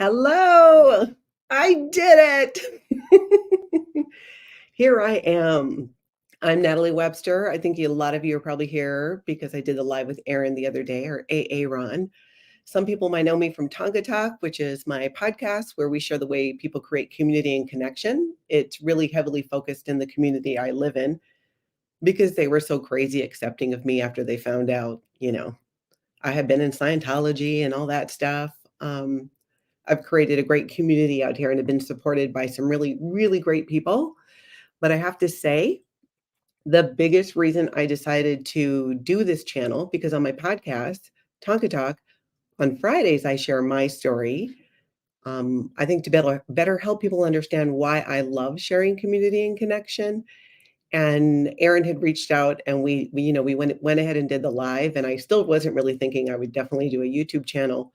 Hello. I did it. Here I am. I'm Natalie Webster. I think a lot of you are probably here because I did the live with Aaron the other day, or Aaron. Some people might know me from Tonga Talk, which is my podcast where we share the way people create community and connection. It's really heavily focused in the community I live in because they were so crazy accepting of me after they found out, I had been in Scientology and all that stuff. I've created a great community out here and have been supported by some really, really great people. But I have to say, the biggest reason I decided to do this channel, because on my podcast, Tonka Talk, on Fridays, I share my story. I think to better help people understand why I love sharing community and connection. And Aaron had reached out and we went ahead and did the live, and I still wasn't really thinking I would definitely do a YouTube channel.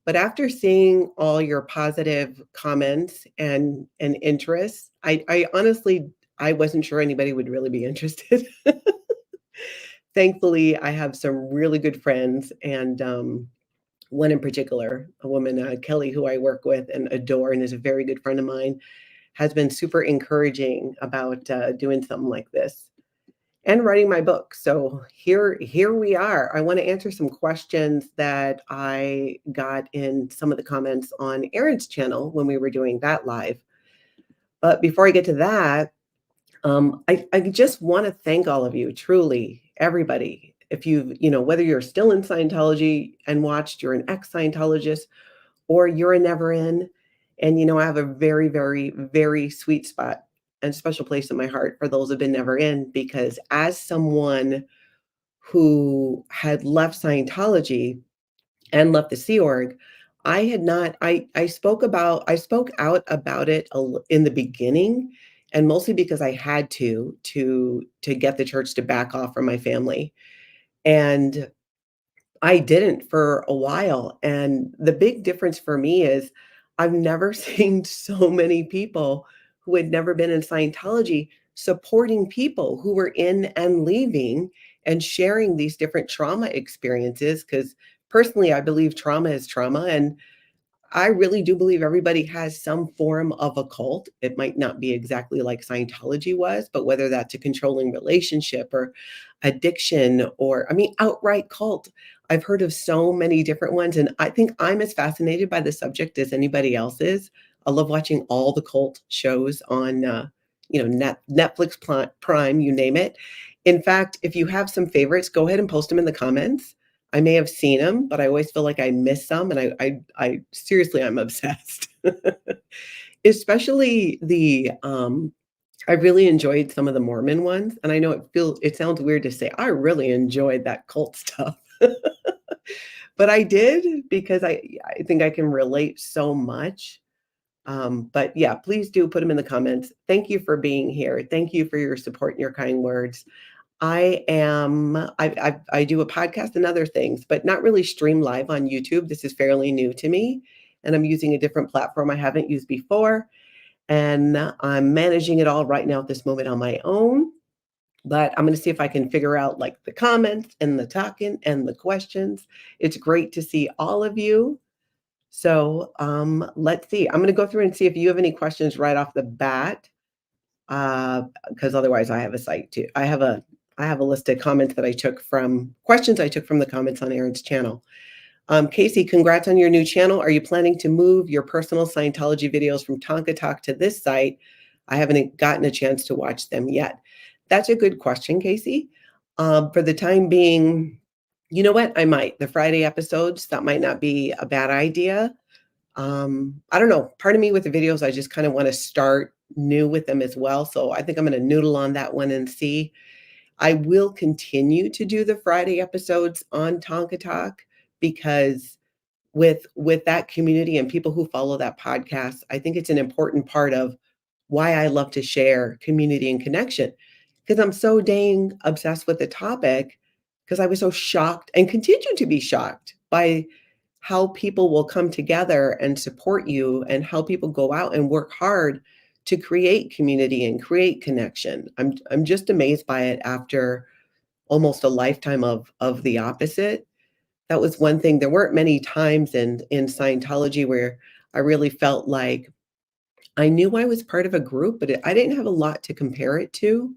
But after seeing all your positive comments and interests, I honestly I wasn't sure anybody would really be interested. Thankfully, I have some really good friends, and one in particular, a woman, Kelly, who I work with and adore, and is a very good friend of mine, has been super encouraging about doing something like this and writing my book. So here we are. I want to answer some questions that I got in some of the comments on Aaron's channel when we were doing that live. But before I get to that, I just want to thank all of you, truly, everybody. If whether you're still in Scientology and watched, you're an ex-Scientologist, or you're a never in. And, I have a very, very, very sweet spot and special place in my heart for those who've been never in, because as someone who had left Scientology and left the Sea Org, I had not, I spoke out about it in the beginning, and mostly because I had to get the church to back off from my family. And I didn't for a while, and the big difference for me is I've never seen so many people who had never been in Scientology supporting people who were in and leaving and sharing these different trauma experiences. Because personally, I believe trauma is trauma, and I really do believe everybody has some form of a cult. It might not be exactly like Scientology was, but whether that's a controlling relationship or addiction or, I mean, outright cult. I've heard of so many different ones, and I think I'm as fascinated by the subject as anybody else is. I love watching all the cult shows on, Netflix, Prime, you name it. In fact, if you have some favorites, go ahead and post them in the comments. I may have seen them, but I always feel like I miss some, and I seriously, I'm obsessed. Especially I really enjoyed some of the Mormon ones, and I know it sounds weird to say, I really enjoyed that cult stuff. But I did because I think I can relate so much. But yeah, please do put them in the comments. Thank you for being here. Thank you for your support and your kind words. I do a podcast and other things, but not really stream live on YouTube. This is fairly new to me, and I'm using a different platform I haven't used before. And I'm managing it all right now at this moment on my own. But I'm going to see if I can figure out like the comments and the talking and the questions. It's great to see all of you. So let's see. I'm going to go through and see if you have any questions right off the bat, because otherwise I have a site too. I have a list of comments that questions I took from the comments on Aaron's channel. Casey, congrats on your new channel. Are you planning to move your personal Scientology videos from Tonka Talk to this site? I haven't gotten a chance to watch them yet. That's a good question, Casey. For the time being, you know what? I might. The Friday episodes, that might not be a bad idea. I don't know. Part of me with the videos, I just kind of want to start new with them as well. So I think I'm going to noodle on that one and see. I will continue to do the Friday episodes on Tonka Talk because with that community and people who follow that podcast, I think it's an important part of why I love to share community and connection, because I'm so dang obsessed with the topic, because I was so shocked and continue to be shocked by how people will come together and support you, and how people go out and work hard to create community and create connection. I'm just amazed by it after almost a lifetime of the opposite. That was one thing. There weren't many times in Scientology where I really felt like I knew I was part of a group, but I didn't have a lot to compare it to.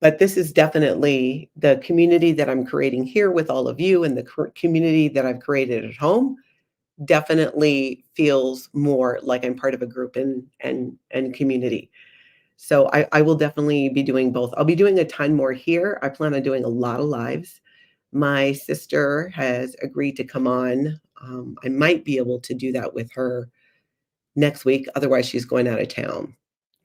But this is definitely the community that I'm creating here with all of you and the community that I've created at home definitely feels more like I'm part of a group and community. So I will definitely be doing both. I'll be doing a ton more here. I plan on doing a lot of lives. My sister has agreed to come on. I might be able to do that with her next week. Otherwise, she's going out of town,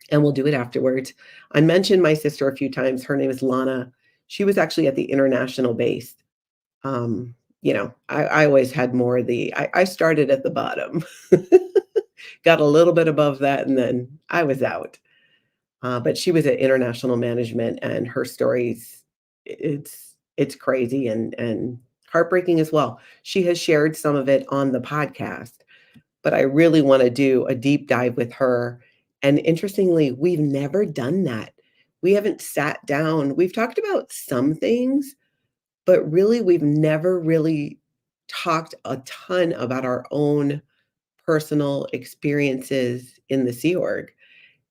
and we'll do it afterwards. I mentioned my sister a few times. Her name is Lana. She was actually at the international base. I always had more of I started at the bottom, got a little bit above that, and then I was out. But she was at international management, and her stories, it's crazy and heartbreaking as well. She has shared some of it on the podcast, but I really want to do a deep dive with her. And interestingly, we've never done that. We haven't sat down. We've talked about some things, but really, we've never really talked a ton about our own personal experiences in the Sea Org.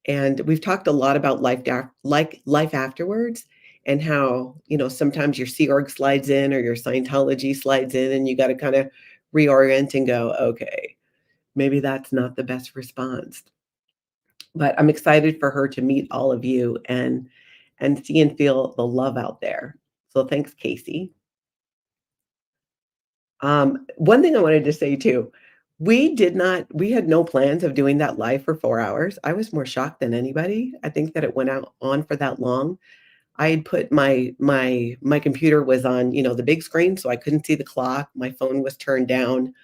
And we've talked a lot about life afterwards and how, sometimes your Sea Org slides in or your Scientology slides in and you got to kind of reorient and go, okay, maybe that's not the best response. But I'm excited for her to meet all of you and see and feel the love out there. So thanks, Casey. One thing I wanted to say too, we had no plans of doing that live for 4 hours. I was more shocked than anybody. I think that it went out on for that long. I had put my computer was on, the big screen, so I couldn't see the clock. My phone was turned down.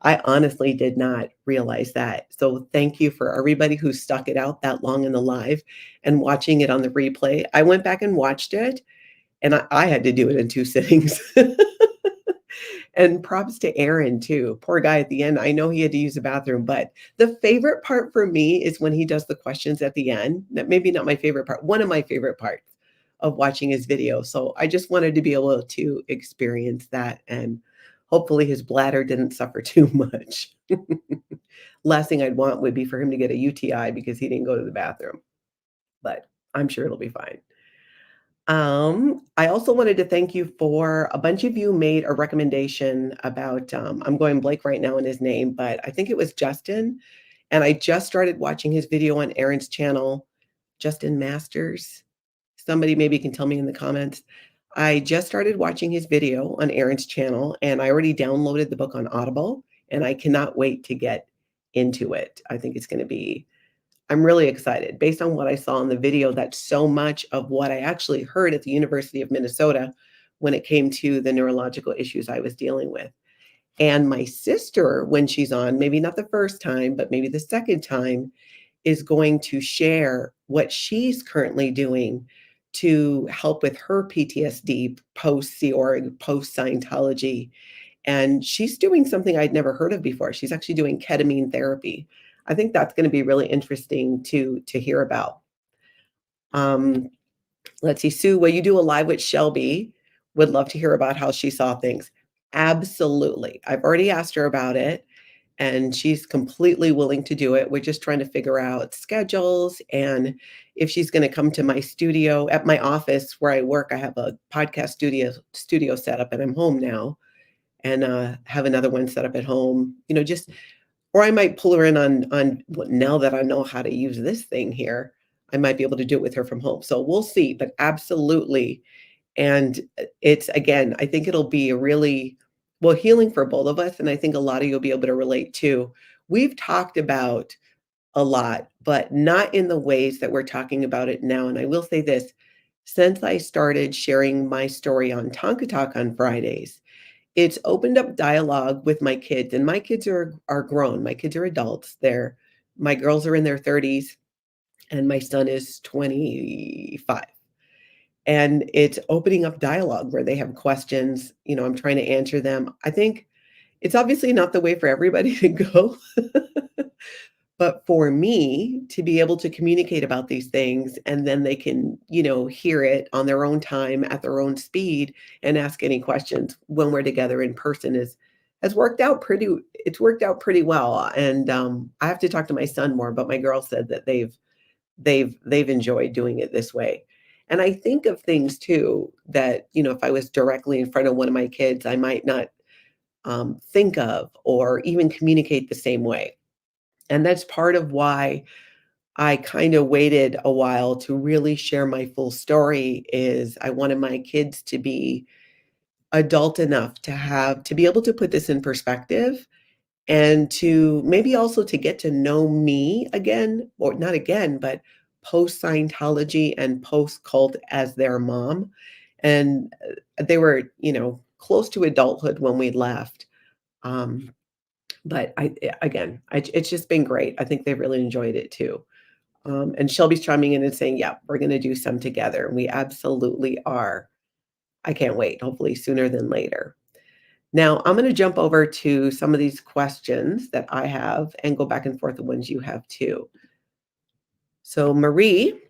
I honestly did not realize that. So thank you for everybody who stuck it out that long in the live and watching it on the replay. I went back and watched it, and I had to do it in 2 sittings. And props to Aaron too. Poor guy at the end. I know he had to use the bathroom, but the favorite part for me is when he does the questions at the end. Maybe not my favorite part, one of my favorite parts of watching his video. So I just wanted to be able to experience that, and hopefully his bladder didn't suffer too much. Last thing I'd want would be for him to get a UTI because he didn't go to the bathroom, but I'm sure it'll be fine. I also wanted to thank you for a bunch of you made a recommendation about, I'm going blank right now in his name, but I think it was Justin. And I just started watching his video on Aaron's channel, Justin Masters. Somebody maybe can tell me in the comments. I just started watching his video on Aaron's channel, and I already downloaded the book on Audible, and I cannot wait to get into it. I think it's going to be I'm really excited. Based on what I saw in the video, that's so much of what I actually heard at the University of Minnesota when it came to the neurological issues I was dealing with. And my sister, when she's on, maybe not the first time, but maybe the second time, is going to share what she's currently doing to help with her PTSD post Sea Org, post Scientology. And she's doing something I'd never heard of before. She's actually doing ketamine therapy. I think that's going to be really interesting to hear about. Um, let's see, Sue, will you do a live with Shelby? Would love to hear about how she saw things. Absolutely. I've already asked her about it, and she's completely willing to do it. We're just trying to figure out schedules and if she's going to come to my studio at my office where I work. I have a podcast studio set up, and I'm home now, and have another one set up at home. Just or I might pull her in on now that I know how to use this thing here, I might be able to do it with her from home. So we'll see, but absolutely. And it's again, I think it'll be a really healing for both of us. And I think a lot of you'll be able to relate too. We've talked about a lot, but not in the ways that we're talking about it now. And I will say this, since I started sharing my story on Tonka Talk on Fridays, it's opened up dialogue with my kids, and my kids are grown. My kids are adults. My girls are in their 30s, and my son is 25. And it's opening up dialogue where they have questions. I'm trying to answer them. I think it's obviously not the way for everybody to go. But for me to be able to communicate about these things and then they can, hear it on their own time at their own speed and ask any questions when we're together in person has worked out pretty it's worked out pretty well, and, I have to talk to my son more, but my girls said that they've enjoyed doing it this way. And I think of things too that, if I was directly in front of one of my kids, I might not, think of or even communicate the same way. And that's part of why I kinda waited a while to really share my full story is I wanted my kids to be adult enough to be able to put this in perspective and to maybe also to get to know me again, or not again, but post Scientology and post cult as their mom. And they were, close to adulthood when we left. Um, but again, it's just been great. I think they really enjoyed it too. And Shelby's chiming in and saying, "Yeah, we're going to do some together." And we absolutely are. I can't wait. Hopefully sooner than later. Now, I'm gonna jump over to some of these questions that I have and go back and forth the ones you have too. So, Marie,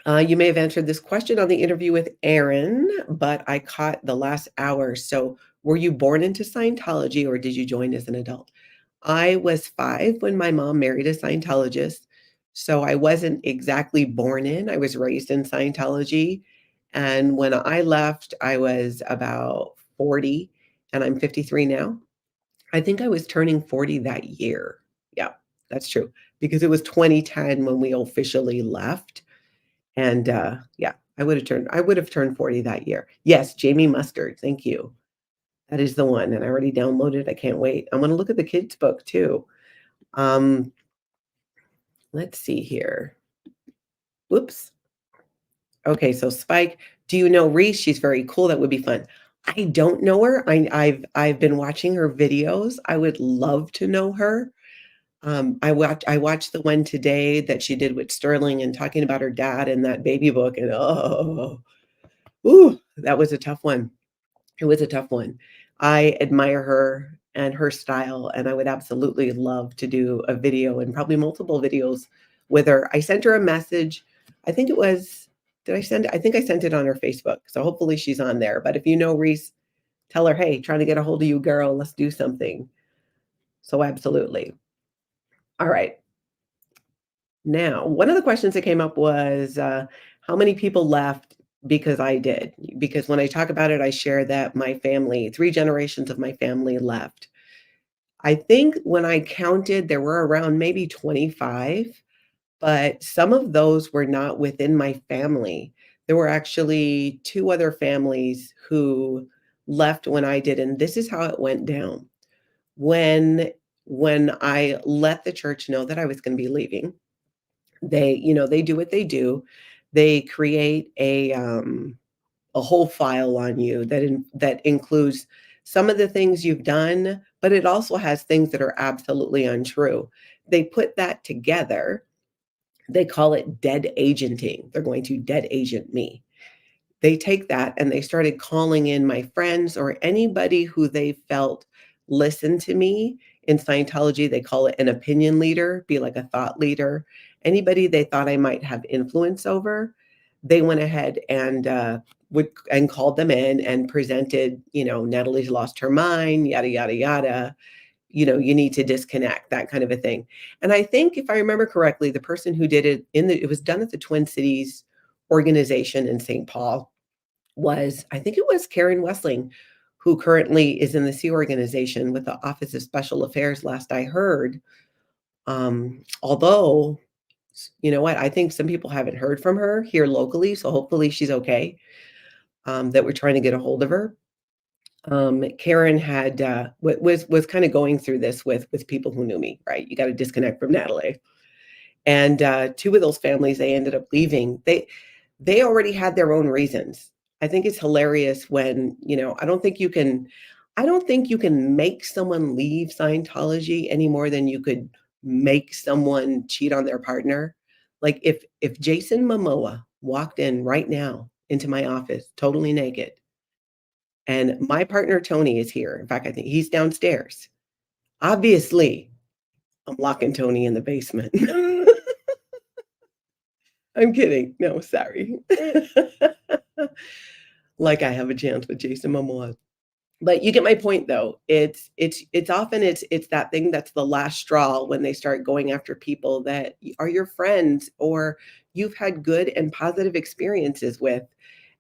you may have answered this question on the interview with Aaron, but I caught the last hour. So, were you born into Scientology or did you join as an adult? I was 5 when my mom married a Scientologist, so I wasn't exactly born in. I was raised in Scientology, and when I left, I was about 40, and I'm 53 now. I think I was turning 40 that year. Yeah, that's true, because it was 2010 when we officially left, and, yeah, I would have turned 40 that year. Yes, Jamie Mustard, thank you. That is the one, and I already downloaded, I can't wait. I'm gonna look at the kids' book too. Um, let's see here. Whoops. Okay, so Spike, do you know Reese? She's very cool, that would be fun. I don't know her. I've been watching her videos. I would love to know her. I watched the one today that she did with Sterling and talking about her dad and that baby book, and, oh, ooh, that was a tough one. It was a tough one. I admire her and her style, and I would absolutely love to do a video and probably multiple videos with her. I sent her a message. I think it was did I send it? I think I sent it on her Facebook, so hopefully she's on there, but if you know Reese, tell her, "Hey, trying to get a hold of you, girl. Let's do something." So absolutely. All right. Now, one of the questions that came up was, how many people left because I did? Because when I talk about it, I share that my family, 3 generations of my family left. I think when I counted, there were around maybe 25, but some of those were not within my family. There were actually 2 other families who left when I did, and this is how it went down. When when I let the church know that I was gonna be leaving, they do what they do. They create a whole file on you that includes some of the things you've done, but it also has things that are absolutely untrue. They put that together. They call it dead agenting. They're going to dead agent me. They take that and they started calling in my friends or anybody who they felt listened to me. In Scientology, they call it an opinion leader, be like a thought leader. Anybody they thought I might have influence over, they went ahead and called them in and presented, Natalie's lost her mind, yada yada yada. You need to disconnect, that kind of a thing. And I think if I remember correctly, the person who did it was done at the Twin Cities organization in St. Paul I think it was Karen Wessling, who currently is in the Sea Organization with the Office of Special Affairs, last I heard. Although, you know what? I think some people haven't heard from her here locally, so hopefully she's okay. That we're trying to get a hold of her. Karen had was kind of going through this with people who knew me, right? You got to disconnect from Natalie. And 2 of those families, they ended up leaving. They already had their own reasons. I think it's hilarious when, I don't think you can make someone leave Scientology any more than you could make someone cheat on their partner. Like if Jason Momoa walked in right now into my office totally naked and my partner Tony is here. In fact, I think he's downstairs. Obviously, I'm locking Tony in the basement. I'm kidding. No, sorry. Like I have a chance with Jason Momoa. But you get my point though. It's often it's that thing that's the last straw when they start going after people that are your friends or you've had good and positive experiences with.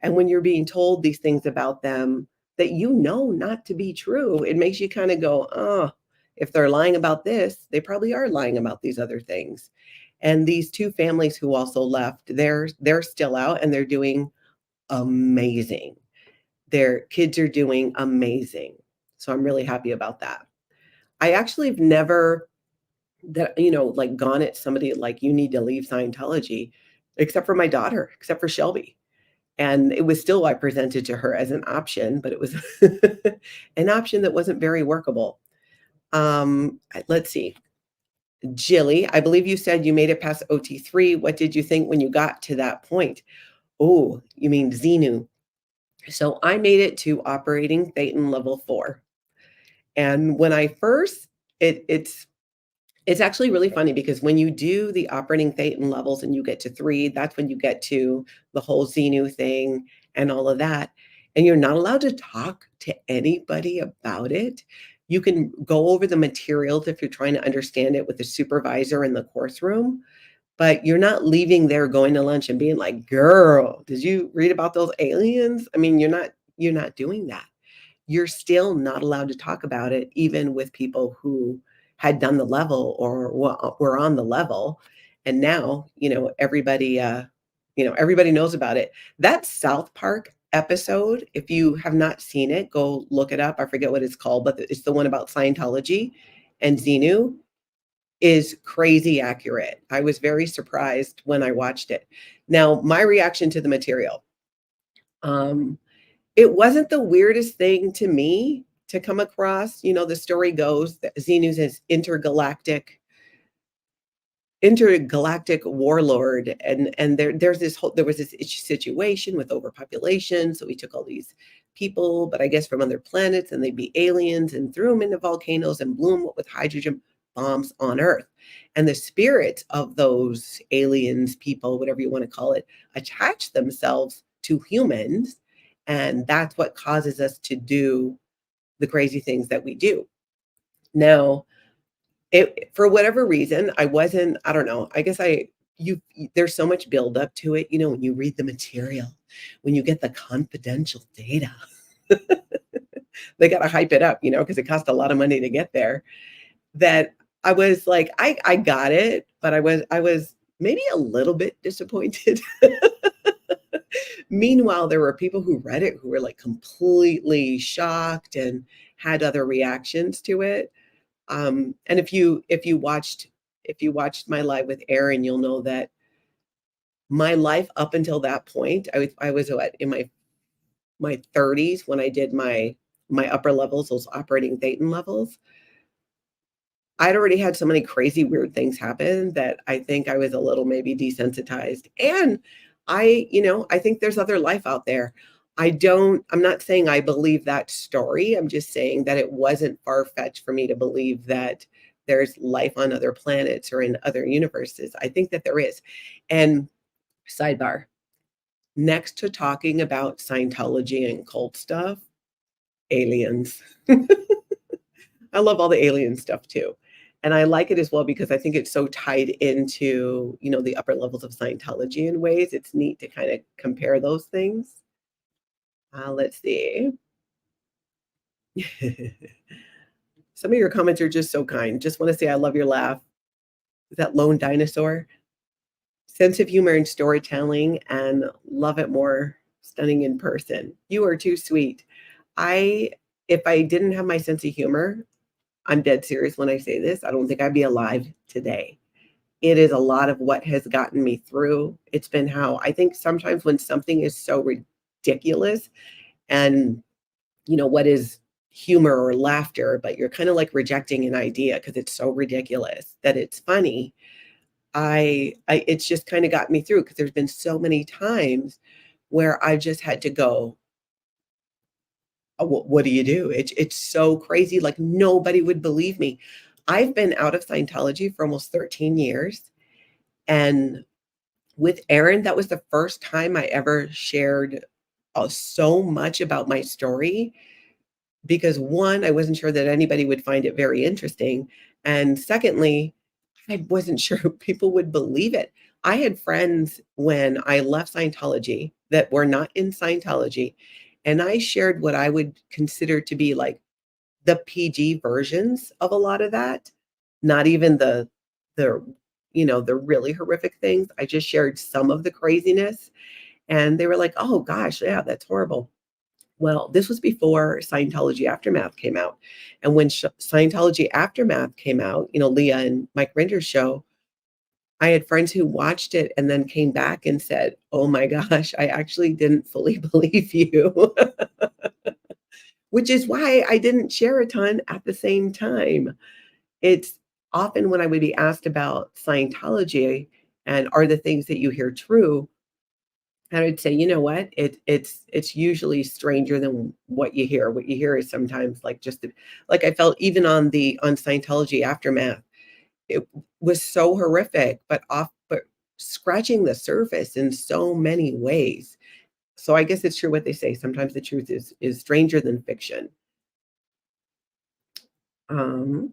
And when you're being told these things about them that you know not to be true, it makes you kind of go, "Oh, if they're lying about this, they probably are lying about these other things." And these two families who also left, they're still out and they're doing amazing. Their kids are doing amazing. So I'm really happy about that. I actually have never like gone at somebody like you need to leave Scientology, except for my daughter, except for Shelby. And it was still I presented to her as an option, but it was an option that wasn't very workable. Let's see. Jilly, I believe you said you made it past OT3. What did you think when you got to that point? Oh, you mean Xenu. So I made it to operating Thetan level 4. And when I first it's actually really funny because when you do the operating Thetan levels and you get to 3, that's when you get to the whole Xenu thing and all of that. And you're not allowed to talk to anybody about it. You can go over the materials if you're trying to understand it with the supervisor in the course room, but you're not leaving there going to lunch and being like, "Girl, did you read about those aliens?" I mean, you're not doing that. You're still not allowed to talk about it, even with people who had done the level or were on the level. And now, everybody knows about it. That South Park episode, if you have not seen it, go look it up. I forget what it's called, but it's the one about Scientology and Xenu is crazy accurate. I was very surprised when I watched it. Now, my reaction to the material. Um, it wasn't the weirdest thing to me to come across. The story goes that Xenos is intergalactic warlord, and there was this situation with overpopulation, so he took all these people, but I guess from other planets, and they'd be aliens, and threw them into volcanoes and blew them up with hydrogen bombs on Earth. And the spirits of those aliens, people, whatever you want to call it, attach themselves to humans, and that's what causes us to do the crazy things that we do. Now, for whatever reason, I don't know, I guess there's so much buildup to it, when you read the material, when you get the confidential data, they gotta hype it up, because it costs a lot of money to get there, that I was like, I got it, but I was maybe a little bit disappointed. Meanwhile, there were people who read it who were, like, completely shocked and had other reactions to it. And if you watched my live with Aaron, you'll know that my life up until that point, I was what, in my 30s when I did my upper levels, those operating Thetan levels. I'd already had so many crazy weird things happen that I think I was a little maybe desensitized. And I think there's other life out there. I'm not saying I believe that story. I'm just saying that it wasn't far-fetched for me to believe that there's life on other planets or in other universes. I think that there is. And sidebar, next to talking about Scientology and cult stuff, aliens. I love all the alien stuff too. And I like it as well because I think it's so tied into, the upper levels of Scientology in ways. It's neat to kind of compare those things. Let's see. Some of your comments are just so kind. Just want to say I love your laugh. Is that lone dinosaur? Sense of humor and storytelling and love it more stunning in person. You are too sweet. I if I didn't have my sense of humor, I'm dead serious when I say this, I don't think I'd be alive today. It is a lot of what has gotten me through. It's been how I think sometimes when something is so ridiculous and, what is humor or laughter, but you're kind of like rejecting an idea because it's so ridiculous that it's funny. I it's just kind of got me through because there's been so many times where I just had to go, what do you do? It's so crazy, like, nobody would believe me. I've been out of Scientology for almost 13 years, and with Aaron, that was the first time I ever shared, so much about my story, because one, I wasn't sure that anybody would find it very interesting. And secondly, I wasn't sure people would believe it. I had friends when I left Scientology that were not in Scientology, and I shared what I would consider to be like the PG versions of a lot of that, not even the the really horrific things. I just shared some of the craziness, and they were like, "Oh gosh, yeah, that's horrible." Well, this was before Scientology Aftermath came out. And when Scientology Aftermath came out, Leah and Mike Render's show, I had friends who watched it and then came back and said, "Oh my gosh, I actually didn't fully believe you." Which is why I didn't share a ton at the same time. It's often when I would be asked about Scientology and are the things that you hear true, and I'd say, you know what? It's usually stranger than what you hear. What you hear is sometimes like like I felt even on Scientology Aftermath, it was so horrific, but scratching the surface in so many ways. So I guess it's true what they say. Sometimes the truth is stranger than fiction. Um,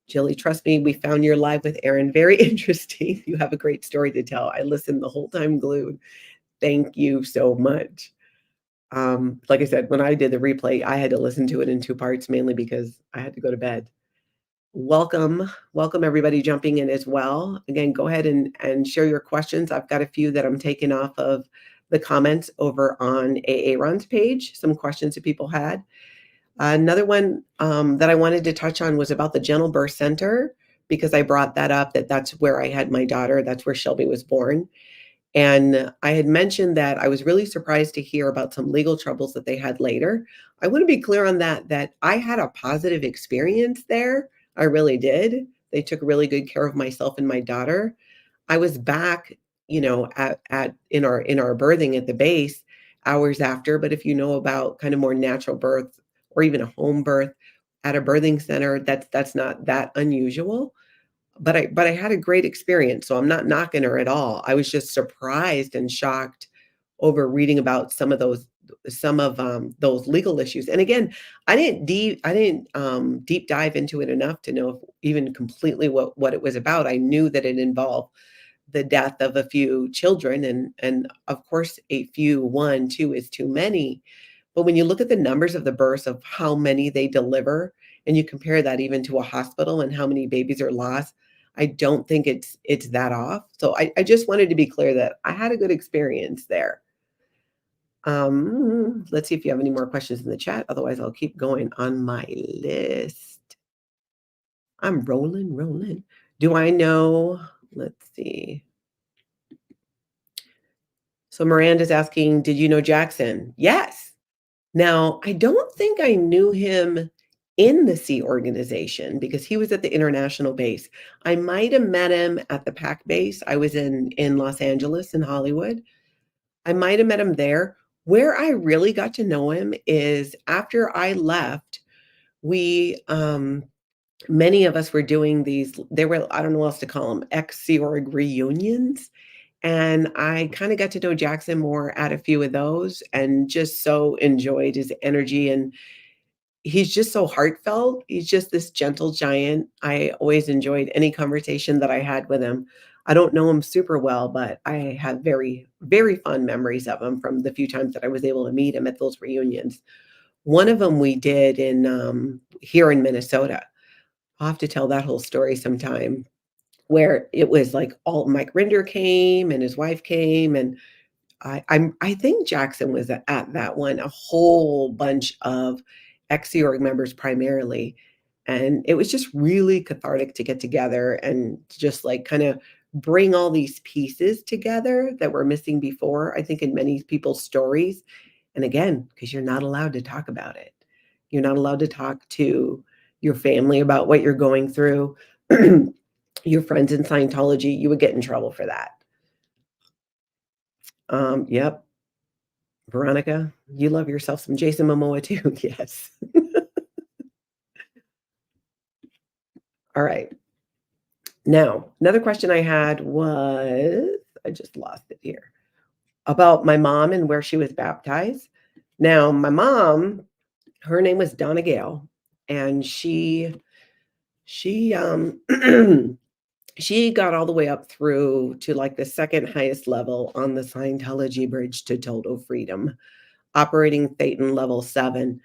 Jilly, trust me, we found your live with Aaron very interesting. You have a great story to tell. I listened the whole time glued. Thank you so much. Like I said, when I did the replay, I had to listen to it in 2 parts, mainly because I had to go to bed. Welcome everybody jumping in as well. Again, go ahead and share your questions. I've got a few that I'm taking off of the comments over on AA Ron's page, some questions that people had. Another one that I wanted to touch on was about the Gentle Birth Center, because I brought that up, that's where I had my daughter. That's where Shelby was born. And I had mentioned that I was really surprised to hear about some legal troubles that they had later. I want to be clear on that I had a positive experience there. I really did. They took really good care of myself and my daughter. I was back, at in our birthing at the base hours after, but if you know about kind of more natural birth or even a home birth at a birthing center, that's not that unusual. But I had a great experience, so I'm not knocking her at all. I was just surprised and shocked over reading about those legal issues. And again, I didn't deep dive into it enough to know even completely what it was about. I knew that it involved the death of a few children, and of course a few, 1, 2 is too many. But when you look at the numbers of the births of how many they deliver, and you compare that even to a hospital and how many babies are lost, I don't think it's that off. So I just wanted to be clear that I had a good experience there. Let's see if you have any more questions in the chat. Otherwise, I'll keep going on my list. I'm rolling, rolling. Do I know? Let's see. So Miranda's asking, did you know Jackson? Yes. Now, I don't think I knew him in the Sea organization because he was at the international base. I might have met him at the PAC base. I was in Los Angeles in Hollywood. I might have met him there. Where I really got to know him is after I left, we many of us were doing these, they were, I don't know what else to call them, ex-Sea Org reunions. And I kind of got to know Jackson more at a few of those and just so enjoyed his energy. And he's just so heartfelt. He's just this gentle giant. I always enjoyed any conversation that I had with him. I don't know him super well, but I have very, very fond memories of him from the few times that I was able to meet him at those reunions. One of them we did in here in Minnesota. I'll have to tell that whole story sometime, where it was like all Mike Rinder came and his wife came, and I think Jackson was at that one, a whole bunch of ex-Sea Org members primarily, and it was just really cathartic to get together and just, like, kinda bring all these pieces together that were missing before, I think, in many people's stories, and again, because 'cause you're not allowed to talk about it. You're not allowed to talk to your family about what you're going through, your friends in Scientology, you would get in trouble for that. Yep. Veronica, you love yourself some Jason Momoa too. Yes. All right. Now, another question I had was, I just lost it here, about my mom and where she was baptized. Now, my mom, her name was Donna Gale, and she she got all the way up through to, like, the second highest level on the Scientology bridge to total freedom, operating Thetan level 7.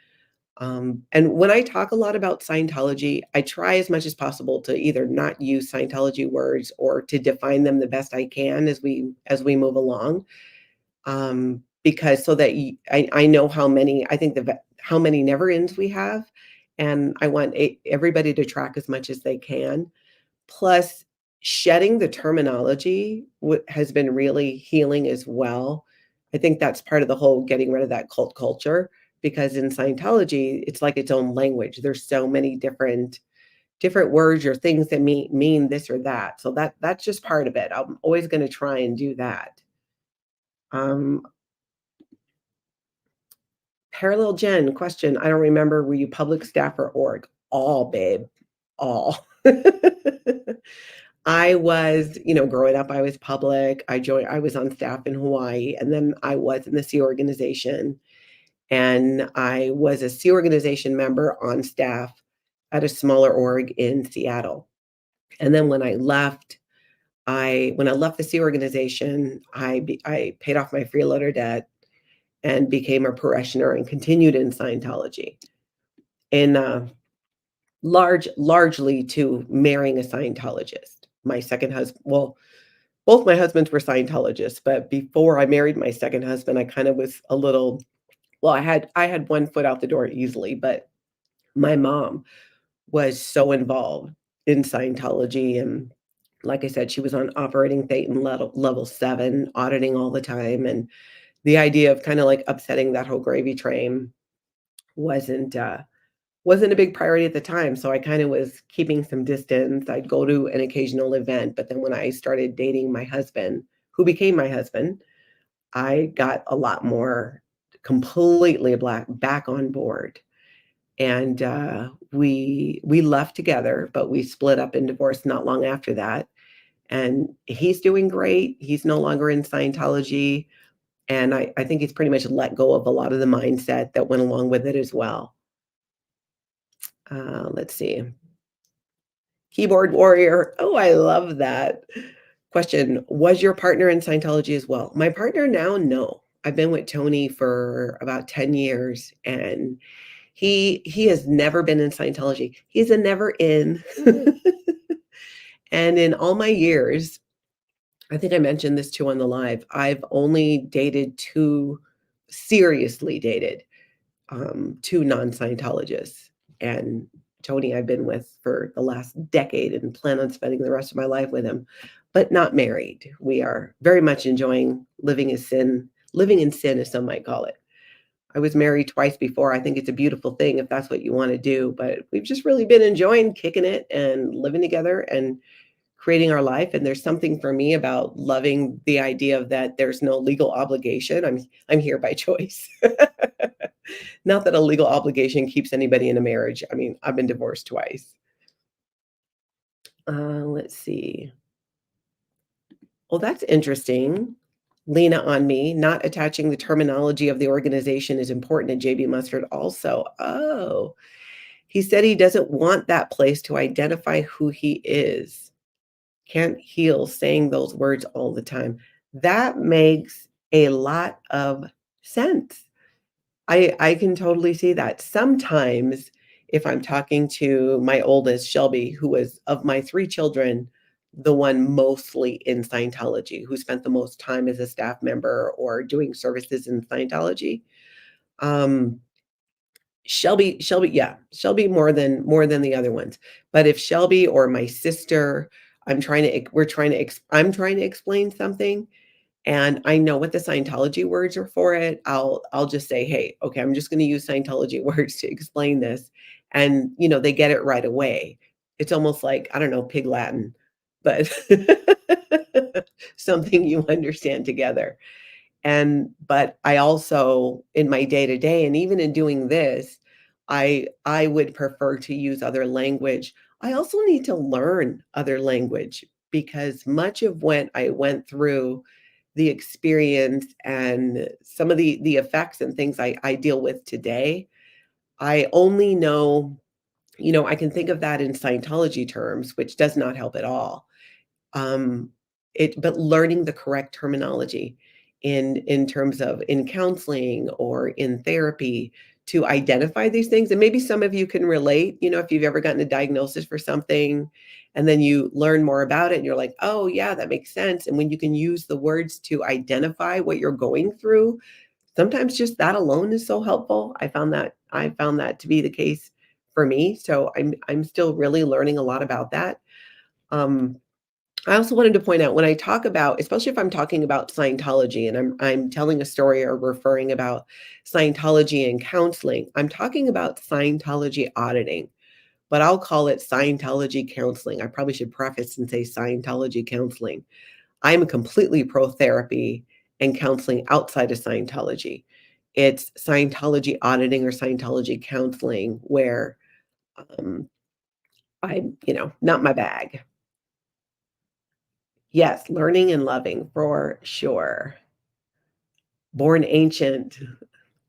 And when I talk a lot about Scientology, I try as much as possible to either not use Scientology words or to define them the best I can as we move along. Because so that I know how many I think how many never ends we have, and I want everybody to track as much as they can. Plus, shedding the terminology has been really healing as well. I think that's part of the whole getting rid of that cult culture, because in Scientology, it's like its own language. There's so many different words or things that mean this or that. So that's just part of it. I'm always going to try and do that. Um, Parallel Jen question. I don't remember. Were you public staff or org? All, babe. All. I was, growing up, I was public. I was on staff in Hawaii, and then I was in the Sea Organization, and I was a Sea Organization member on staff at a smaller org in Seattle. And then when I left the Sea Organization, I paid off my freeloader debt and became a parishioner and continued in Scientology. And largely to marrying a Scientologist. My second husband, well, both my husbands were Scientologists, but before I married my second husband, I kind of was a little, well, I had one foot out the door easily, but my mom was so involved in Scientology, and like I said, she was on operating Thetan level 7, auditing all the time, and the idea of kinda, like, upsetting that whole gravy train wasn't, uh wasn't a big priority at the time, so I kinda was keeping some distance. I'd go to an occasional event, but then when I started dating my husband, who became my husband, I got a lot more completely black back on board, and, we left together, but we split up and divorced not long after that, and he's doing great. He's no longer in Scientology, and I think he's pretty much let go of a lot of the mindset that went along with it as well. Let's see. Keyboard warrior. Oh, I love that. Question, was your partner in Scientology as well? My partner now, no. I've been with Tony for about 10 years, and he has never been in Scientology. He's a never in. And in all my years, I think I mentioned this too on the live, I've only dated 2 seriously dated, 2 non-Scientologists, and Tony I've been with for the last decade and plan on spending the rest of my life with him, but not married. We are very much enjoying living in sin, as some might call it. I was married twice before. I think it's a beautiful thing if that's what you wanna do, but we've just really been enjoying kicking it and living together and creating our life, and there's something for me about loving the idea of that there's no legal obligation. I'm here by choice. Not that a legal obligation keeps anybody in a marriage. I mean, I've been divorced twice. Let's see. Well, that's interesting. Lena on me, not attaching the terminology of the organization is important to JB Mustard also. Oh, he said he doesn't want that place to identify who he is. Can't heal saying those words all the time. That makes a lot of sense. I can totally see that. Sometimes if I'm talking to my oldest, Shelby, who was of my 3 children, the one mostly in Scientology, who spent the most time as a staff member or doing services in Scientology. Um, yeah, Shelby more than the other ones. But if Shelby or my sister, I'm trying to explain something, and I know what the Scientology words are for it, I'll just say, "Hey, okay, I'm just gonna use Scientology words to explain this," and, they get it right away. It's almost like, I don't know, pig Latin, but something you understand together. But I also, in my day-to-day, and even in doing this, I would prefer to use other language. I also need to learn other language because much of what I went through the experience and some of the effects and things I deal with today, I only know, I can think of that in Scientology terms, which does not help at all. Um, but learning the correct terminology in terms of in counseling or in therapy to identify these things, and maybe some of you can relate, if you've ever gotten a diagnosis for something, and then you learn more about it, and you're like, "Oh, yeah, that makes sense." And when you can use the words to identify what you're going through, sometimes just that alone is so helpful. I found that to be the case for me, so I'm still really learning a lot about that. Um, I also wanted to point out when I talk about, especially if I'm talking about Scientology and I'm telling a story or referring about Scientology and counseling, I'm talking about Scientology auditing, but I'll call it Scientology counseling. I probably should preface and say Scientology counseling. I'm completely pro therapy and counseling outside of Scientology. It's Scientology auditing or Scientology counseling where not my bag. Yes, learning and loving for sure. Born Ancient.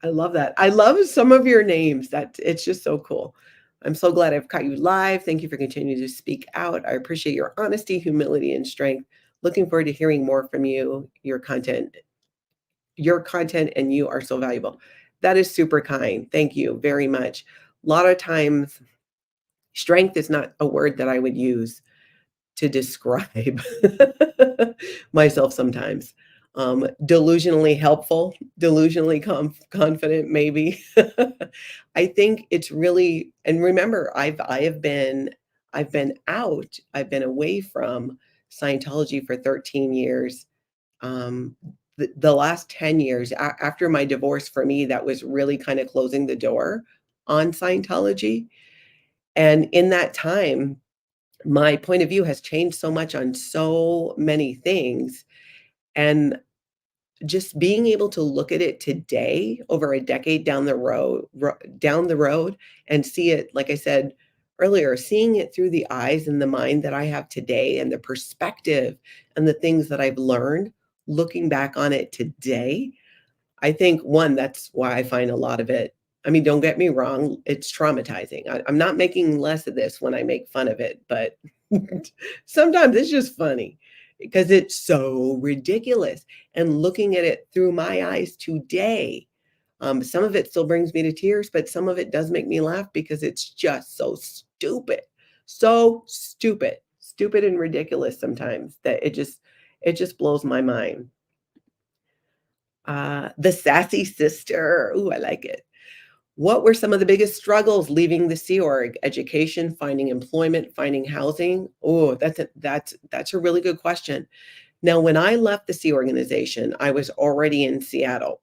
I love that. I love some of your names. That it's just so cool. I'm so glad I've caught you live. Thank you for continuing to speak out. I appreciate your honesty, humility, and strength. Looking forward to hearing more from you. Your content and you are so valuable. That is super kind. Thank you very much. A lot of times, strength is not a word that I would use to describe myself sometimes. Delusionally helpful, delusionally confident, maybe. I think it's really, and remember, I've been out, I've been away from Scientology for 13 years. The last 10 years after my divorce, for me, that was really kind of closing the door on Scientology. And in that time, my point of view has changed so much on so many things, and just being able to look at it today over a decade down the road and see it, like I said earlier, seeing it through the eyes and the mind that I have today and the perspective and the things that I've learned looking back on it today. I think, one, that's why I find a lot of it, I mean, don't get me wrong, it's traumatizing. I'm not making less of this when I make fun of it, but sometimes it's just funny because it's so ridiculous. And looking at it through my eyes today, some of it still brings me to tears, but some of it does make me laugh because it's just so stupid. So stupid. Stupid and ridiculous sometimes that it just blows my mind. The sassy sister. Ooh, I like it. What were some of the biggest struggles leaving the Sea Org? Education, finding employment, finding housing? Oh, that's a really good question. Now, when I left the Sea Organization, I was already in Seattle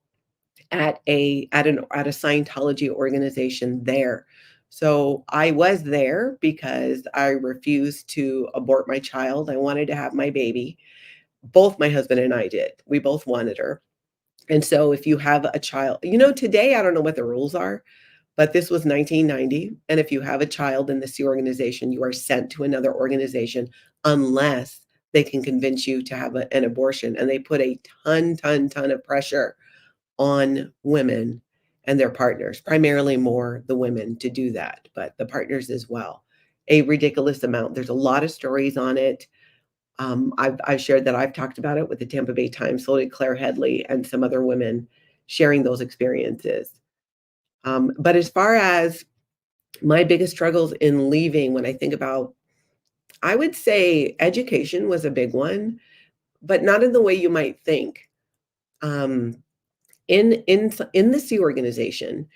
at a Scientology organization there. So I was there because I refused to abort my child. I wanted to have my baby. Both my husband and I did. We both wanted her. And so if you have a child, today I don't know what the rules are, but this was 1990. And if you have a child in the Sea organization, you are sent to another organization unless they can convince you to have an abortion. And they put a ton of pressure on women and their partners, primarily more the women to do that, but the partners as well. A ridiculous amount. There's a lot of stories on it. I've shared that I've talked about it with the Tampa Bay Times, so did Claire Headley and some other women sharing those experiences. But as far as my biggest struggles in leaving, when I think about, I would say education was a big one, but not in the way you might think. Um, in the Sea organization,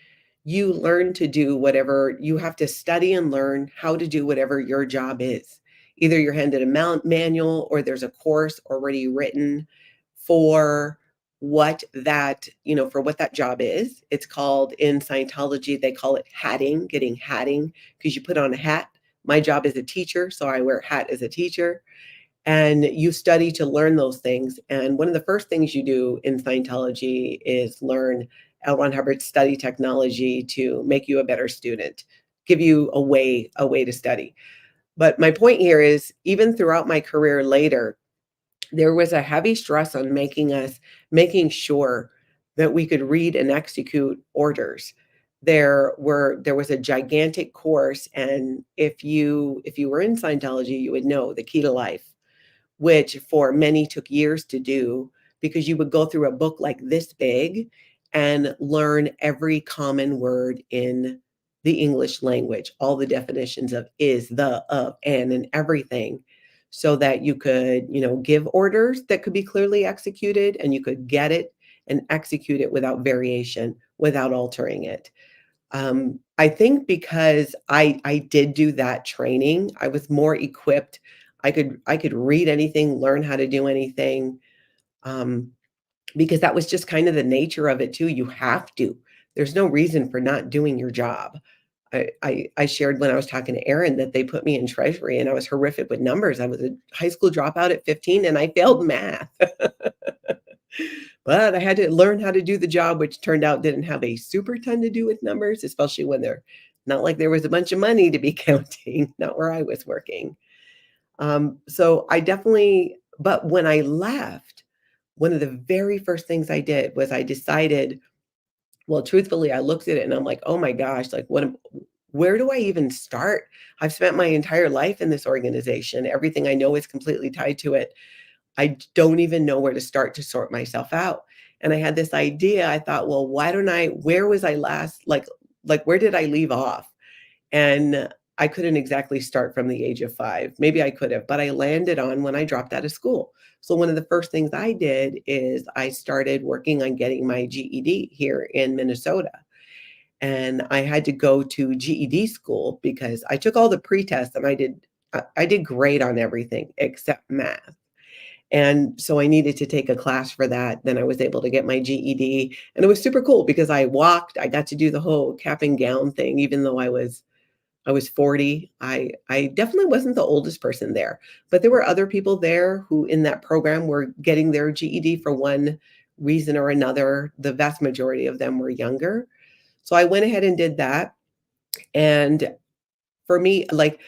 you learn to do whatever you have to study and learn how to do whatever your job is. Either you're handed a manual or there's a course already written for what that job is. It's called, in Scientology, they call it hatting, getting hatting, because you put on a hat. My job is a teacher, so I wear a hat as a teacher. And you study to learn those things. And one of the first things you do in Scientology is learn L. Ron Hubbard's study technology to make you a better student, give you a way to study. But my point here is, even throughout my career later, there was a heavy stress on making sure that we could read and execute orders. There was a gigantic course, and if you were in Scientology, you would know the Key to Life, which for many took years to do because you would go through a book like this big and learn every common word in the English language, all the definitions of is, the, of, and everything, so that you could, give orders that could be clearly executed and you could get it and execute it without variation, without altering it. I think because I did do that training, I was more equipped. I could read anything, learn how to do anything, um, because that was just kind of the nature of it too. You have to. There's no reason for not doing your job. I shared when I was talking to Aaron that they put me in treasury and I was horrific with numbers. I was a high school dropout at 15 and I failed math. But I had to learn how to do the job, which turned out didn't have a super ton to do with numbers, especially when they're not like there was a bunch of money to be counting, not where I was working. So I definitely, but when I left, one of the very first things I did was I decided, well, truthfully, I looked at it and I'm like, oh my gosh, like where do I even start? I've spent my entire life in this organization. Everything I know is completely tied to it. I don't even know where to start to sort myself out. And I had this idea. I thought, well, where was I last? Like where did I leave off? And I couldn't exactly start from the age of 5. Maybe I could have, but I landed on when I dropped out of school. So one of the first things I did is I started working on getting my GED here in Minnesota. And I had to go to GED school because I took all the pre-tests and I did great on everything except math. And so I needed to take a class for that. Then I was able to get my GED. And it was super cool because I got to do the whole cap and gown thing, even though I was 40. I definitely wasn't the oldest person there, but there were other people there who in that program were getting their GED for one reason or another. The vast majority of them were younger. So I went ahead and did that. And for me, like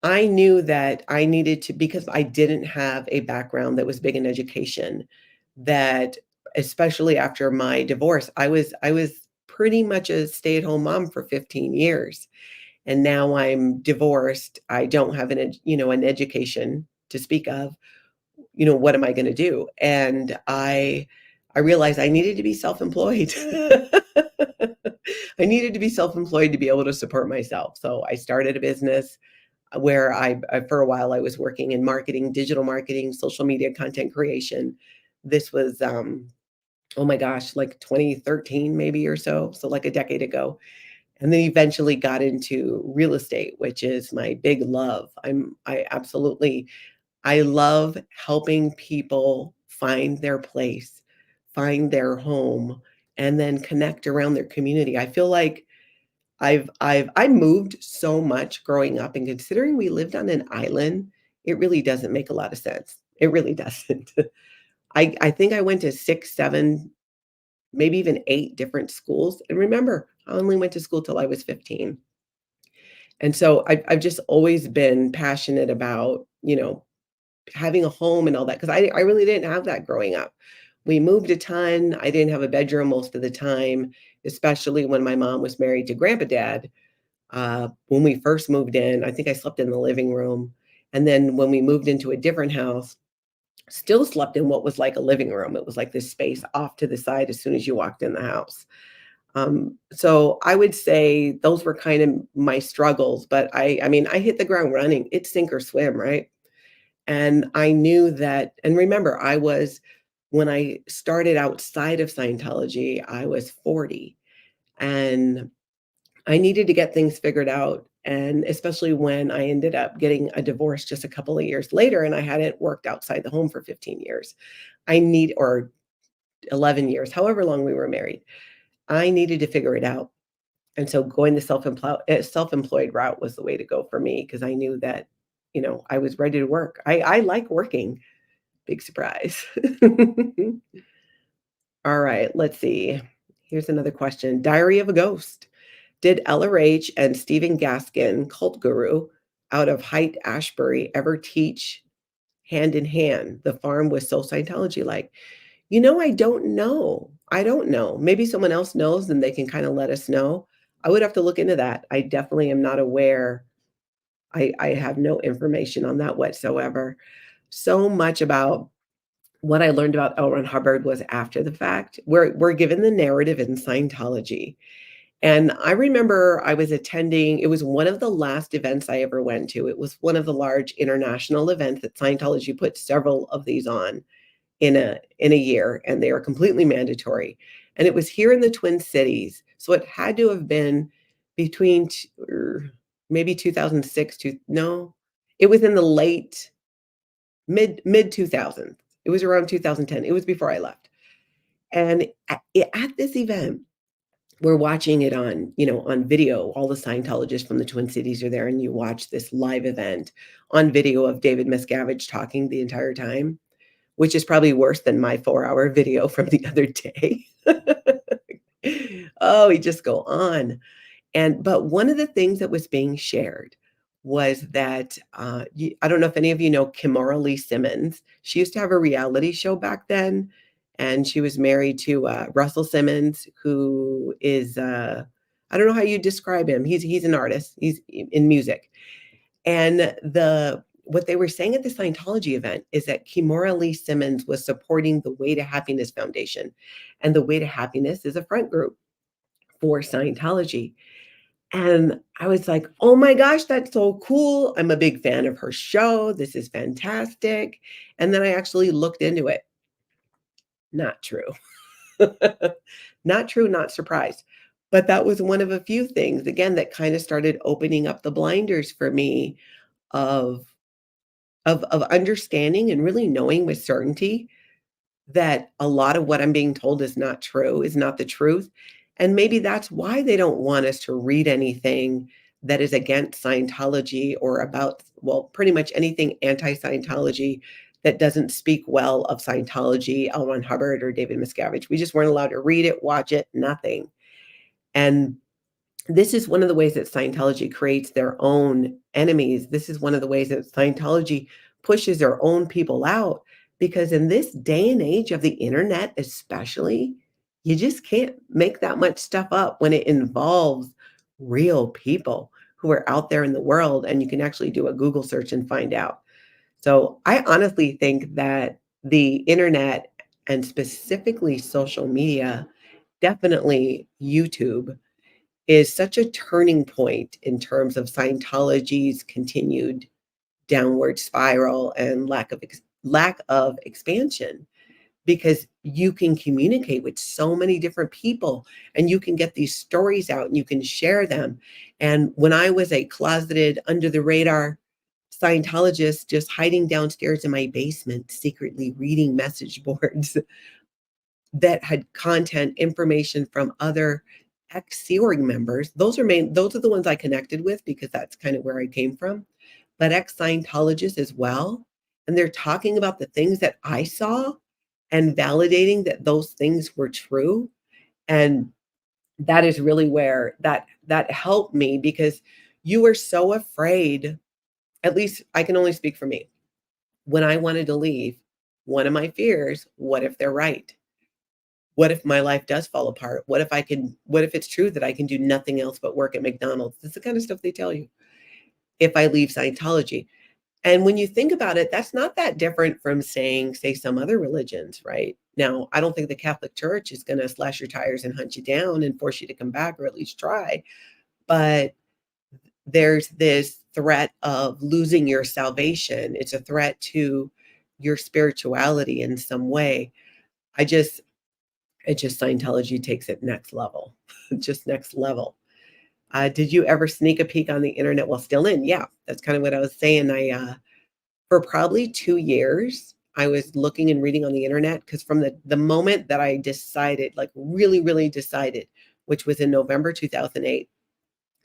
I knew that I needed to, because I didn't have a background that was big in education, that especially after my divorce, I was pretty much a stay-at-home mom for 15 years. And now I'm divorced. I don't have an education to speak of. What am I going to do? And I realized I needed to be self-employed. I needed to be self-employed to be able to support myself. So I started a business where for a while I was working in marketing, digital marketing, social media content creation. This was oh my gosh, like 2013 maybe or so, so like a decade ago. And then eventually got into real estate, which is my big love. I love helping people find their place, find their home, and then connect around their community. I feel like I moved so much growing up, and considering we lived on an island, it really doesn't make a lot of sense. It really doesn't. I think I went to 6, 7, maybe even 8 different schools. And remember, I only went to school till I was 15. And so I've just always been passionate about, having a home and all that, because I really didn't have that growing up. We moved a ton. I didn't have a bedroom most of the time, especially when my mom was married to grandpa dad. When we first moved in, I think I slept in the living room. And then when we moved into a different house, still slept in what was like a living room. It was like this space off to the side as soon as you walked in the house. So I would say those were kind of my struggles, but I mean, I hit the ground running. It's sink or swim, right? And I knew that, and remember, when I started outside of Scientology, I was 40 and I needed to get things figured out. And especially when I ended up getting a divorce just a couple of years later, and I hadn't worked outside the home for 15 years, or 11 years, however long we were married, I needed to figure it out. And so going the self-employed route was the way to go for me because I knew that, I was ready to work. I like working. Big surprise. All right, let's see. Here's another question. Diary of a Ghost. Did LRH and Stephen Gaskin, cult guru out of Haight Ashbury, ever teach hand in hand. The farm was so Scientology-like. You know, I don't know. I don't know. Maybe someone else knows and they can kind of let us know. I would have to look into that. I definitely am not aware. I have no information on that whatsoever. So much about what I learned about L. Ron Hubbard was after the fact. We're given the narrative in Scientology. And I remember I was attending, it was one of the last events I ever went to. It was one of the large international events that Scientology put several of these on in a year, and they are completely mandatory. And it was here in the Twin Cities. So it had to have been between maybe 2006 to no, it was in the late mid 2000s. It was around 2010. It was before I left. And at this event, we're watching it on, on video. All the Scientologists from the Twin Cities are there, and you watch this live event on video of David Miscavige talking the entire time, which is probably worse than my 4-hour video from the other day. Oh, he just go on. But one of the things that was being shared was that, I don't know if any of you know Kimora Lee Simmons. She used to have a reality show back then, and she was married to, Russell Simmons, who is, I don't know how you describe him. He's an artist. He's in music. And what they were saying at the Scientology event is that Kimora Lee Simmons was supporting the Way to Happiness Foundation. And the Way to Happiness is a front group for Scientology. And I was like, oh my gosh, that's so cool. I'm a big fan of her show. This is fantastic. And then I actually looked into it. Not true. Not true, not surprised. But that was one of a few things, again, that kind of started opening up the blinders for me of of understanding and really knowing with certainty that a lot of what I'm being told is not true, is not the truth. And maybe that's why they don't want us to read anything that is against Scientology or about, well, pretty much anything anti-Scientology that doesn't speak well of Scientology, L. Ron Hubbard or David Miscavige. We just weren't allowed to read it, watch it, nothing. And this is one of the ways that Scientology creates their own enemies. This is one of the ways that Scientology pushes their own people out, because in this day and age of the internet, especially, you just can't make that much stuff up when it involves real people who are out there in the world, and you can actually do a Google search and find out. So I honestly think that the internet, and specifically social media, definitely YouTube, is such a turning point in terms of Scientology's continued downward spiral and lack of expansion, because you can communicate with so many different people and you can get these stories out and you can share them. And when I was a closeted, under the radar Scientologist, just hiding downstairs in my basement, secretly reading message boards that had content information from other ex-Sea Org members. Those are the ones I connected with because that's kind of where I came from, but ex-Scientologists as well. And they're talking about the things that I saw and validating that those things were true. And that is really where that helped me, because you were so afraid. At least I can only speak for me. When I wanted to leave, one of my fears, what if they're right? What if my life does fall apart? What if it's true that I can do nothing else but work at McDonald's? That's the kind of stuff they tell you if I leave Scientology. And when you think about it, that's not that different from saying, say, some other religions, right? Now, I don't think the Catholic Church is going to slash your tires and hunt you down and force you to come back, or at least try. But there's this threat of losing your salvation. It's a threat to your spirituality in some way. I just Scientology takes it next level, just next level. Did you ever sneak a peek on the internet while still in? Yeah, that's kind of what I was saying. For probably 2 years, I was looking and reading on the internet, because from the moment that I decided, like really, really decided, which was in November 2008,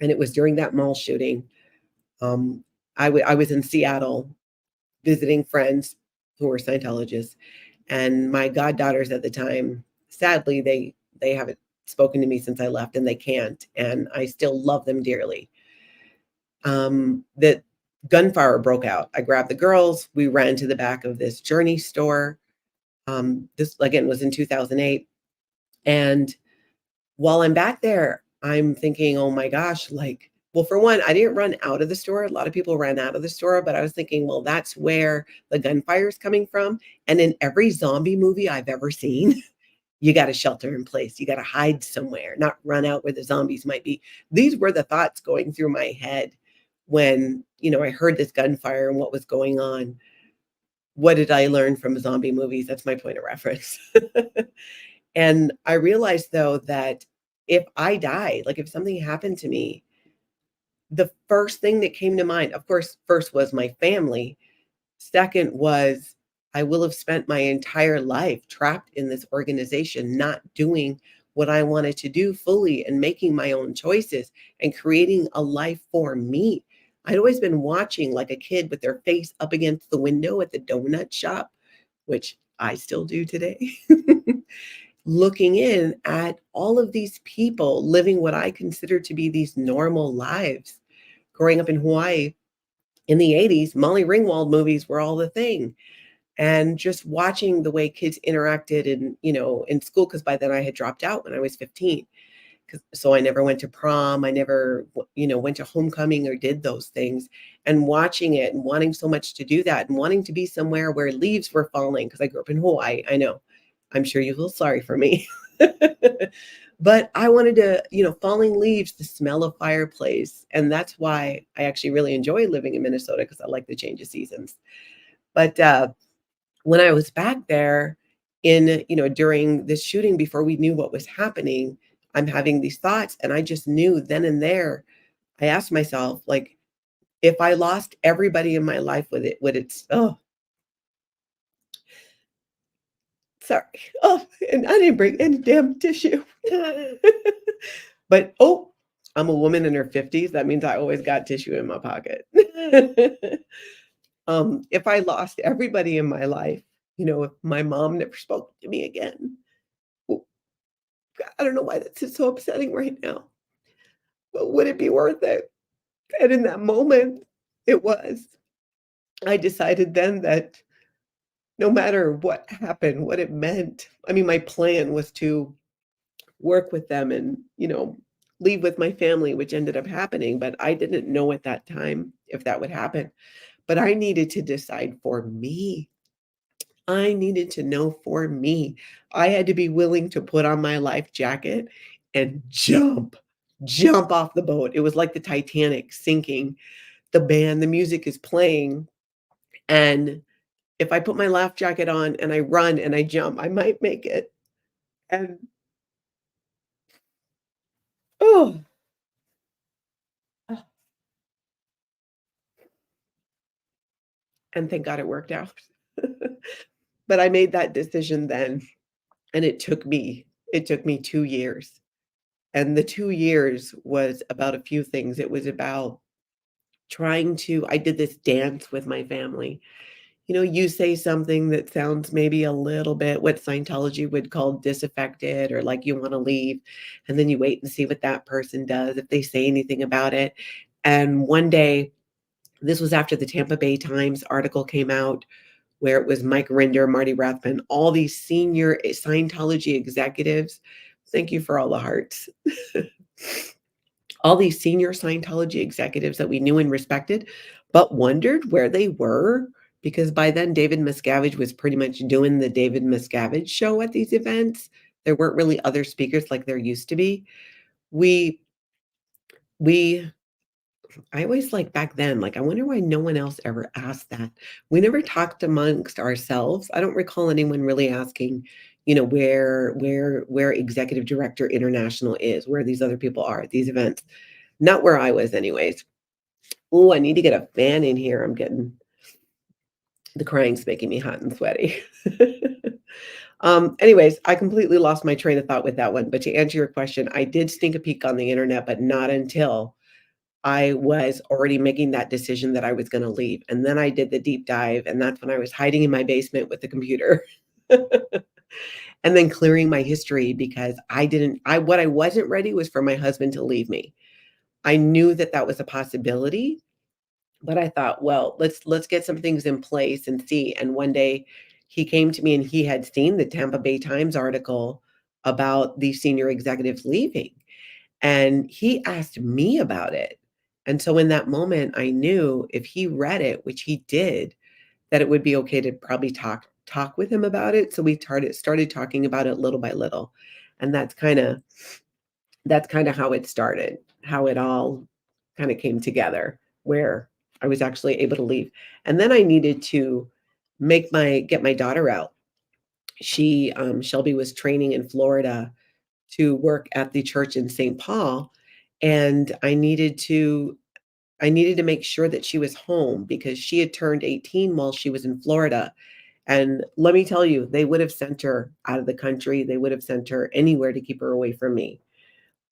and it was during that mall shooting. Um, I was in Seattle visiting friends who were Scientologists, and my goddaughters at the time, sadly, they haven't spoken to me since I left, and they can't, and I still love them dearly. That gunfire broke out. I grabbed the girls. We ran to the back of this Journey store. This again was in 2008. And while I'm back there, I'm thinking, oh my gosh, like, well, for one, I didn't run out of the store. A lot of people ran out of the store, but I was thinking, well, that's where the gunfire is coming from. And in every zombie movie I've ever seen, you got to shelter in place. You got to hide somewhere, not run out where the zombies might be. These were the thoughts going through my head when, I heard this gunfire and what was going on. What did I learn from zombie movies? That's my point of reference. And I realized though that if I died, like if something happened to me, the first thing that came to mind, of course, first was my family. Second was I will have spent my entire life trapped in this organization, not doing what I wanted to do fully and making my own choices and creating a life for me. I'd always been watching like a kid with their face up against the window at the donut shop, which I still do today. Looking in at all of these people living what I consider to be these normal lives. Growing up in Hawaii in the 80s, Molly Ringwald movies were all the thing. And just watching the way kids interacted in school, because by then I had dropped out when I was 15. So I never went to prom. I never, went to homecoming or did those things. And watching it and wanting so much to do that and wanting to be somewhere where leaves were falling, because I grew up in Hawaii. I know. I'm sure you feel sorry for me. But I wanted to, falling leaves, the smell of fireplace. And that's why I actually really enjoy living in Minnesota, because I like the change of seasons. But when I was back there during this shooting, before we knew what was happening, I'm having these thoughts. And I just knew then and there, I asked myself, like, if I lost everybody in my life with it, oh, sorry. Oh, and I didn't bring any damn tissue. But, oh, I'm a woman in her 50s. That means I always got tissue in my pocket. If I lost everybody in my life, if my mom never spoke to me again, well, I don't know why that's so upsetting right now, but would it be worth it? And in that moment, it was. I decided then that no matter what happened, what it meant, I mean, my plan was to work with them and, leave with my family, which ended up happening, but I didn't know at that time if that would happen. But I needed to decide for me. I needed to know for me. I had to be willing to put on my life jacket and jump off the boat. It was like the Titanic sinking. The music is playing, and if I put my life jacket on and I run and I jump, I might make it. And oh, and thank God it worked out. But I made that decision then, and it took me 2 years. And the 2 years was about a few things. It was about I did this dance with my family. You say something that sounds maybe a little bit what Scientology would call disaffected or like you want to leave, and then you wait and see what that person does, if they say anything about it. And one day, this was after the Tampa Bay Times article came out, where it was Mike Rinder, Marty Rathbun, all these senior Scientology executives. Thank you for all the hearts. All these senior Scientology executives that we knew and respected, but wondered where they were, because by then David Miscavige was pretty much doing the David Miscavige show at these events. There weren't really other speakers like there used to be. We we I always like back then, like, I wonder why no one else ever asked that. We never talked amongst ourselves. I don't recall anyone really asking, where Executive Director International is, where these other people are at these events. Not where I was anyways. Oh, I need to get a fan in here. The crying's making me hot and sweaty. Anyways, I completely lost my train of thought with that one. But to answer your question, I did sneak a peek on the internet, but not until I was already making that decision that I was gonna leave. And then I did the deep dive, and that's when I was hiding in my basement with the computer. And then clearing my history, because what I wasn't ready was for my husband to leave me. I knew that that was a possibility, But I thought, well, let's get some things in place and see. And one day he came to me and he had seen the Tampa Bay Times article about the senior executives leaving. And he asked me about it. And so in that moment, I knew if he read it, which he did, that it would be okay to probably talk with him about it. So we started talking about it little by little. And that's kind of how it started, how it all kind of came together, where I was actually able to leave. And then I needed to get my daughter out. Shelby was training in Florida to work at the church in St. Paul, and I needed to make sure that she was home because she had turned 18 while she was in Florida. And let me tell you, they would have sent her out of the country. They would have sent her anywhere to keep her away from me.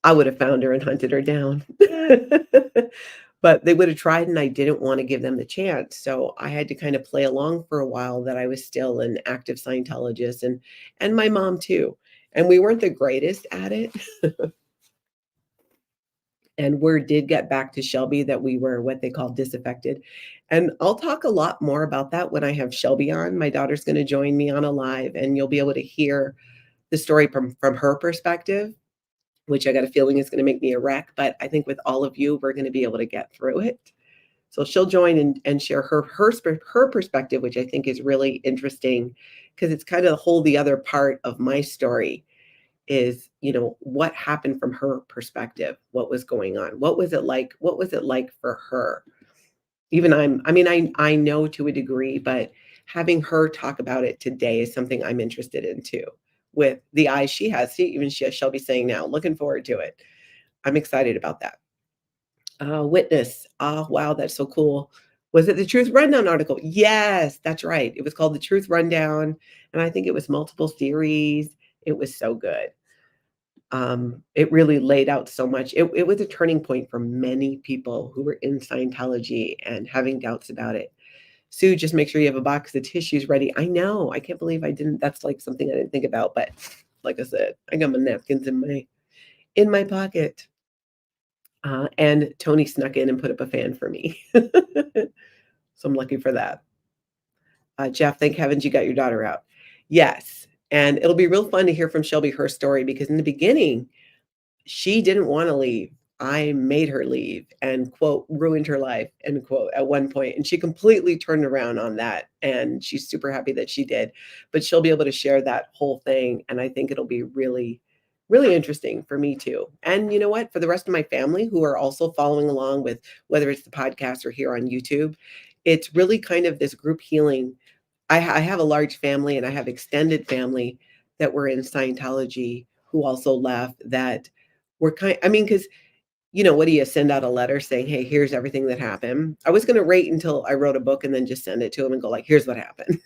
I would have found her and hunted her down. But they would have tried, and I didn't want to give them the chance. So I had to kind of play along for a while that I was still an active Scientologist, and my mom too. And we weren't the greatest at it. And word did get back to Shelby that we were what they call disaffected. And I'll talk a lot more about that when I have Shelby on. My daughter's going to join me on a live, and you'll be able to hear the story from her perspective, which I got a feeling is going to make me a wreck. But I think with all of you, we're going to be able to get through it. So she'll join and share her perspective, which I think is really interesting because it's kind of the other part of my story is, what happened from her perspective, what was going on, what was it like for her. Even I know to a degree, but having her talk about it today is something I'm interested in too, with the eyes she has. See, even she'll be saying now, looking forward to it. I'm excited about that. Witness. Oh, wow, that's so cool. Was it the Truth Rundown article? Yes, that's right. It was called the Truth Rundown, and I think it was multiple series. It was so good. It really laid out so much. It was a turning point for many people who were in Scientology and having doubts about it. Sue, just make sure you have a box of tissues ready. I know. I can't believe I didn't. That's like something I didn't think about. But like I said, I got my napkins in my pocket. And Tony snuck in and put up a fan for me. So I'm lucky for that. Jeff, thank heavens you got your daughter out. Yes. And it'll be real fun to hear from Shelby her story because in the beginning, she didn't wanna leave. I made her leave and, quote, "ruined her life," end quote, at one point, and she completely turned around on that, and she's super happy that she did. But she'll be able to share that whole thing, and I think it'll be really, really interesting for me too. And you know what? For the rest of my family who are also following along with whether it's the podcast or here on YouTube, it's really kind of this group healing. I have a large family, and I have extended family that were in Scientology who also left that were because what do you send out a letter saying, "Hey, here's everything that happened." I was gonna wait until I wrote a book and then just send it to them and go like, "Here's what happened."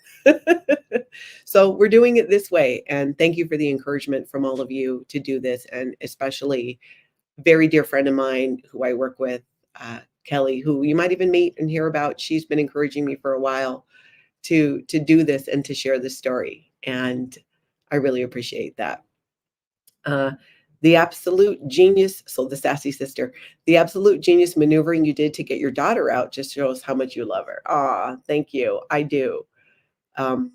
So we're doing it this way, and thank you for the encouragement from all of you to do this, and especially very dear friend of mine who I work with, Kelly, who you might even meet and hear about. She's been encouraging me for a while to do this and to share this story, and I really appreciate that. Uh, the absolute genius, so the sassy sister, the absolute genius maneuvering you did to get your daughter out just shows how much you love her. Ah, thank you. I do. Um,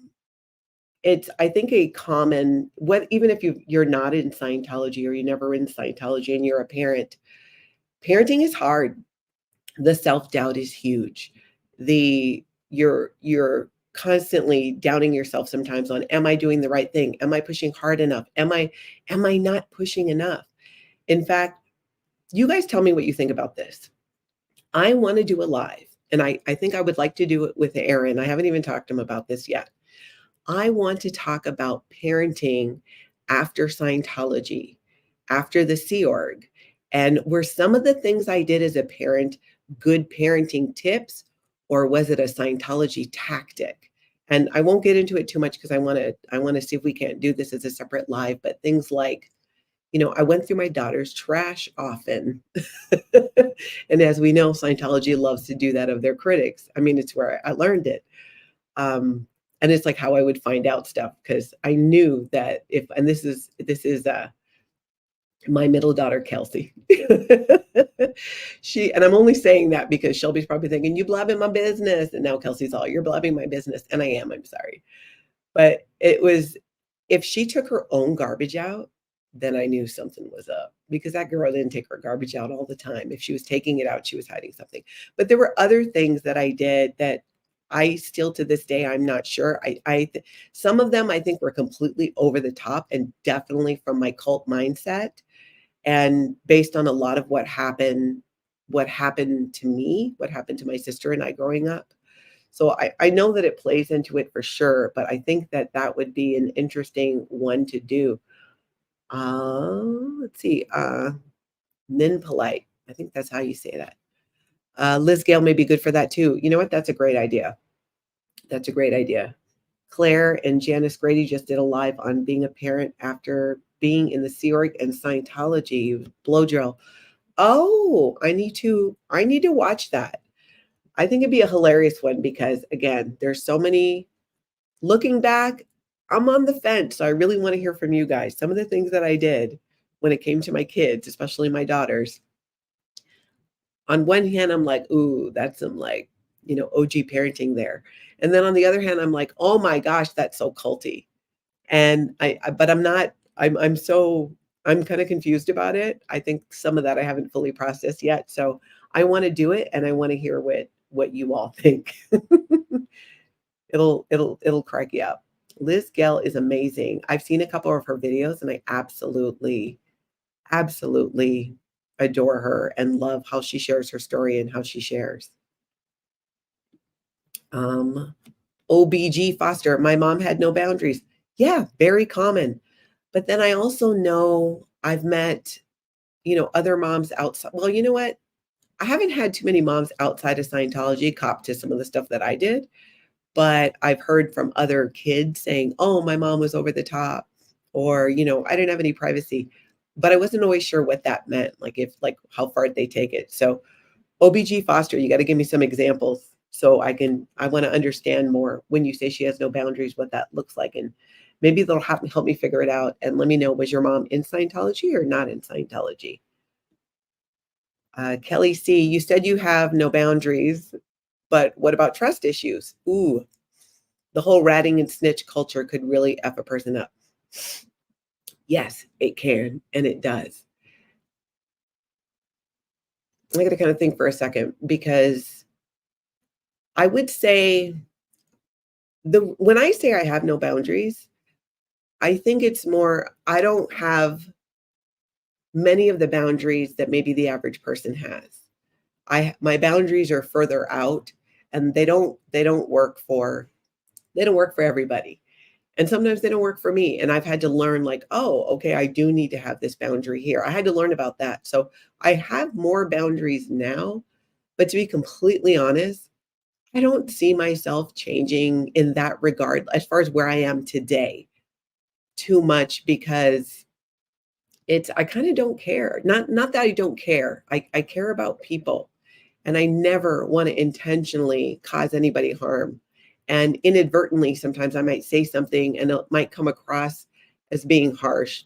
it's, I think, a common, what, even if you're not in Scientology or you never in Scientology and you're a parent, parenting is hard. The self-doubt is huge. You're constantly doubting yourself sometimes on, am I doing the right thing? Am I pushing hard enough? Am I not pushing enough? In fact, you guys tell me what you think about this. I want to do a live, and I think I would like to do it with Aaron. I haven't even talked to him about this yet. I want to talk about parenting after Scientology, after the Sea Org, and were some of the things I did as a parent good parenting tips, or was it a Scientology tactic? And I won't get into it too much because I want to see if we can't do this as a separate live, but things like, I went through my daughter's trash often. And as we know, Scientology loves to do that of their critics. I mean, it's where I learned it. And it's like how I would find out stuff because I knew that and this is my middle daughter, Kelsey. And I'm only saying that because Shelby's probably thinking, you blabbing my business. And now Kelsey's all, you're blabbing my business. And I am, I'm sorry. But it was, if she took her own garbage out, then I knew something was up because that girl didn't take her garbage out all the time. If she was taking it out, she was hiding something. But there were other things that I did that I still to this day, I'm not sure. Some of them I think were completely over the top and definitely from my cult mindset and based on a lot of what happened to me, what happened to my sister and I growing up. So I know that it plays into it for sure, but I think that that would be an interesting one to do. Let's see, Nin Polite. I think that's how you say that. Liz Gale may be good for that too. You know what? That's a great idea. That's a great idea. Claire and Janice Grady just did a live on being a parent after being in the Sea Org and Scientology blow drill. Oh, I need to watch that. I think it'd be a hilarious one because again, there's so many. Looking back, I'm on the fence. So I really want to hear from you guys. Some of the things that I did when it came to my kids, especially my daughters. On one hand, I'm like, ooh, that's some like, OG parenting there. And then on the other hand, I'm like, oh my gosh, that's so culty. And but I'm not, I'm kind of confused about it. I think some of that I haven't fully processed yet. So I want to do it and I want to hear what you all think. It'll crack you up. Liz Gell is amazing. I've seen a couple of her videos and I absolutely adore her and love how she shares her story and how she shares. OBG Foster, my mom had no boundaries. Yeah, very common. But then I also know I've met, other moms outside. Well, you know what? I haven't had too many moms outside of Scientology cop to some of the stuff that I did. But I've heard from other kids saying, oh, my mom was over the top, or, I didn't have any privacy, but I wasn't always sure what that meant, like how far they take it. So OBG Foster, you got to give me some examples so I want to understand more when you say she has no boundaries, what that looks like. And maybe they'll help me figure it out. And let me know, was your mom in Scientology or not in Scientology? Kelly C., you said you have no boundaries, but what about trust issues? Ooh, the whole ratting and snitch culture could really F a person up. Yes, it can, and it does. I got to kind of think for a second because I would say when I say I have no boundaries, I think it's more, I don't have many of the boundaries that maybe the average person has. My boundaries are further out and they don't work for everybody. And sometimes they don't work for me. And I've had to learn like, oh, okay, I do need to have this boundary here. I had to learn about that. So I have more boundaries now, but to be completely honest, I don't see myself changing in that regard as far as where I am today too much because I kind of don't care. Not that I don't care. I care about people and I never want to intentionally cause anybody harm. And inadvertently, sometimes I might say something and it might come across as being harsh.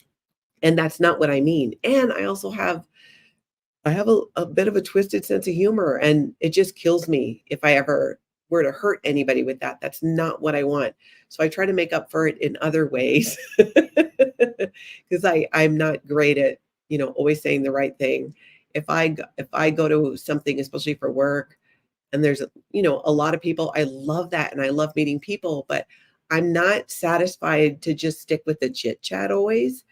And that's not what I mean. And I have a bit of a twisted sense of humor and it just kills me if I ever were to hurt anybody with that. That's not what I want. So I try to make up for it in other ways because I'm not great at, always saying the right thing. If I go to something, especially for work, and there's, a lot of people, I love that. And I love meeting people, but I'm not satisfied to just stick with the chit chat always.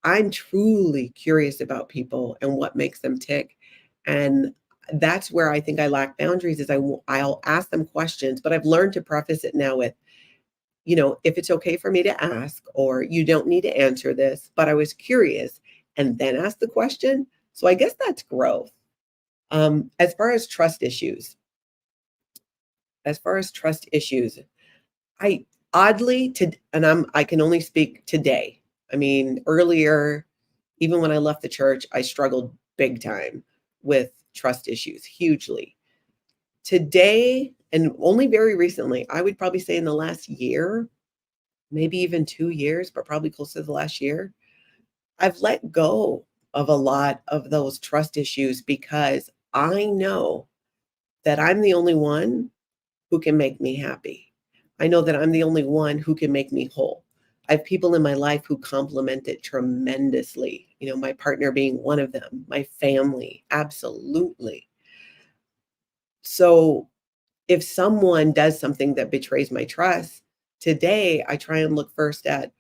I'm truly curious about people and what makes them tick. And that's where I think I lack boundaries is I'll ask them questions, but I've learned to preface it now with, if it's okay for me to ask, or you don't need to answer this, but I was curious and then ask the question. So I guess that's growth. As far as trust issues, I oddly I can only speak today. I mean, earlier, even when I left the church, I struggled big time with trust issues, hugely. Today, and only very recently, I would probably say in the last year, maybe even 2 years, but probably close to the last year, I've let go of a lot of those trust issues because I know that I'm the only one who can make me happy. I know that I'm the only one who can make me whole. I have people in my life who complement it tremendously. My partner being one of them, my family, absolutely. So if someone does something that betrays my trust, today I try and look first at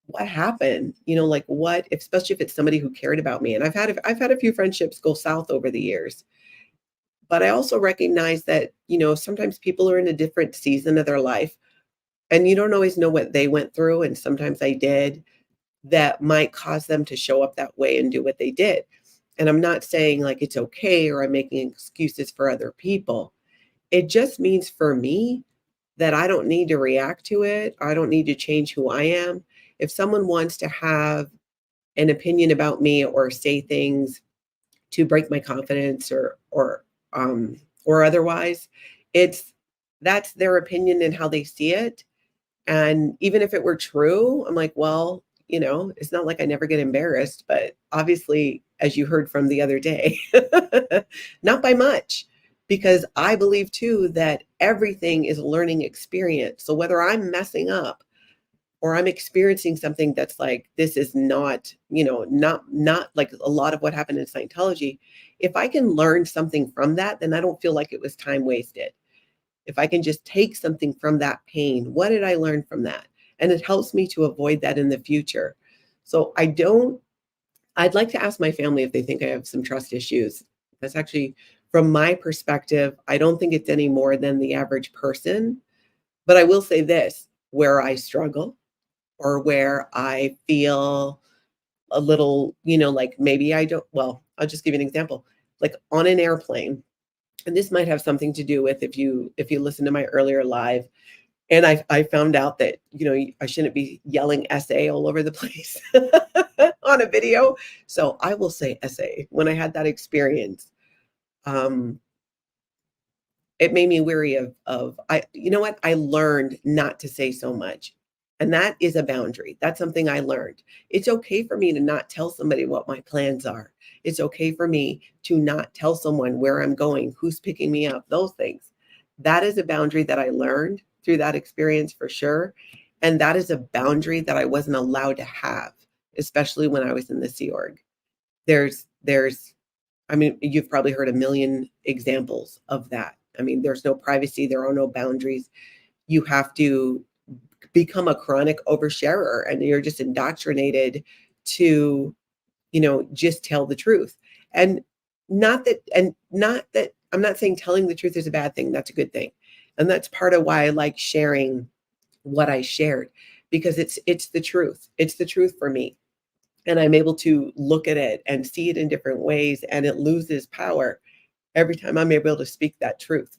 what happened, like what, especially if it's somebody who cared about me. And I've had a few friendships go south over the years. But I also recognize that, sometimes people are in a different season of their life and you don't always know what they went through. And sometimes I did that might cause them to show up that way and do what they did. And I'm not saying like it's okay or I'm making excuses for other people. It just means for me that I don't need to react to it. I don't need to change who I am. If someone wants to have an opinion about me or say things to break my confidence or otherwise, it's that's their opinion and how they see it. And even if it were true, I'm like, well, it's not like I never get embarrassed, but obviously, as you heard from the other day, not by much, because I believe too that everything is a learning experience. So whether I'm messing up or I'm experiencing something that's like, this is not, not like a lot of what happened in Scientology. If I can learn something from that, then I don't feel like it was time wasted. If I can just take something from that pain, what did I learn from that? And it helps me to avoid that in the future. So I'd like to ask my family if they think I have some trust issues. That's actually, from my perspective, I don't think it's any more than the average person. But I will say this, where I struggle or where I feel a little, like maybe I don't, well, I'll just give you an example. Like on an airplane, and this might have something to do with if you listen to my earlier live, and I found out that, I shouldn't be yelling SA all over the place on a video. So I will say SA. When I had that experience, um, it made me weary of you know what? I learned not to say so much. And that is a boundary. That's something I learned. It's okay for me to not tell somebody what my plans are. It's okay for me to not tell someone where I'm going, who's picking me up, those things. That is a boundary that I learned through that experience for sure. And that is a boundary that I wasn't allowed to have, especially when I was in the Sea Org. There's I mean, you've probably heard a million examples of that. I mean, there's no privacy, there are no boundaries. You have to become a chronic oversharer and you're just indoctrinated to, just tell the truth. And not that I'm not saying telling the truth is a bad thing, that's a good thing. And that's part of why I like sharing what I shared because it's the truth. It's the truth for me and I'm able to look at it and see it in different ways, and it loses power every time I'm able to speak that truth.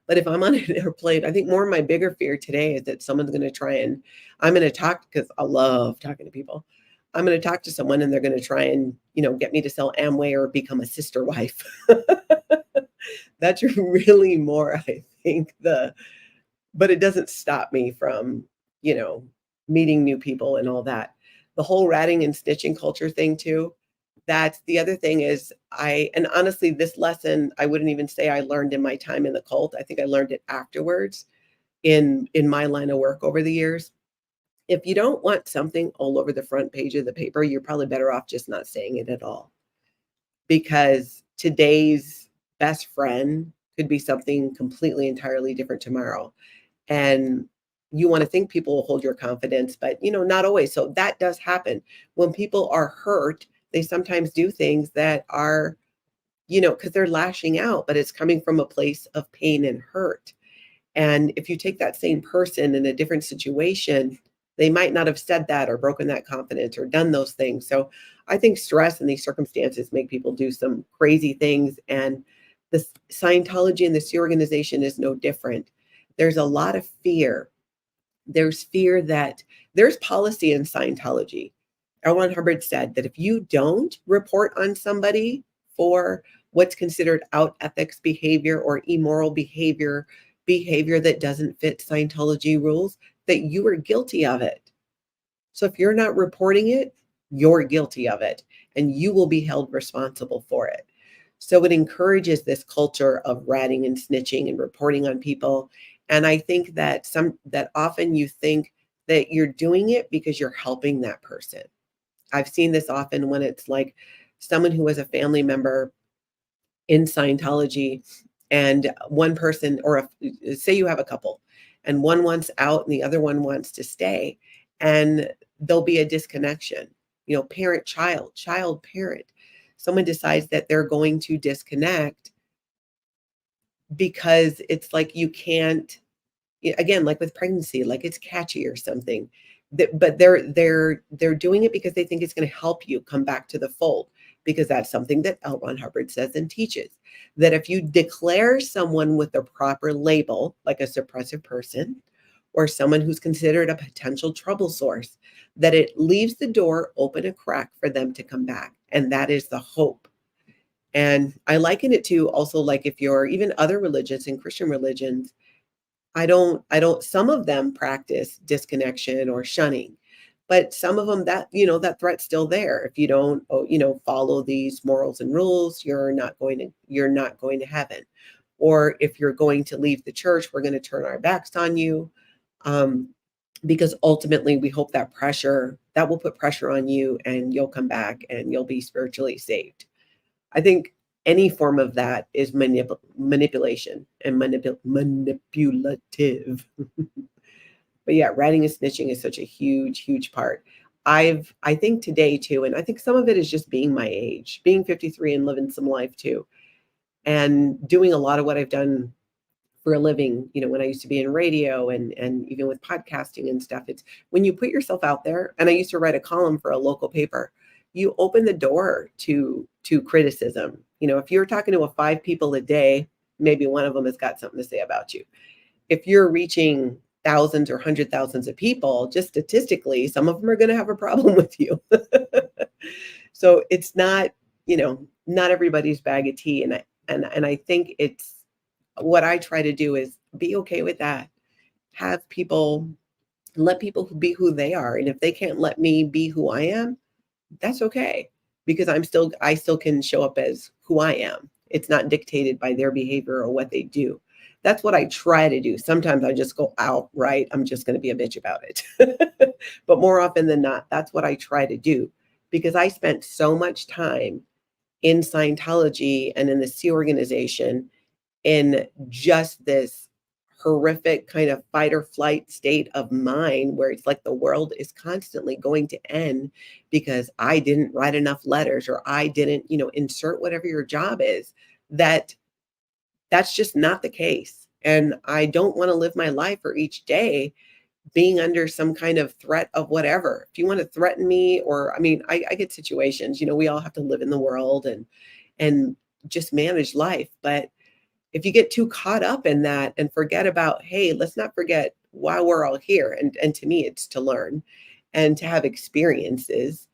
But if I'm on an airplane, I think more of my bigger fear today is that someone's going to try and I'm going to talk because I love talking to people. I'm going to talk to someone and they're going to try and, get me to sell Amway or become a sister wife. That's really more, I think, but it doesn't stop me from, you know, meeting new people and all that. The whole ratting and snitching culture thing too. That's the other thing is and honestly, this lesson, I wouldn't even say I learned in my time in the cult. I think I learned it afterwards in my line of work over the years. If you don't want something all over the front page of the paper, you're probably better off just not saying it at all. Because today's best friend could be something completely entirely different tomorrow. And you want to think people will hold your confidence, but not always. So that does happen. When people are hurt, they sometimes do things that are, because they're lashing out, but it's coming from a place of pain and hurt. And if you take that same person in a different situation, they might not have said that or broken that confidence or done those things. So I think stress in these circumstances make people do some crazy things. And the Scientology and the Sea organization is no different. There's a lot of fear. There's fear that there's policy in Scientology. L. Ron Hubbard said that if you don't report on somebody for what's considered out ethics behavior or immoral behavior that doesn't fit Scientology rules, that you are guilty of it. So if you're not reporting it, you're guilty of it and you will be held responsible for it. So it encourages this culture of ratting and snitching and reporting on people. And I think that often you think that you're doing it because you're helping that person. I've seen this often when it's like someone who was a family member in Scientology, and one person, or say you have a couple, and one wants out and the other one wants to stay, and there'll be a disconnection. Parent, child, child, parent. Someone decides that they're going to disconnect because it's like you can't. Again, like with pregnancy, like it's catchy or something. But they're doing it because they think it's going to help you come back to the fold, because that's something that L. Ron Hubbard says and teaches, that if you declare someone with a proper label, like a suppressive person or someone who's considered a potential trouble source, that it leaves the door open a crack for them to come back. And that is the hope. And I liken it to also, like, if you're even other religions and Christian religions, some of them practice disconnection or shunning, but some of them, that threat's still there. If you don't, follow these morals and rules, you're not going to heaven. Or if you're going to leave the church, we're going to turn our backs on you. Because ultimately we hope that will put pressure on you and you'll come back and you'll be spiritually saved. I think any form of that is manipulation and manipulative. But yeah, ratting and snitching is such a huge, huge part. I think today too, and I think some of it is just being my age, being 53 and living some life too, and doing a lot of what I've done for a living, when I used to be in radio and even with podcasting and stuff. It's when you put yourself out there, and I used to write a column for a local paper, you open the door to criticism. If you're talking to 5 people a day, maybe one of them has got something to say about you. If you're reaching thousands or hundred thousands of people, just statistically, some of them are going to have a problem with you. So it's not, not everybody's bag of tea. And I think it's, what I try to do is be okay with that. Let people be who they are. And if they can't let me be who I am, that's okay, because I still can show up as who I am. It's not dictated by their behavior or what they do. That's what I try to do. Sometimes I just go outright, I'm just going to be a bitch about it. But more often than not, that's what I try to do, because I spent so much time in Scientology and in the Sea organization in just this horrific kind of fight or flight state of mind, where it's like the world is constantly going to end because I didn't write enough letters, or I didn't, insert whatever your job is. That's just not the case. And I don't want to live my life or each day being under some kind of threat of whatever. If you want to threaten me, or I get situations, we all have to live in the world and just manage life. But if you get too caught up in that and forget about, hey, let's not forget why we're all here. And to me, it's to learn and to have experiences.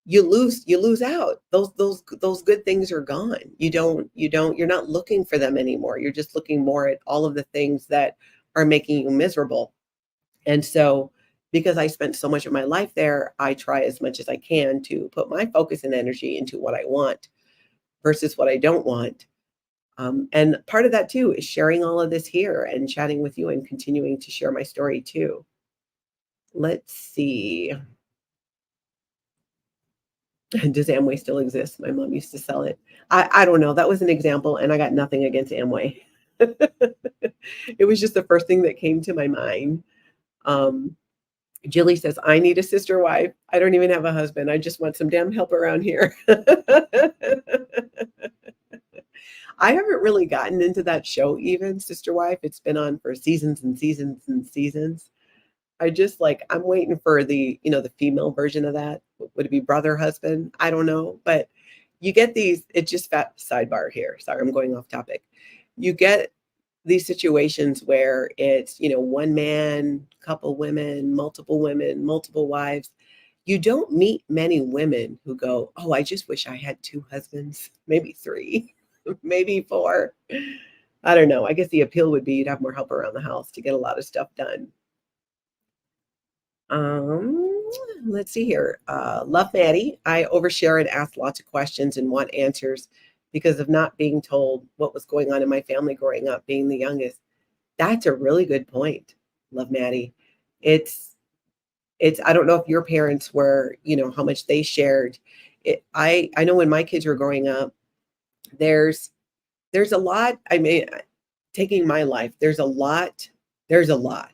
You lose out. Those good things are gone. You're not looking for them anymore. You're just looking more at all of the things that are making you miserable. And so, because I spent so much of my life there, I try as much as I can to put my focus and energy into what I want versus what I don't want. And part of that too is sharing all of this here and chatting with you and continuing to share my story too. Let's see. Does Amway still exist? My mom used to sell it. I don't know. That was an example, and I got nothing against Amway. It was just the first thing that came to my mind. Jilly says, I need a sister wife. I don't even have a husband. I just want some damn help around here. I haven't really gotten into that show, even Sister Wife. It's been on for seasons and seasons and seasons. I'm waiting for the female version of that. Would it be brother, husband? I don't know. But you get these, it's just fat sidebar here. Sorry, I'm going off topic. You get these situations where it's, one man, couple women, multiple wives. You don't meet many women who go, oh, I just wish I had 2 husbands, maybe 3, maybe 4. I don't know. I guess the appeal would be you'd have more help around the house to get a lot of stuff done. Let's see here. Love Maddie. I overshare and ask lots of questions and want answers because of not being told what was going on in my family growing up, being the youngest. That's a really good point. Love Maddie. It's I don't know if your parents were, how much they shared. I know when my kids were growing up, there's a lot. I mean, taking my life, there's a lot. There's a lot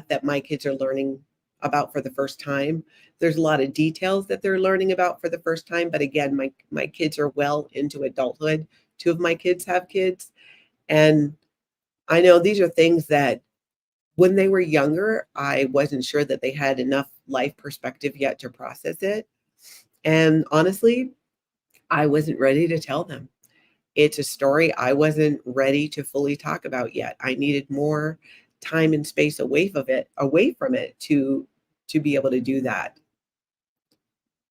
that my kids are learning about for the first time. There's a lot of details that they're learning about for the first time. But again, my kids are well into adulthood. Two of my kids have kids. And I know these are things that when they were younger, I wasn't sure that they had enough life perspective yet to process it. And honestly, I wasn't ready to tell them. It's a story I wasn't ready to fully talk about yet. I needed more time and space away from it to be able to do that.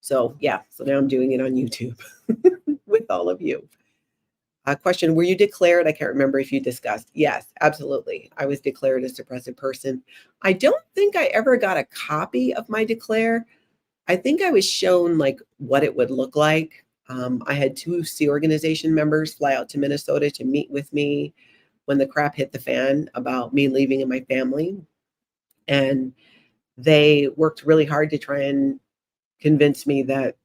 So yeah, so now I'm doing it on YouTube with all of you. Question, were you declared? I can't remember if you discussed. Yes, absolutely. I was declared a suppressive person. I don't think I ever got a copy of my declare. I think I was shown like what it would look like. I had two Sea Organization members fly out to Minnesota to meet with me when the crap hit the fan about me leaving and my family. And they worked really hard to try and convince me that,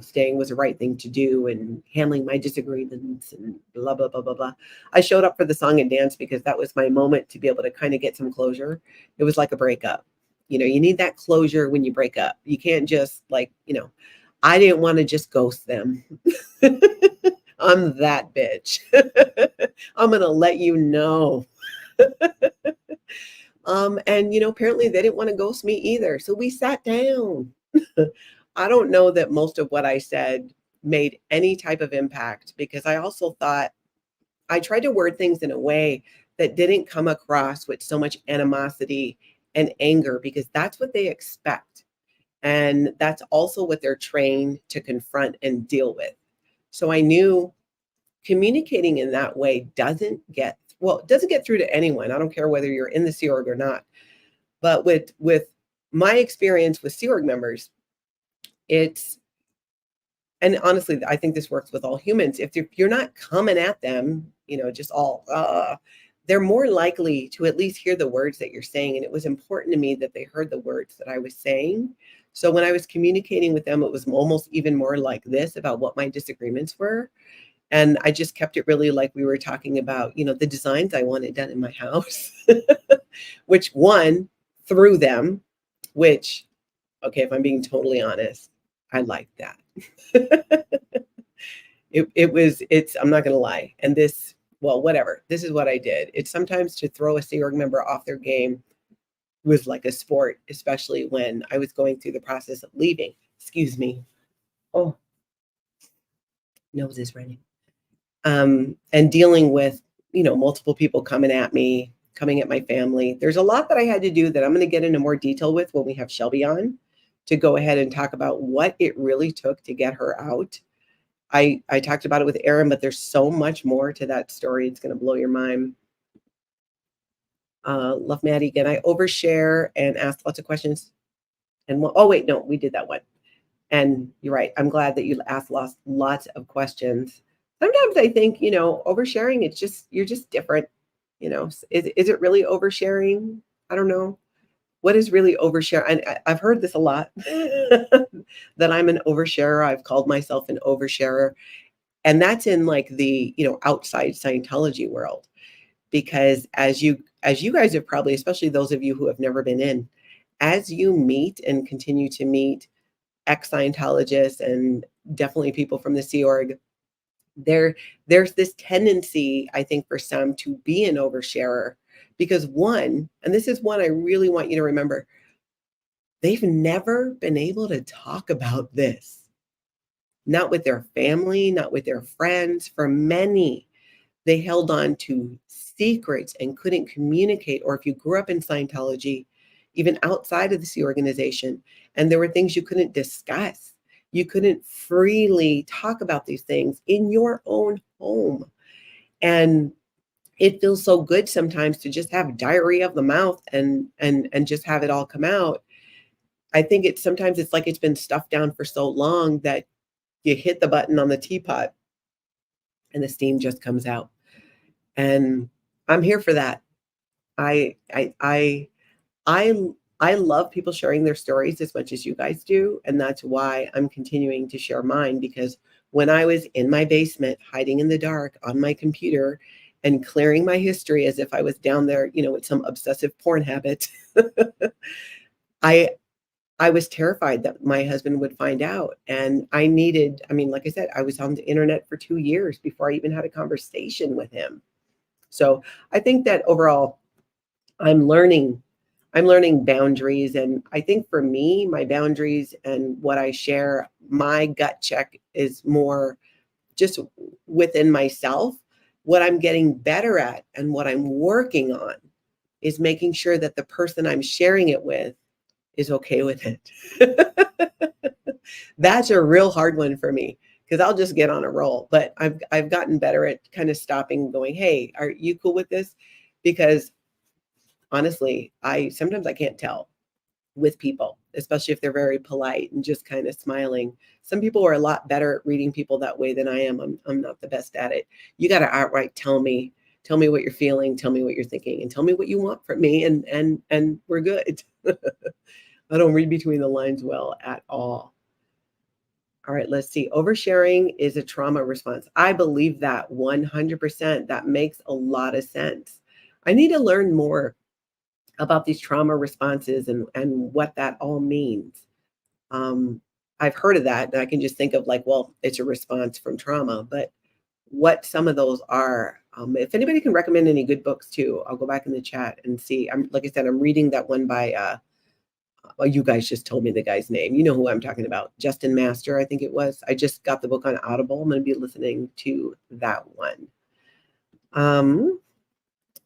staying was the right thing to do and handling my disagreements and blah, blah, blah, blah, blah. I showed up for the song and dance because that was my moment to be able to kind of get some closure. It was like a breakup. You need that closure when you break up. You can't just I didn't want to just ghost them. I'm that bitch. I'm going to let you know. And apparently they didn't want to ghost me either. So we sat down. I don't know that most of what I said made any type of impact because I also thought I tried to word things in a way that didn't come across with so much animosity and anger because that's what they expect. And that's also what they're trained to confront and deal with. So I knew communicating in that way doesn't get through to anyone. I don't care whether you're in the Sea Org or not. But with my experience with Sea Org members, and honestly, I think this works with all humans. If you're not coming at them, just all, they're more likely to at least hear the words that you're saying. And it was important to me that they heard the words that I was saying. So when I was communicating with them, it was almost even more like this about what my disagreements were. And I just kept it really like we were talking about, the designs I wanted done in my house, which one through them, which, okay, if I'm being totally honest, I like that. I'm not going to lie. And whatever. This is what I did. It's sometimes to throw a Sea Org member off their game was like a sport, especially when I was going through the process of leaving. Excuse me. Oh, nose is running. And dealing with, multiple people coming at me, coming at my family. There's a lot that I had to do that I'm going to get into more detail with when we have Shelby on to go ahead and talk about what it really took to get her out. I talked about it with Erin, but there's so much more to that story. It's going to blow your mind. Love Maddie again. I overshare and ask lots of questions. And oh wait, no, we did that one. And you're right. I'm glad that you asked lots of questions. Sometimes I think, oversharing, you're just different. Is it really oversharing? I don't know. What is really oversharing? I've heard this a lot, that I'm an oversharer. I've called myself an oversharer. And that's in like the, outside Scientology world. Because as you guys have probably, especially those of you who have never been in, as you meet and continue to meet ex-Scientologists and definitely people from the Sea Org, there's this tendency, I think, for some to be an oversharer because and this is one I really want you to remember, they've never been able to talk about this. Not with their family, not with their friends. For many, they held on to secrets and couldn't communicate. Or if you grew up in Scientology, even outside of the Sea Organization, and there were things you couldn't discuss. You couldn't freely talk about these things in your own home. And it feels so good sometimes to just have diarrhea of the mouth and just have it all come out. I think it's sometimes it's like it's been stuffed down for so long that you hit the button on the teapot and the steam just comes out. And I'm here for that. I I I I I love people sharing their stories as much as you guys do, and that's why I'm continuing to share mine, because when I was in my basement hiding in the dark on my computer and clearing my history as if I was down there, with some obsessive porn habit, I I was terrified that my husband would find out, and I mean, like I said, I was on the internet for 2 years before I even had a conversation with him. So, I think that overall I'm learning I'm learning boundaries, and I think for me, my boundaries and what I share, my gut check is more just within myself. What I'm getting better at and what I'm working on is making sure that the person I'm sharing it with is okay with it. That's a real hard one for me because I'll just get on a roll. But I've gotten better at kind of stopping and going, "Hey, are you cool with this?" Because honestly, I sometimes I can't tell with people, especially if they're very polite and just kind of smiling. Some people are a lot better at reading people that way than I am. I'm not the best at it. You got to outright tell me what you're feeling, tell me what you're thinking, and tell me what you want from me, and we're good. I don't read between the lines well at all. All right, let's see. Oversharing is a trauma response. I believe that 100%. That makes a lot of sense. I need to learn more about these trauma responses and what that all means. Um, I've heard of that, and I can just think of like, well, it's a response from trauma, but what some of those are. If anybody can recommend any good books too, I'll go back in the chat and see. I'm like I said, I'm reading that one by well, you guys just told me the guy's name. You know who I'm talking about. Justin Master, I think it was. I just got the book on Audible. I'm going to be listening to that one.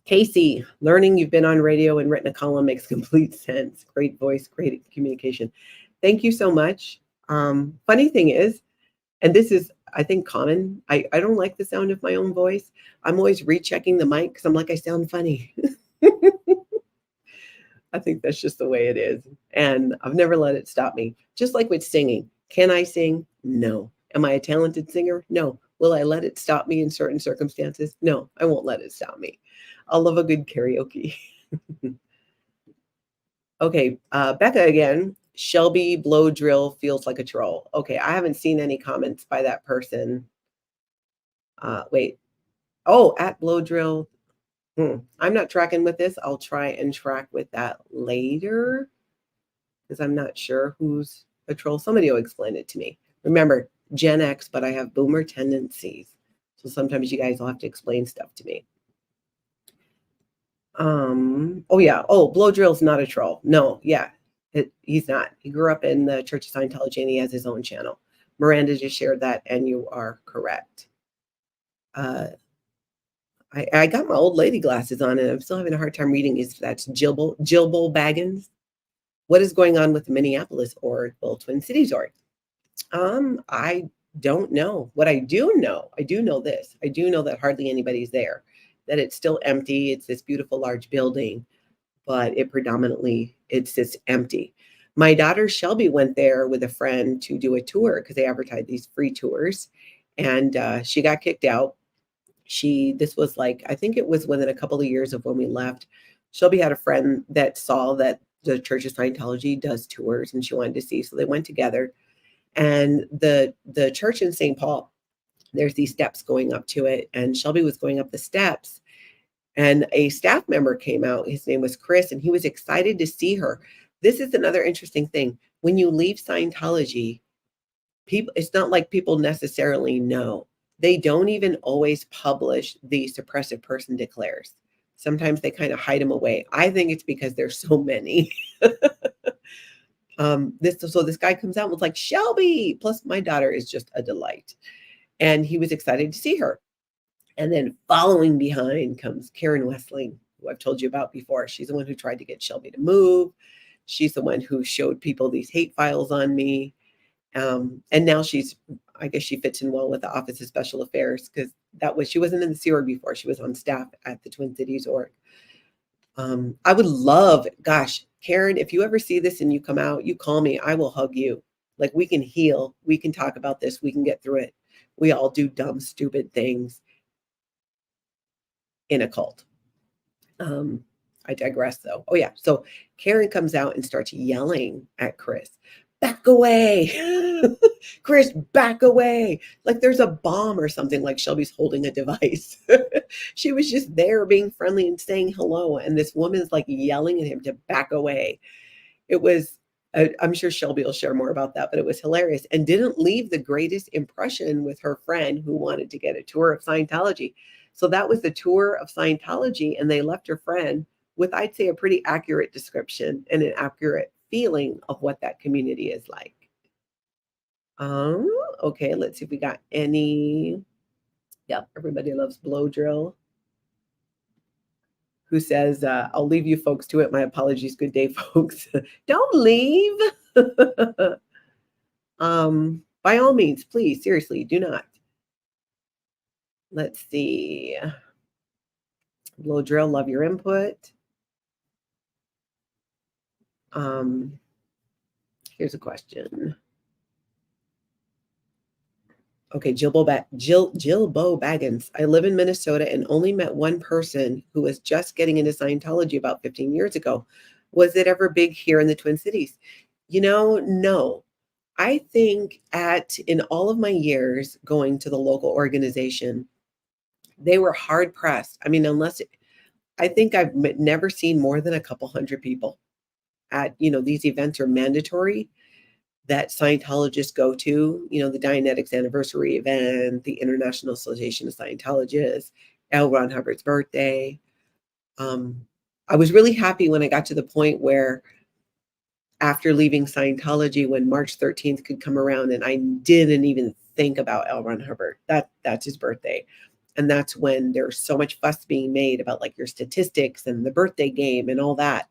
Casey, learning you've been on radio and written a column makes complete sense. Great voice, great communication. Thank you so much. Funny thing is, and this is, I think, common. I don't like the sound of my own voice. I'm always rechecking the mic because I'm like, I sound funny. I think that's just the way it is. And I've never let it stop me. Just like with singing. Can I sing? No. Am I a talented singer? No. Will I let it stop me in certain circumstances? No, I won't let it stop me. I'll love a good karaoke. Okay, Becca again. Shelby blow drill feels like a troll. Okay, I haven't seen any comments by that person. Wait. Oh, at blow drill. I'm not tracking with this. I'll try and track with that later because I'm not sure who's a troll. Somebody will explain it to me. Remember, Gen X, but I have boomer tendencies. So sometimes you guys will have to explain stuff to me. Oh yeah. Oh, blow drill's not a troll. No, yeah. He's not. He grew up in the Church of Scientology and he has his own channel. Miranda just shared that, and you are correct. I got my old lady glasses on, and I'm still having a hard time reading. That's Jilbo Baggins? What is going on with the Minneapolis org, well, Twin Cities org? I don't know. What I do know this. I do know that hardly anybody's there, that it's still empty. It's this beautiful large building, but it's just empty. My daughter Shelby went there with a friend to do a tour because they advertise these free tours, and she got kicked out. This was like, I think it was within a couple of years of when we left. Shelby had a friend that saw that the Church of Scientology does tours and she wanted to see. So they went together, and the church in St. Paul, there's these steps going up to it. And Shelby was going up the steps, and a staff member came out. His name was Chris, and he was excited to see her. This is another interesting thing. When you leave Scientology, it's not like people necessarily know. They don't even always publish the suppressive person declares. Sometimes they kind of hide them away. I think it's because there's so many. This guy comes out and was like, Shelby, plus my daughter is just a delight. And he was excited to see her. And then following behind comes Karen Westling, who I've told you about before. She's the one who tried to get Shelby to move. She's the one who showed people these hate files on me. And now I guess she fits in well with the Office of Special Affairs, because she wasn't in the Sea Org before. She was on staff at the Twin Cities org. I would love, gosh, Karen, if you ever see this and you come out, you call me, I will hug you. Like, we can heal. We can talk about this. We can get through it. We all do dumb, stupid things in a cult. I digress though. Oh yeah. So Karen comes out and starts yelling at Chris, back away. Chris, back away. Like there's a bomb or something, like Shelby's holding a device. She was just there being friendly and saying hello. And this woman's like yelling at him to back away. It was, I'm sure Shelby will share more about that, but it was hilarious and didn't leave the greatest impression with her friend who wanted to get a tour of Scientology. So that was the tour of Scientology, and they left her friend with, I'd say, a pretty accurate description and an accurate feeling of what that community is like. Okay, let's see if we got any. Yep, everybody loves blow drill. Who says, I'll leave you folks to it. My apologies. Good day, folks. Don't leave. By all means, please, seriously, do not. Let's see. Blow drill, love your input. Here's a question. Okay, Jill Bo Baggins. I live in Minnesota and only met one person who was just getting into Scientology about 15 years ago. Was it ever big here in the Twin Cities? No. I think in all of my years going to the local organization, they were hard pressed. I mean, I think I've never seen more than a couple hundred people at, these events are mandatory that Scientologists go to, the Dianetics anniversary event, the International Association of Scientologists, L. Ron Hubbard's birthday. I was really happy when I got to the point where after leaving Scientology, when March 13th could come around and I didn't even think about L. Ron Hubbard. That's his birthday. And that's when there's so much fuss being made about like your statistics and the birthday game and all that.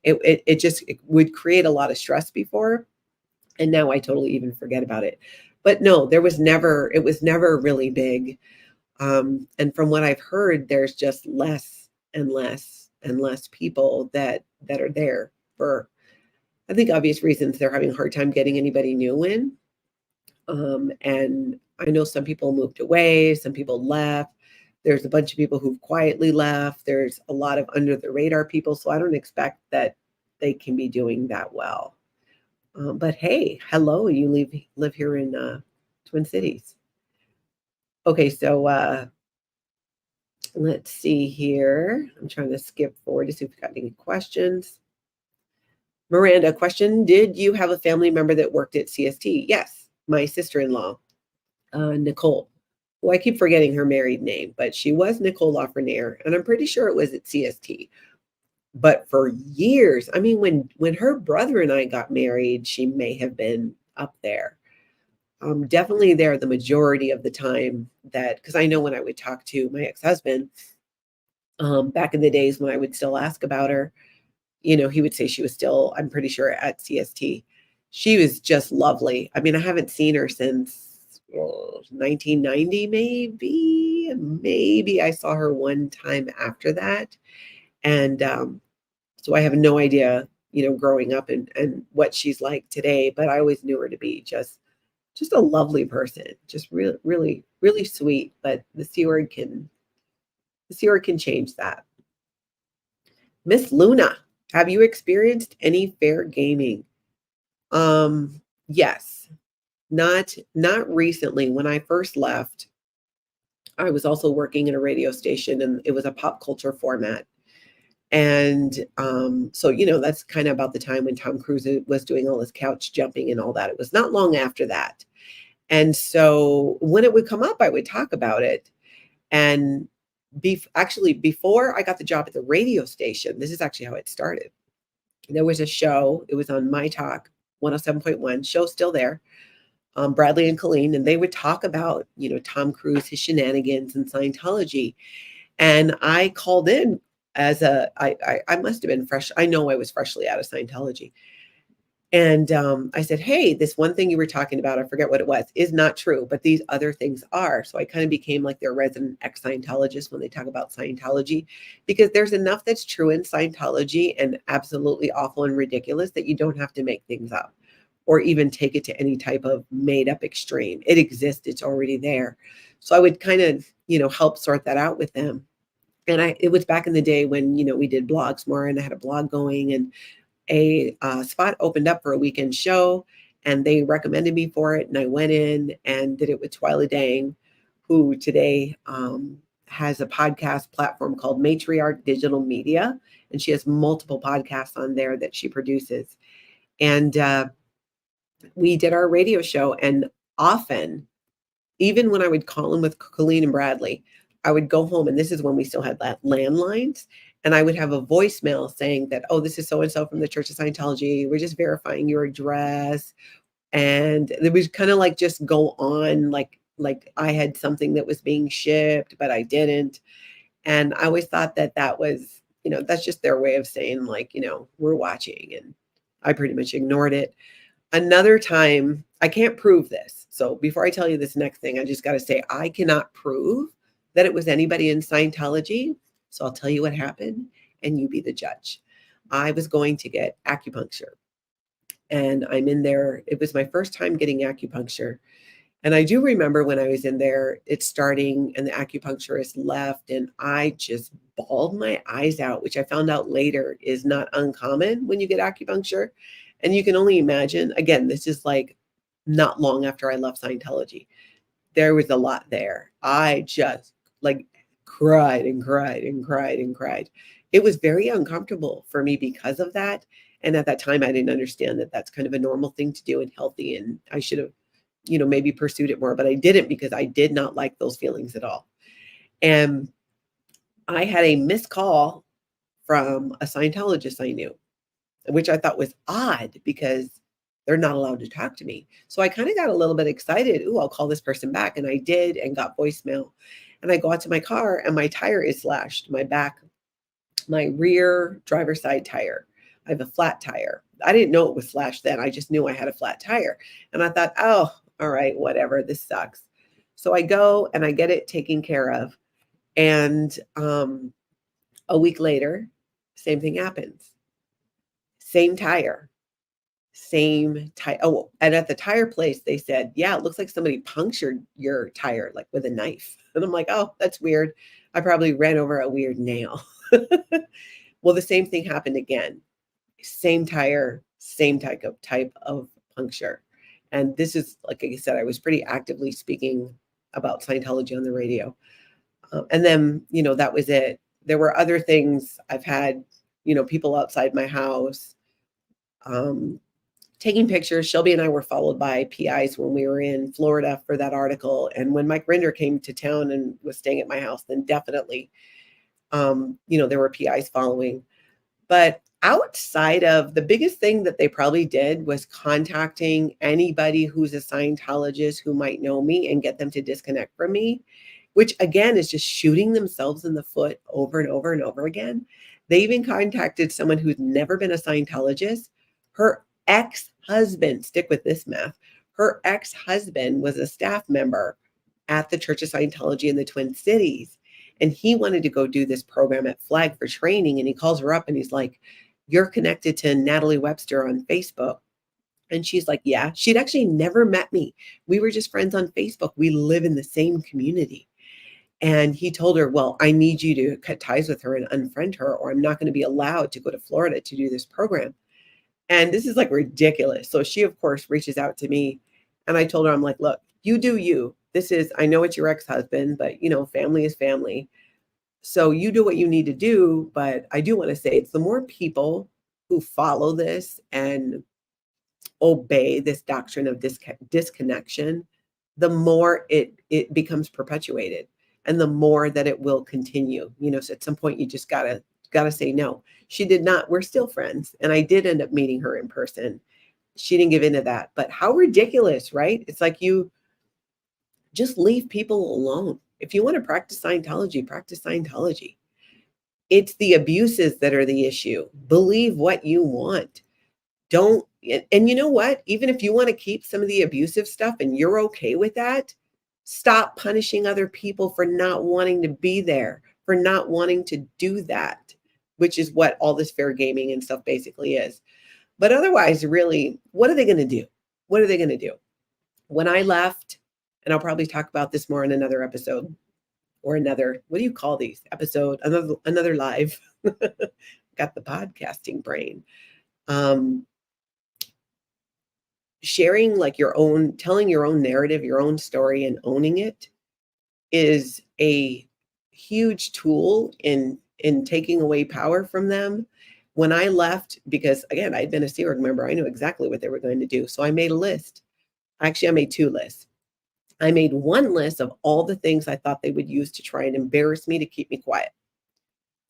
It would create a lot of stress before. And now I totally even forget about it. But no, it was never really big. And from what I've heard, there's just less and less and less people that are there for, I think, obvious reasons. They're having a hard time getting anybody new in. And I know some people moved away, some people left. There's a bunch of people who've quietly left. There's a lot of under the radar people. So I don't expect that they can be doing that well. But hey, hello, you live here in Twin Cities. Okay, so let's see here. I'm trying to skip forward to see if we've got any questions. Miranda, question, did you have a family member that worked at CST? Yes, my sister-in-law, Nicole, who I keep forgetting her married name, but she was Nicole Lafreniere, and I'm pretty sure it was at CST. But for years, I mean, when her brother and I got married, she may have been up there. Definitely there the majority of the time because I know when I would talk to my ex-husband, back in the days when I would still ask about her, he would say she was still, I'm pretty sure, at CST. She was just lovely. I mean, I haven't seen her since 1990, maybe. Maybe I saw her one time after that. And so I have no idea, growing up and what she's like today, but I always knew her to be just a lovely person, just really, really, really sweet. But the C word can change that. Miss Luna, have you experienced any fair gaming? Yes, not recently. When I first left, I was also working in a radio station, and it was a pop culture format. And so, that's kind of about the time when Tom Cruise was doing all his couch jumping and all that. It was not long after that. And so when it would come up, I would talk about it. And actually, before I got the job at the radio station, this is actually how it started. There was a show. It was on My Talk 107.1, show still there, Bradley and Colleen, and they would talk about, Tom Cruise, his shenanigans and Scientology. And I called in as I must have been fresh. I know I was freshly out of Scientology. And I said, hey, this one thing you were talking about, I forget what it was, is not true, but these other things are. So I kind of became like their resident ex-Scientologist when they talk about Scientology, because there's enough that's true in Scientology and absolutely awful and ridiculous that you don't have to make things up or even take it to any type of made up extreme. It exists, it's already there. So I would kind of, help sort that out with them. And it was back in the day when, we did blogs more, and I had a blog going, and a spot opened up for a weekend show, and they recommended me for it. And I went in and did it with Twyla Dang, who today has a podcast platform called Matriarch Digital Media. And she has multiple podcasts on there that she produces. And we did our radio show. And often, even when I would call in with Colleen and Bradley, I would go home, and this is when we still had landlines, and I would have a voicemail saying that, oh, this is so-and-so from the Church of Scientology. We're just verifying your address. And it was kind of like just go on like I had something that was being shipped, but I didn't. And I always thought that that was, that's just their way of saying like, we're watching. And I pretty much ignored it. Another time, I can't prove this. So before I tell you this next thing, I just got to say, I cannot prove that it was anybody in Scientology. So I'll tell you what happened, and you be the judge. I was going to get acupuncture, and I'm in there. It was my first time getting acupuncture. And I do remember when I was in there, it's starting and the acupuncturist left, and I just bawled my eyes out, which I found out later is not uncommon when you get acupuncture. And you can only imagine, again, this is like not long after I left Scientology. There was a lot there. I just like cried and cried and cried and cried. It was very uncomfortable for me because of that. And at that time, I didn't understand that that's kind of a normal thing to do and healthy. And I should have, maybe pursued it more, but I didn't, because I did not like those feelings at all. And I had a missed call from a Scientologist I knew, which I thought was odd because they're not allowed to talk to me. So I kind of got a little bit excited. Ooh, I'll call this person back. And I did, and got voicemail. And I go out to my car, and my tire is slashed. My rear driver's side tire. I have a flat tire. I didn't know it was slashed then. I just knew I had a flat tire. And I thought, oh, all right, whatever, this sucks. So I go and I get it taken care of. And a week later, same thing happens. Same tire. Same tire. Oh, and at the tire place, they said, yeah, it looks like somebody punctured your tire, like with a knife. And I'm like, oh, that's weird. I probably ran over a weird nail. Well, the same thing happened again. Same tire, same type of puncture. And this is, like I said, I was pretty actively speaking about Scientology on the radio. And then, that was it. There were other things. I've had, people outside my house taking pictures. Shelby and I were followed by PIs when we were in Florida for that article. And when Mike Rinder came to town and was staying at my house, then definitely, there were PIs following. But outside of, the biggest thing that they probably did was contacting anybody who's a Scientologist who might know me and get them to disconnect from me, which again is just shooting themselves in the foot over and over and over again. They even contacted someone who's never been a Scientologist. Her ex-husband, stick with this math, her ex-husband was a staff member at the Church of Scientology in the Twin Cities. And he wanted to go do this program at Flag for training. And he calls her up and he's like, you're connected to NATALIE WEBSTER on Facebook. And she's like, yeah. She'd actually never met me. We were just friends on Facebook. We live in the same community. And he told her, well, I need you to cut ties with her and unfriend her, or I'm not going to be allowed to go to Florida to do this program. And this is like ridiculous. So she, of course, reaches out to me. And I told her, I'm like, look, you do you. I know it's your ex-husband, but family is family. So you do what you need to do. But I do want to say, it's the more people who follow this and obey this doctrine of disconnection, the more it becomes perpetuated, and the more that it will continue. So at some point you just gotta say no. She did not. We're still friends, and I did end up meeting her in person. She didn't give into that. But how ridiculous, right? It's like, you just leave people alone. If you want to practice Scientology, practice Scientology. It's the abuses that are the issue. Believe what you want. Don't and you know what? Even if you want to keep some of the abusive stuff and you're okay with that, stop punishing other people for not wanting to be there, for not wanting to do that, which is what all this fair gaming and stuff basically is. But otherwise, really, what are they going to do? What are they going to do? When I left, and I'll probably talk about this more in another episode or another, what do you call these? Episode, another live. Got the podcasting brain. Sharing like your own, telling your own narrative, your own story, and owning it is a huge tool in taking away power from them. When I left, because again, I'd been a Sea Org member, I knew exactly what they were going to do. So I made a list. Actually, I made 2 lists. I made one list of all the things I thought they would use to try and embarrass me to keep me quiet.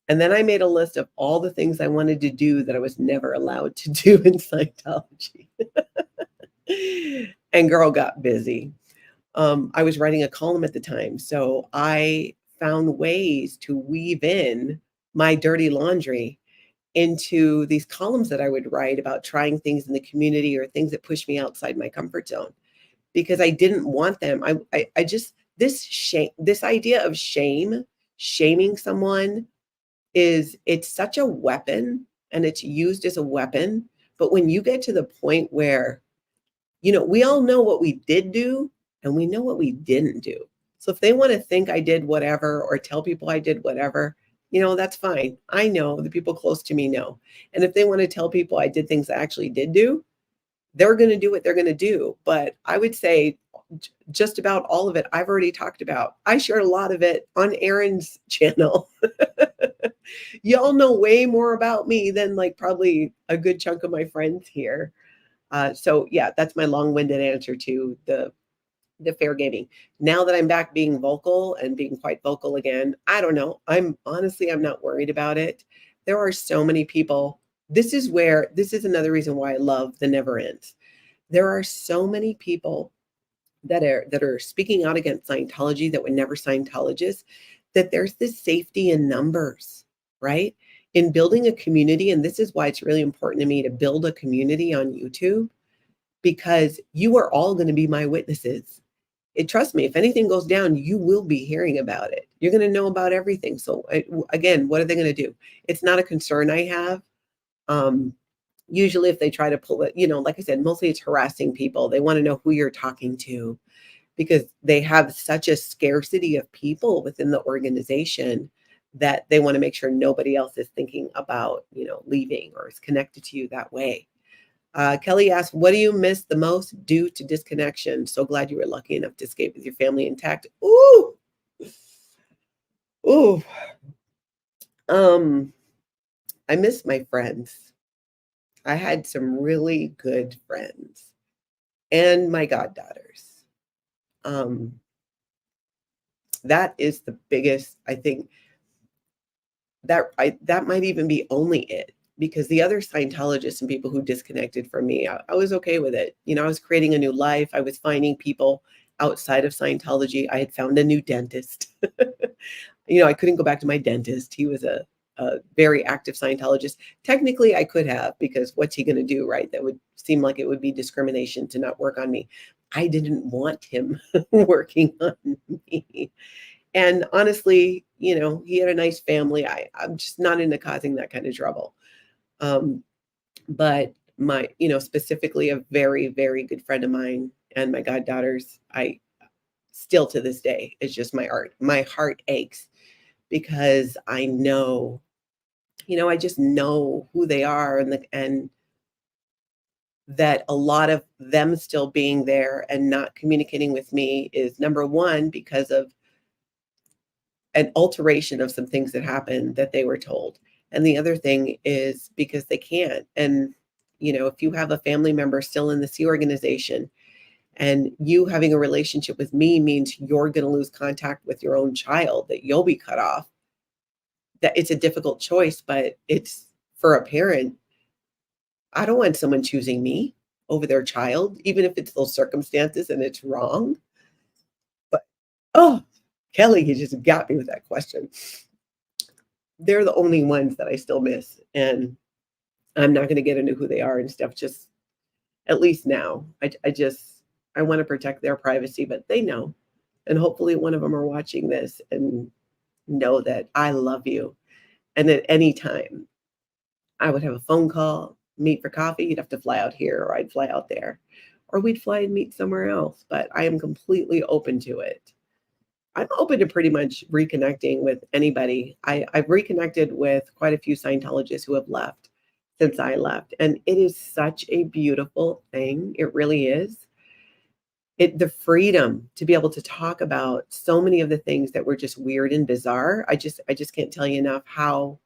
And then I made a list of all the things I wanted to do that I was never allowed to do in Scientology. And girl got busy. I was writing a column at the time, so I found ways to weave in my dirty laundry into these columns that I would write about trying things in the community or things that push me outside my comfort zone, because I didn't want them. I just, this shame, this idea of shame, shaming someone it's such a weapon and it's used as a weapon. But when you get to the point where, we all know what we did do and we know what we didn't do. So if they want to think I did whatever or tell people I did whatever, that's fine. I know the people close to me know. And if they want to tell people I did things I actually did do, they're going to do what they're going to do. But I would say just about all of it, I've already talked about. I shared a lot of it on Erin's channel. Y'all know way more about me than like probably a good chunk of my friends here. So yeah, that's my long-winded answer to the fair gaming. Now that I'm back being vocal and being quite vocal again, I don't know. I'm not worried about it. There are so many people. This is another reason why I love the Never Ends. There are so many people that are speaking out against Scientology that were never Scientologists, that there's this safety in numbers, right? In building a community, and this is why it's really important to me to build a community on YouTube, because you are all going to be my witnesses. Trust me, if anything goes down, you will be hearing about it. You're going to know about everything. So again, what are they going to do? It's not a concern I have. Usually if they try to pull it, like I said, mostly it's harassing people. They want to know who you're talking to because they have such a scarcity of people within the organization that they want to make sure nobody else is thinking about, leaving or is connected to you that way. Kelly asked, what do you miss the most due to disconnection? So glad you were lucky enough to escape with your family intact. Ooh. Ooh. I miss my friends. I had some really good friends and my goddaughters. That is the biggest, I think that might even be only it, because the other Scientologists and people who disconnected from me, I was okay with it. I was creating a new life. I was finding people outside of Scientology. I had found a new dentist. I couldn't go back to my dentist. He was a very active Scientologist. Technically, I could have, because what's he going to do, right? That would seem like it would be discrimination to not work on me. I didn't want him working on me. And honestly, he had a nice family. I'm just not into causing that kind of trouble. But my, specifically a very, very good friend of mine and my goddaughters, I still to this day, it's just my heart aches, because I know, I just know who they are, and that a lot of them still being there and not communicating with me is, number one, because of an alteration of some things that happened that they were told. And the other thing is because they can't. And, if you have a family member still in the Sea organization and you having a relationship with me means you're going to lose contact with your own child, that you'll be cut off, that it's a difficult choice, but it's, for a parent, I don't want someone choosing me over their child, even if it's those circumstances and it's wrong. But, oh, Kelly, you just got me with that question. They're the only ones that I still miss. And I'm not going to get into who they are and stuff. Just, at least now. I want to protect their privacy, but they know. And hopefully one of them are watching this and know that I love you. And at any time, I would have a phone call, meet for coffee. You'd have to fly out here, or I'd fly out there, or we'd fly and meet somewhere else. But I am completely open to it. I'm open to pretty much reconnecting with anybody. I've reconnected with quite a few Scientologists who have left since I left. And it is such a beautiful thing. It really is. The freedom to be able to talk about so many of the things that were just weird and bizarre. I just can't tell you enough how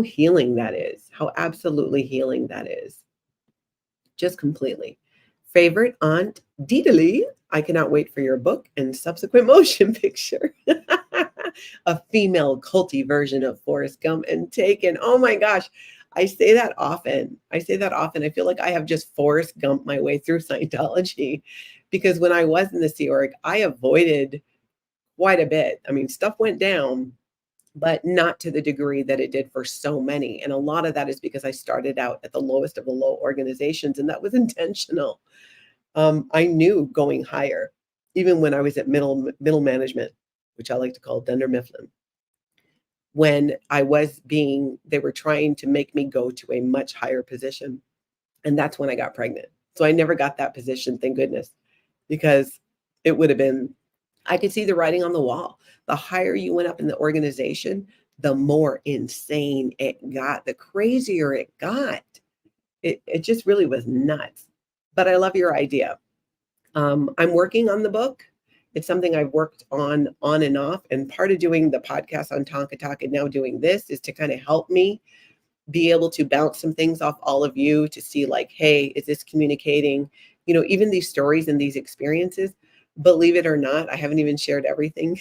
healing that is, how absolutely healing that is. Just completely. Favorite Aunt Deedly, I cannot wait for your book and subsequent motion picture. A female culty version of Forrest Gump and Taken. Oh my gosh. I say that often. I feel like I have just Forrest Gump my way through Scientology, because when I was in the Sea Org, I avoided quite a bit. I mean, stuff went down, but not to the degree that it did for so many. And a lot of that is because I started out at the lowest of the low organizations, and that was intentional. I knew going higher, even when I was at middle management, which I like to call Dunder Mifflin, when they were trying to make me go to a much higher position. And that's when I got pregnant. So I never got that position, thank goodness, because it would have been, I could see the writing on the wall. The higher you went up in the organization, the more insane it got, the crazier it got. It just really was nuts. But I love your idea. I'm working on the book. It's something I've worked on and off. And part of doing the podcast on Tonka Talk and now doing this is to kind of help me be able to bounce some things off all of you to see like, hey, is this communicating? Even these stories and these experiences, believe it or not, I haven't even shared everything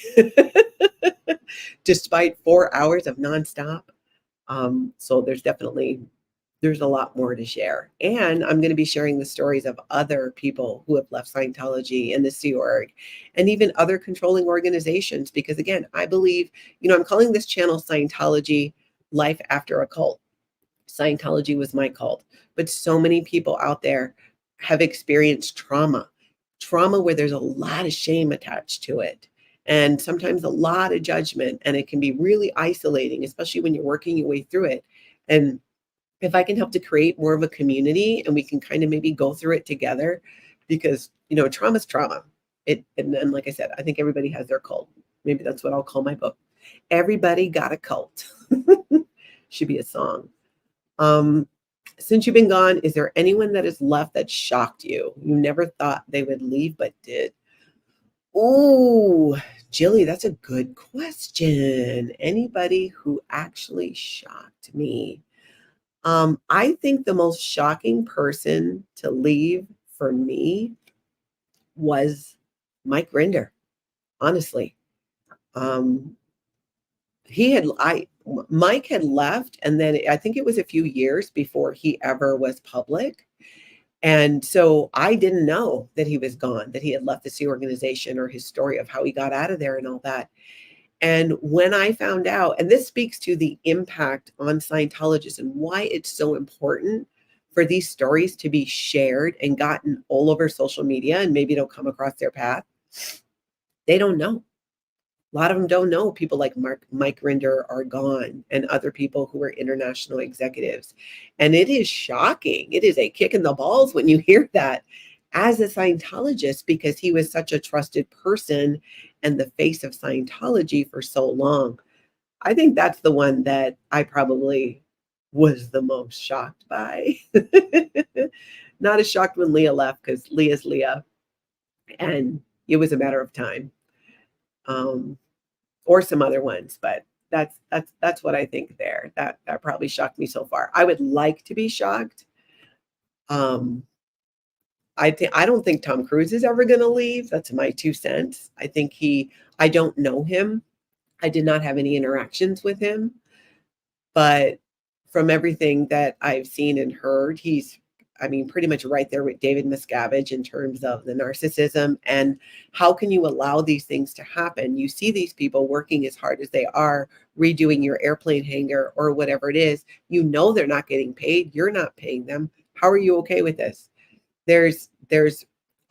despite 4 hours of nonstop. So there's a lot more to share. And I'm going to be sharing the stories of other people who have left Scientology and the Sea Org and even other controlling organizations. Because again, I believe, I'm calling this channel Scientology Life After a Cult. Scientology was my cult, but so many people out there have experienced trauma where there's a lot of shame attached to it. And sometimes a lot of judgment, and it can be really isolating, especially when you're working your way through it. And if I can help to create more of a community and we can kind of maybe go through it together, because, trauma's trauma. And like I said, I think everybody has their cult. Maybe that's what I'll call my book. Everybody got a cult. Should be a song. Since you've been gone, is there anyone that has left that shocked you? You never thought they would leave, but did. Oh, Jilly, that's a good question. Anybody who actually shocked me? I think the most shocking person to leave for me was Mike Rinder, honestly. Mike had left, and then I think it was a few years before he ever was public. And so I didn't know that he was gone, that he had left the Sea organization, or his story of how he got out of there and all that. And when I found out, and this speaks to the impact on Scientologists and why it's so important for these stories to be shared and gotten all over social media, and maybe it'll come across their path. They don't know. A lot of them don't know people like Mike Rinder are gone, and other people who are international executives. And it is shocking. It is a kick in the balls when you hear that as a Scientologist, because he was such a trusted person and the face of Scientology for so long. I think that's the one that I probably was the most shocked by. Not as shocked when Leah left, because Leah's Leah, and it was a matter of time. Or some other ones, but that's what I think there. That probably shocked me so far. I would like to be shocked. I don't think Tom Cruise is ever going to leave. That's my 2 cents. I don't know him. I did not have any interactions with him, but from everything that I've seen and heard, he's, pretty much right there with David Miscavige in terms of the narcissism and how can you allow these things to happen? You see these people working as hard as they are, redoing your airplane hangar or whatever it is. They're not getting paid. You're not paying them. How are you okay with this? There's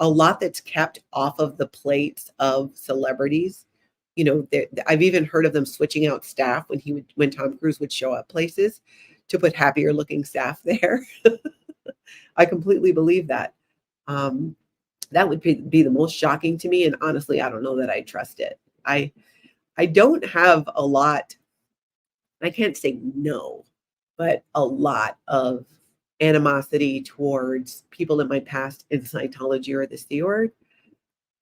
a lot that's kept off of the plates of celebrities. You know, I've even heard of them switching out staff when Tom Cruise would show up places to put happier looking staff there. I completely believe that. Um, that would be the most shocking to me, and honestly, I don't know that I trust it. I don't have a lot. I can't say no, but a lot of animosity towards people in my past in Scientology or the Sea Org.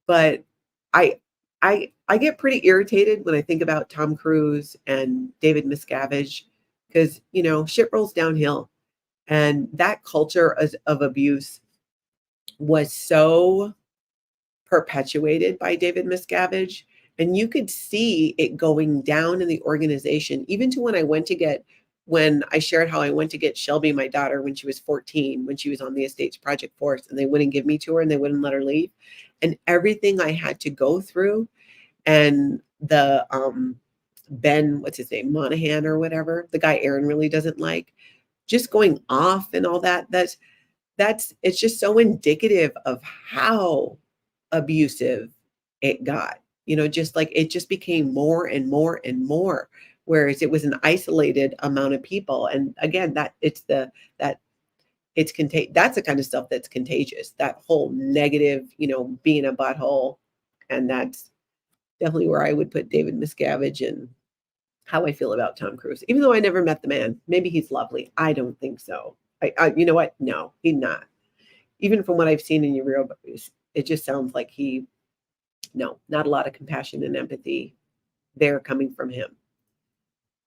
But I I get pretty irritated when I think about Tom Cruise and David Miscavige because, you know, shit rolls downhill. And that culture of abuse was so perpetuated by David Miscavige. And you could see it going down in the organization, even to when I shared how I went to get Shelby, my daughter, when she was 14, when she was on the Estates Project Force, and they wouldn't give me to her and they wouldn't let her leave. And everything I had to go through, and the Ben, what's his name, Monahan or whatever, the guy Aaron really doesn't like, just going off and all that. That's it's just so indicative of how abusive it got. You know, just like it just became more and more and more. Whereas it was an isolated amount of people. And again, that it's contagious. That's the kind of stuff that's contagious. That whole negative, you know, being a butthole. And that's definitely where I would put David Miscavige and how I feel about Tom Cruise. Even though I never met the man, maybe he's lovely. I don't think so. You know what? No, he's not. Even from what I've seen in your real, it just sounds like no, not a lot of compassion and empathy there coming from him.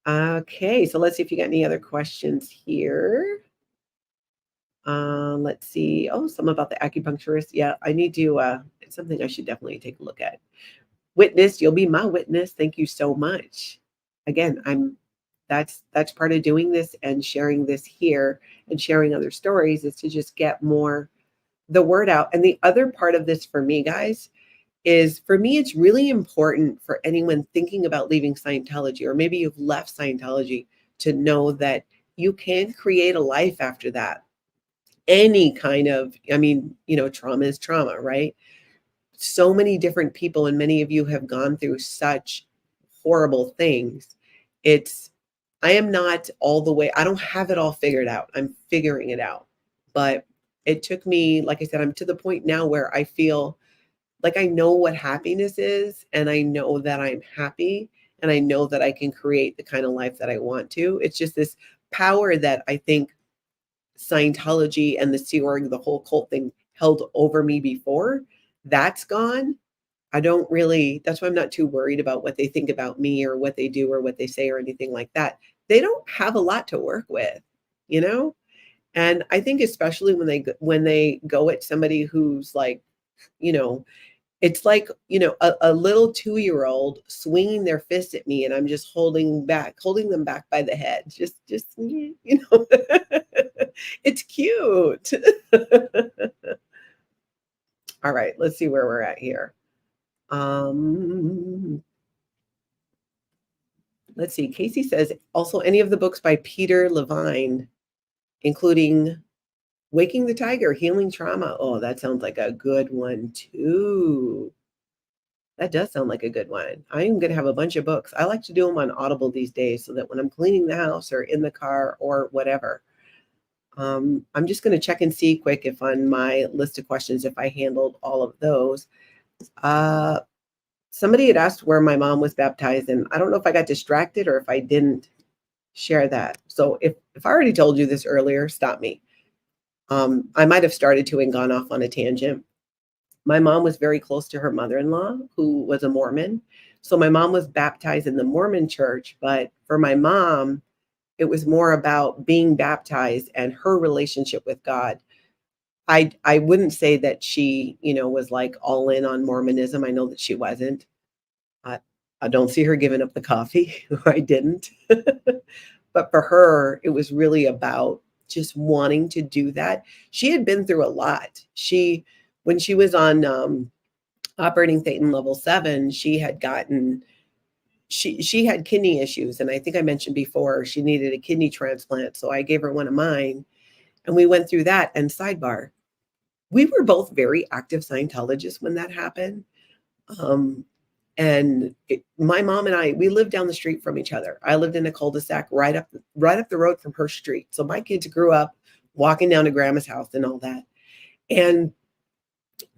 Okay, so let's see if you got any other questions here. Let's see. Oh, some about the acupuncturist. Yeah, I need to, it's something I should definitely take a look at. Witness, you'll be my witness. Thank you so much. Again, that's part of doing this and sharing this here and sharing other stories is to just get more the word out. And the other part of this for me, guys, is for me, it's really important for anyone thinking about leaving Scientology, or maybe you've left Scientology, to know that you can create a life after that. Any kind of, I mean, you know, trauma is trauma, right? So many different people, and many of you have gone through such horrible things. I am not all the way, I don't have it all figured out. I'm figuring it out. But it took me, like I said, I'm to the point now where I feel like I know what happiness is, and I know that I'm happy, and I know that I can create the kind of life that I want to. It's just this power that I think Scientology and the Sea Org, the whole cult thing, held over me before. That's gone. That's why I'm not too worried about what they think about me or what they do or what they say or anything like that. They don't have a lot to work with, you know? And I think especially when they go at somebody who's like, you know, it's like, you know, a little 2-year-old swinging their fist at me and I'm just holding them back by the head. Just, you know, it's cute. All right, let's see where we're at here. Let's see. Casey says also any of the books by Peter Levine, including Waking the Tiger, Healing Trauma. Oh, that sounds like a good one too. That does sound like a good one. I'm going to have a bunch of books. I like to do them on Audible these days so that when I'm cleaning the house or in the car or whatever, I'm just going to check and see quick if on my list of questions, if I handled all of those. Somebody had asked where my mom was baptized, and I don't know if I got distracted or if I didn't share that. So if I already told you this earlier, stop me. I might have started to and gone off on a tangent. My mom was very close to her mother-in-law, who was a Mormon. So my mom was baptized in the Mormon church, but for my mom, it was more about being baptized and her relationship with God. I wouldn't say that she, you know, was like all in on Mormonism. I know that she wasn't. I don't see her giving up the coffee. I didn't. But for her, it was really about just wanting to do that. She had been through a lot. When she was on operating Thetan level 7, she had kidney issues. And I think I mentioned before, she needed a kidney transplant. So I gave her one of mine. And we went through that. And sidebar, we were both very active Scientologists when that happened. My mom and I, we lived down the street from each other. I lived in a cul-de-sac right up the road from her street. So my kids grew up walking down to grandma's house and all that. And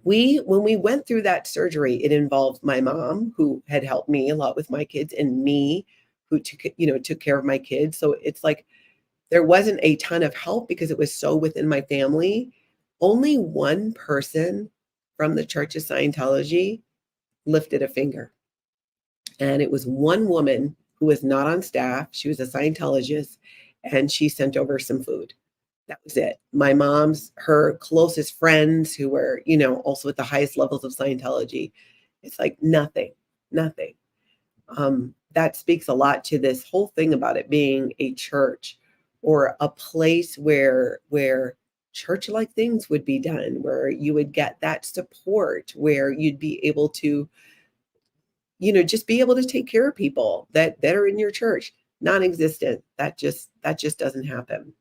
when we went through that surgery, it involved my mom, who had helped me a lot with my kids, and me, who took care of my kids. So it's like there wasn't a ton of help because it was so within my family. Only one person from the Church of Scientology lifted a finger. And it was one woman who was not on staff. She was a Scientologist, and she sent over some food. That was it. My mom's, her closest friends who were, also at the highest levels of Scientology, it's like nothing. That speaks a lot to this whole thing about it being a church or a place where church-like things would be done, where you would get that support, where you'd be able to, just be able to take care of people that are in your church. Non-existent. That just doesn't happen.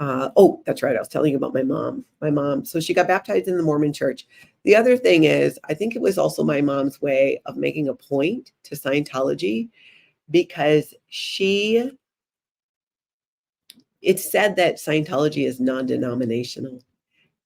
Oh, that's right. I was telling you about my mom. So she got baptized in the Mormon church. The other thing is, I think it was also my mom's way of making a point to Scientology, because it's said that Scientology is non-denominational,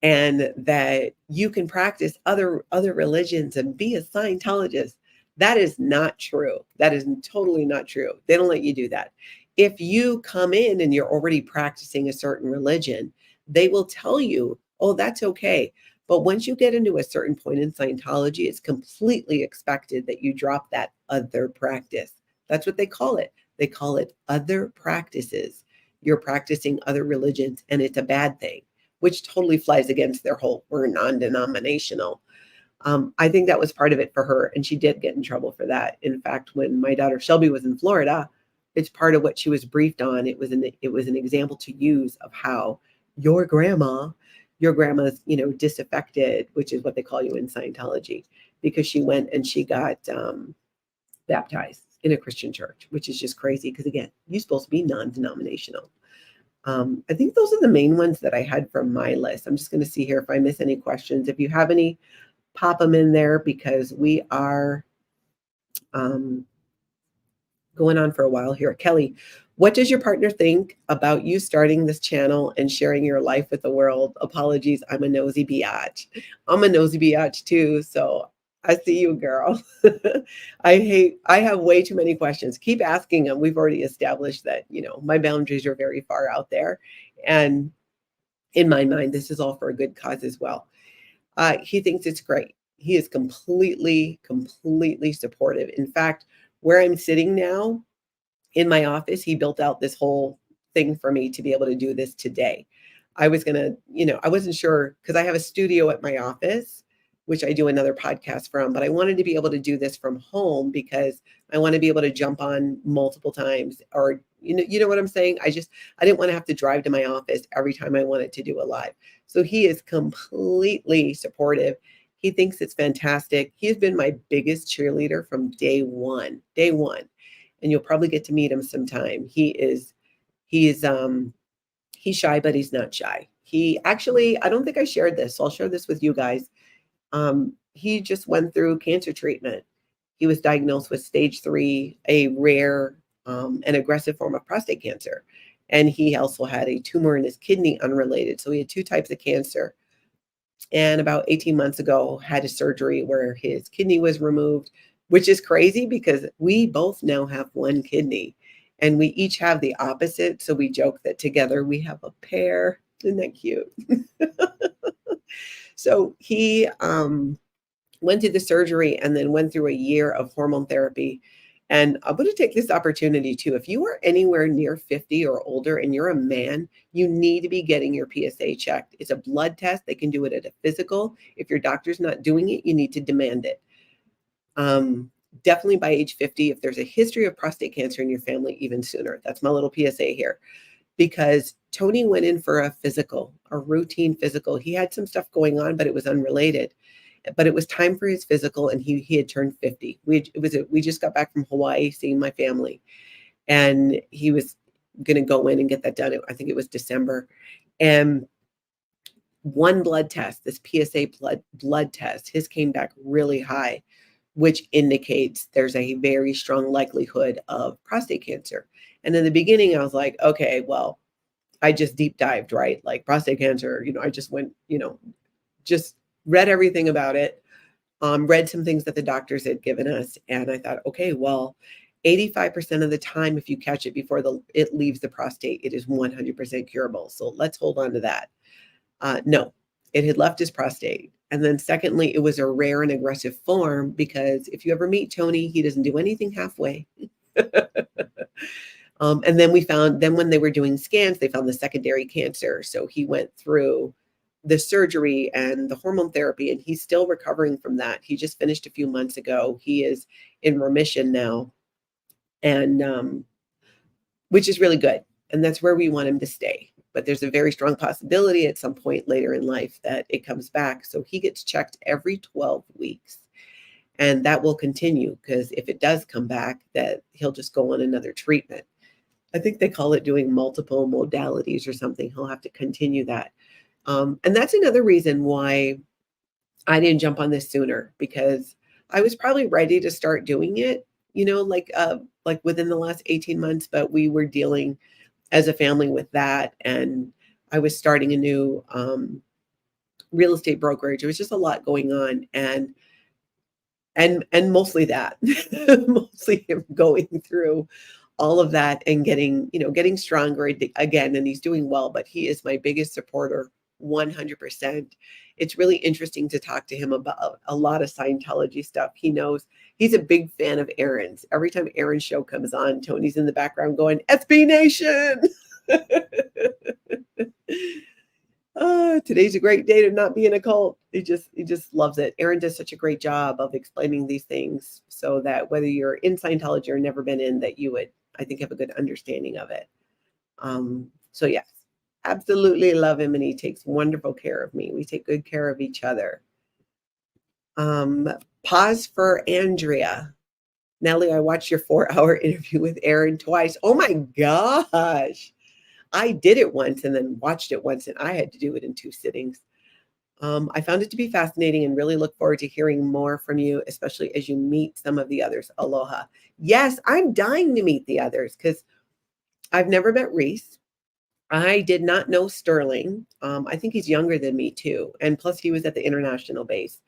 and that you can practice other religions and be a Scientologist. That is not true. That is totally not true. They don't let you do that. If you come in and you're already practicing a certain religion, they will tell you, oh, that's okay. But once you get into a certain point in Scientology, it's completely expected that you drop that other practice. That's what they call it. They call it other practices. You're practicing other religions, and it's a bad thing, which totally flies against their whole, we're non-denominational. I think that was part of it for her, and she did get in trouble for that. In fact, when my daughter Shelby was in Florida, it's part of what she was briefed on. It was an example to use of how your grandma's, disaffected, which is what they call you in Scientology, because she went and she got baptized in a Christian church, which is just crazy. Because again, you're supposed to be non-denominational. I think those are the main ones that I had from my list. I'm just going to see here if I miss any questions. If you have any, pop them in there, because we are going on for a while here. Kelly, what does your partner think about you starting this channel and sharing your life with the world? Apologies, I'm a nosy biatch. I'm a nosy biatch too, so I see you, girl. I have way too many questions. Keep asking them. We've already established that, my boundaries are very far out there. And in my mind, this is all for a good cause as well. He thinks it's great. He is completely supportive. In fact, where I'm sitting now in my office, he built out this whole thing for me to be able to do this today. I was going to, I wasn't sure, because I have a studio at my office, which I do another podcast from, but I wanted to be able to do this from home because I want to be able to jump on multiple times, or, you know what I'm saying? I didn't want to have to drive to my office every time I wanted to do a live. So he is completely supportive. He thinks it's fantastic. He has been my biggest cheerleader from day one. And you'll probably get to meet him sometime. He's shy, but he's not shy. He actually, I don't think I shared this, so I'll share this with you guys. He just went through cancer treatment. He was diagnosed with stage 3, a rare and aggressive form of prostate cancer. And he also had a tumor in his kidney, unrelated. So he had 2 types of cancer. And about 18 months ago, had a surgery where his kidney was removed, which is crazy because we both now have 1 kidney and we each have the opposite. So we joke that together we have a pair. Isn't that cute? So he went through the surgery and then went through a year of hormone therapy. And I'm going to take this opportunity too. If you are anywhere near 50 or older and you're a man, you need to be getting your PSA checked. It's a blood test. They can do it at a physical. If your doctor's not doing it, you need to demand it. Definitely by age 50, if there's a history of prostate cancer in your family, even sooner. That's my little PSA here. Because Tony went in for a physical, a routine physical. He had some stuff going on, but it was unrelated. But it was time for his physical, and he had turned 50. We just got back from Hawaii seeing my family, and he was going to go in and get that done. I think it was December. And one blood test, this PSA blood test, his came back really high, which indicates there's a very strong likelihood of prostate cancer. And in the beginning, I was like, okay, well, I just deep dived, right? Like prostate cancer, I just went, just read everything about it, read some things that the doctors had given us. And I thought, okay, well, 85% of the time, if you catch it before it leaves the prostate, it is 100% curable. So let's hold on to that. No, it had left his prostate. And then secondly, it was a rare and aggressive form, because if you ever meet Tony, he doesn't do anything halfway. And then when they were doing scans, they found the secondary cancer. So he went through the surgery and the hormone therapy, and he's still recovering from that. He just finished a few months ago. He is in remission now, and which is really good. And that's where we want him to stay. But there's a very strong possibility at some point later in life that it comes back. So he gets checked every 12 weeks. And that will continue, because if it does come back, that he'll just go on another treatment. I think they call it doing multiple modalities or something. He'll have to continue that. And that's another reason why I didn't jump on this sooner, because I was probably ready to start doing it, like within the last 18 months, but we were dealing as a family with that. And I was starting a new real estate brokerage. It was just a lot going on. And mostly that, mostly him going through all of that and getting stronger again. And he's doing well, but he is my biggest supporter, 100%. It's really interesting to talk to him about a lot of Scientology stuff. He knows he's a big fan of Aaron's. Every time Aaron's show comes on, Tony's in the background going, SB Nation. Today's a great day to not be in a cult. He just loves it. Aaron does such a great job of explaining these things so that whether you're in Scientology or never been in, that you would, I think, have a good understanding of it. So yes, absolutely love him, and he takes wonderful care of me. We take good care of each other. Pause for Andrea. Natalie, I watched your 4-hour interview with Aaron twice. Oh my gosh. I did it once and then watched it once, and I had to do it in 2 sittings. I found it to be fascinating and really look forward to hearing more from you, especially as you meet some of the others. Aloha. Yes, I'm dying to meet the others, because I've never met Reese. I did not know Sterling. I think he's younger than me too. And plus he was at the international base.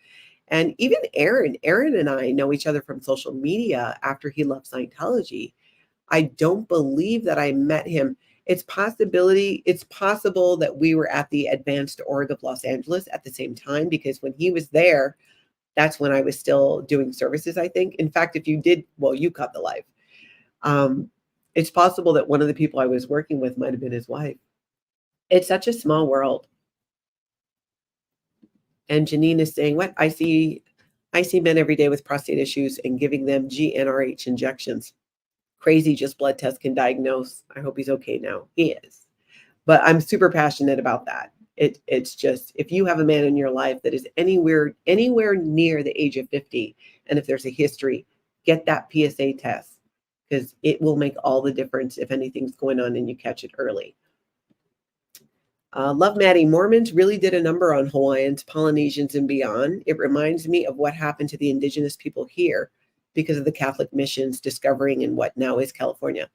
And even Aaron and I know each other from social media after he left Scientology. I don't believe that I met him. It's possible that we were at the Advanced Org of Los Angeles at the same time, because when he was there, that's when I was still doing services, I think. In fact, if you did, well, you caught the live. It's possible that one of the people I was working with might have been his wife. It's such a small world. And Janine is saying, what? I see men every day with prostate issues and giving them GnRH injections. Crazy, just blood tests can diagnose. I hope he's okay now. He is. But I'm super passionate about that. It's just, if you have a man in your life that is anywhere near the age of 50, and if there's a history, get that PSA test, because it will make all the difference if anything's going on and you catch it early. Love Maddie, Mormons really did a number on Hawaiians, Polynesians, and beyond. It reminds me of what happened to the indigenous people here because of the Catholic missions discovering in what now is California.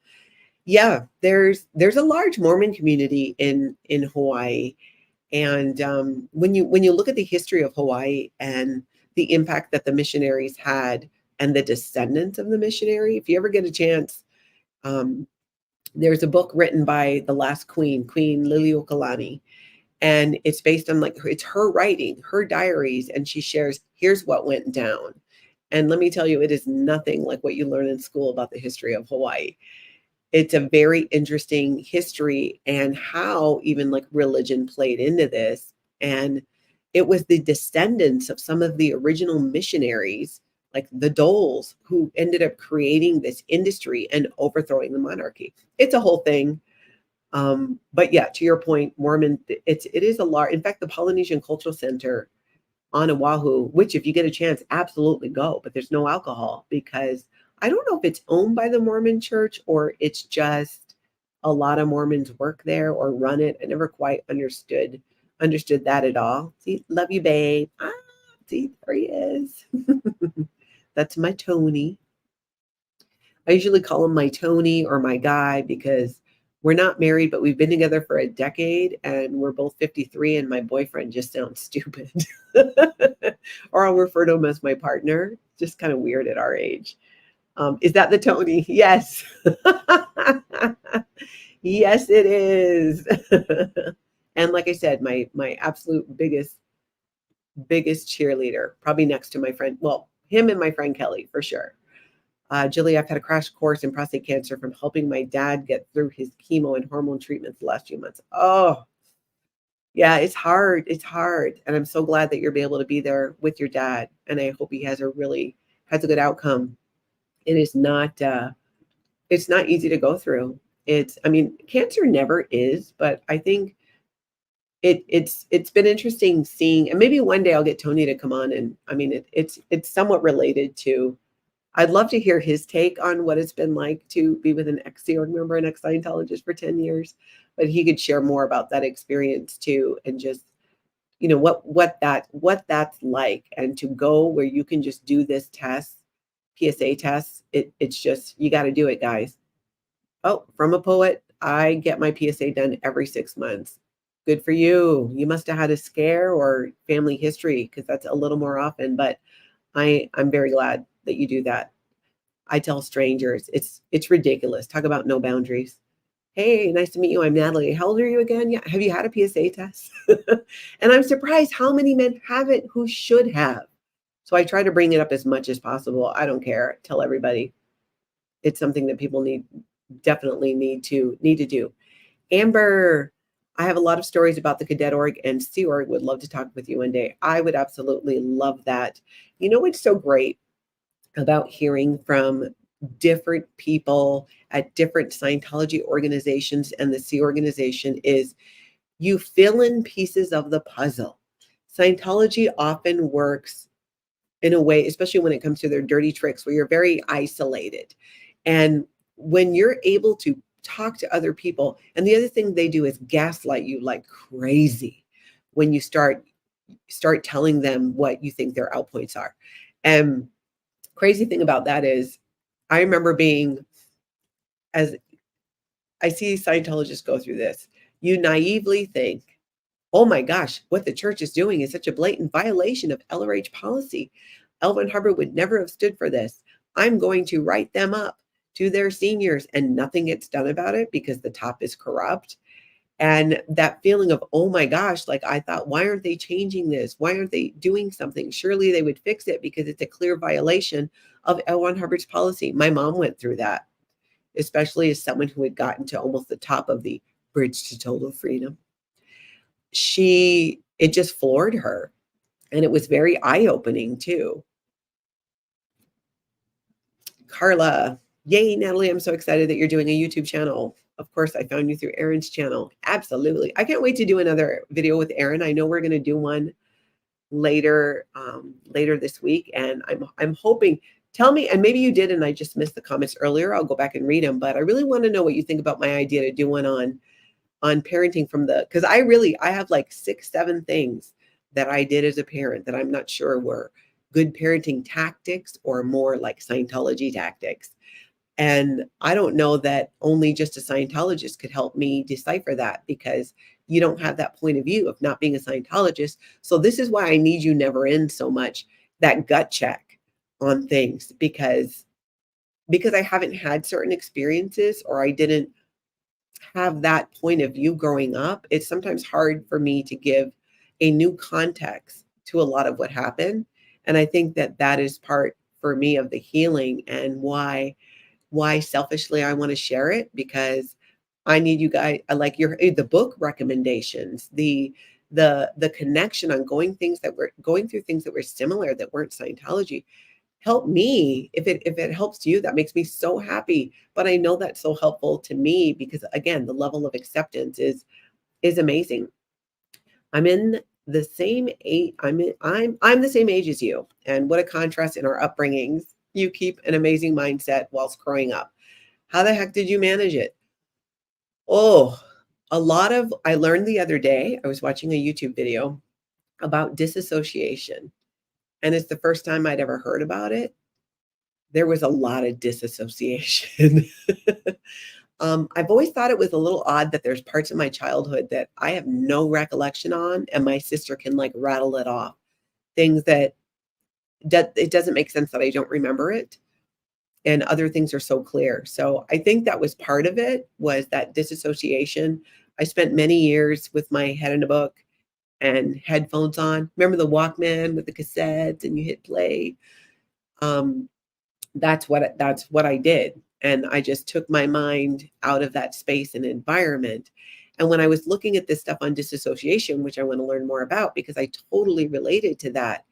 Yeah, there's a large Mormon community in Hawaii. And when you look at the history of Hawaii and the impact that the missionaries had and the descendants of the missionary, if you ever get a chance, there's a book written by the last Queen Liliuokalani, and it's based on it's her writing, her diaries, and she shares, here's what went down. And let me tell you, it is nothing like what you learn in school about the history of Hawaii. It's a very interesting history, and how even religion played into this. And it was the descendants of some of the original missionaries, like the Doles, who ended up creating this industry and overthrowing the monarchy. It's a whole thing. But yeah, to your point, Mormon, it is a large, in fact, the Polynesian Cultural Center on Oahu, which if you get a chance, absolutely go, but there's no alcohol, because I don't know if it's owned by the Mormon church or it's just a lot of Mormons work there or run it. I never quite understood that at all. See, love you, babe. See, there he is. That's my Tony. I usually call him my Tony or my guy because we're not married, but we've been together for a decade and we're both 53 and my boyfriend just sounds stupid. Or I'll refer to him as my partner. Just kind of weird at our age. Is that the Tony? Yes. Yes, it is. And like I said, my absolute biggest cheerleader, probably next to my friend, well, him and my friend Kelly for sure. Julie, I've had a crash course in prostate cancer from helping my dad get through his chemo and hormone treatments the last few months. Oh, yeah, it's hard. It's hard. And I'm so glad that you're able to be there with your dad. And I hope he has a good outcome. It is not, it's not easy to go through. I mean, cancer never is, but I think it's been interesting seeing, and maybe one day I'll get Tony to come on. And I mean, it's somewhat related to, I'd love to hear his take on what it's been like to be with an ex-Sea Org member and ex-Scientologist for 10 years, but he could share more about that experience too. And just, what that's like, and to go where you can just do this test, PSA test. It's just, you got to do it, guys. Oh, from a poet, I get my PSA done every 6 months. Good for you. You must have had a scare or family history, because that's a little more often, but I'm very glad that you do that. I tell strangers, it's ridiculous. Talk about no boundaries. Hey, nice to meet you. I'm Natalie. How old are you again? Yeah. Have you had a PSA test? And I'm surprised how many men haven't who should have. So I try to bring it up as much as possible. I don't care. Tell everybody. It's something that people definitely need to do. Amber, I have a lot of stories about the Cadet Org and Sea Org. Would love to talk with you one day. I would absolutely love that. You know what's so great about hearing from different people at different Scientology organizations and the Sea organization is you fill in pieces of the puzzle. Scientology often works in a way, especially when it comes to their dirty tricks, where you're very isolated. And when you're able to talk to other people, and the other thing they do is gaslight you like crazy when you start telling them what you think their outpoints are. And crazy thing about that is, I remember as I see Scientologists go through this, you naively think, oh my gosh, what the church is doing is such a blatant violation of LRH policy. L. Ron Hubbard would never have stood for this. I'm going to write them up to their seniors, and nothing gets done about it because the top is corrupt. And that feeling of, oh my gosh, like I thought, why aren't they changing this? Why aren't they doing something? Surely they would fix it because it's a clear violation of L. Ron Hubbard's policy. My mom went through that, especially as someone who had gotten to almost the top of the bridge to total freedom. It just floored her. And it was very eye-opening too. Carla, yay, Natalie, I'm so excited that you're doing a YouTube channel. Of course, I found you through Erin's channel. Absolutely. I can't wait to do another video with Erin. I know we're going to do one later this week. And I'm hoping, tell me, and maybe you did and I just missed the comments earlier. I'll go back and read them, but I really want to know what you think about my idea to do one on parenting because I have like 6-7 things that I did as a parent that I'm not sure were good parenting tactics or more like Scientology tactics. And I don't know that only just a Scientologist could help me decipher that, because you don't have that point of view of not being a Scientologist. So this is why I need you never in so much, that gut check on things, because I haven't had certain experiences, or I didn't have that point of view growing up. It's sometimes hard for me to give a new context to a lot of what happened. And I think that is part for me of the healing, and why selfishly I want to share it, because I need you guys. I like the book recommendations, the connection on going through things that were similar, that weren't Scientology. Help me. If it helps you, that makes me so happy. But I know that's so helpful to me, because again, the level of acceptance is amazing. I'm the same age as you. And what a contrast in our upbringings. You keep an amazing mindset whilst growing up. How the heck did you manage it? Oh, I learned the other day, I was watching a YouTube video about disassociation, and it's the first time I'd ever heard about it. There was a lot of disassociation. I've always thought it was a little odd that there's parts of my childhood that I have no recollection on, and my sister can, like, rattle it off. Things that it doesn't make sense that I don't remember it, and other things are so clear. So, I think that was part of it, was that disassociation. I spent many years with my head in a book and headphones on. Remember the Walkman with the cassettes and you hit play? Um, that's what I did, and I just took my mind out of that space and environment, and when I was looking at this stuff on disassociation, which I wanna learn more about because I totally related to that,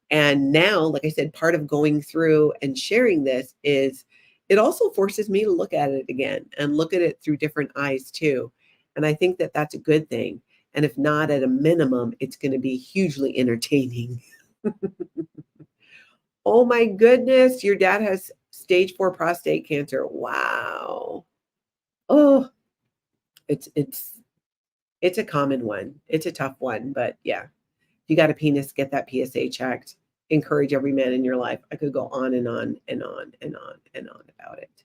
and now, like I said, part of going through and sharing this is it also forces me to look at it again and look at it through different eyes too, and I think that that's a good thing, and if not, at a minimum, it's gonna be hugely entertaining. Oh my goodness, your dad has stage 4 prostate cancer. Wow. Oh, it's it's it's a common one. It's a tough one, but yeah. You got a penis, get that PSA checked. Encourage every man in your life. I could go on and on and on and on and on about it.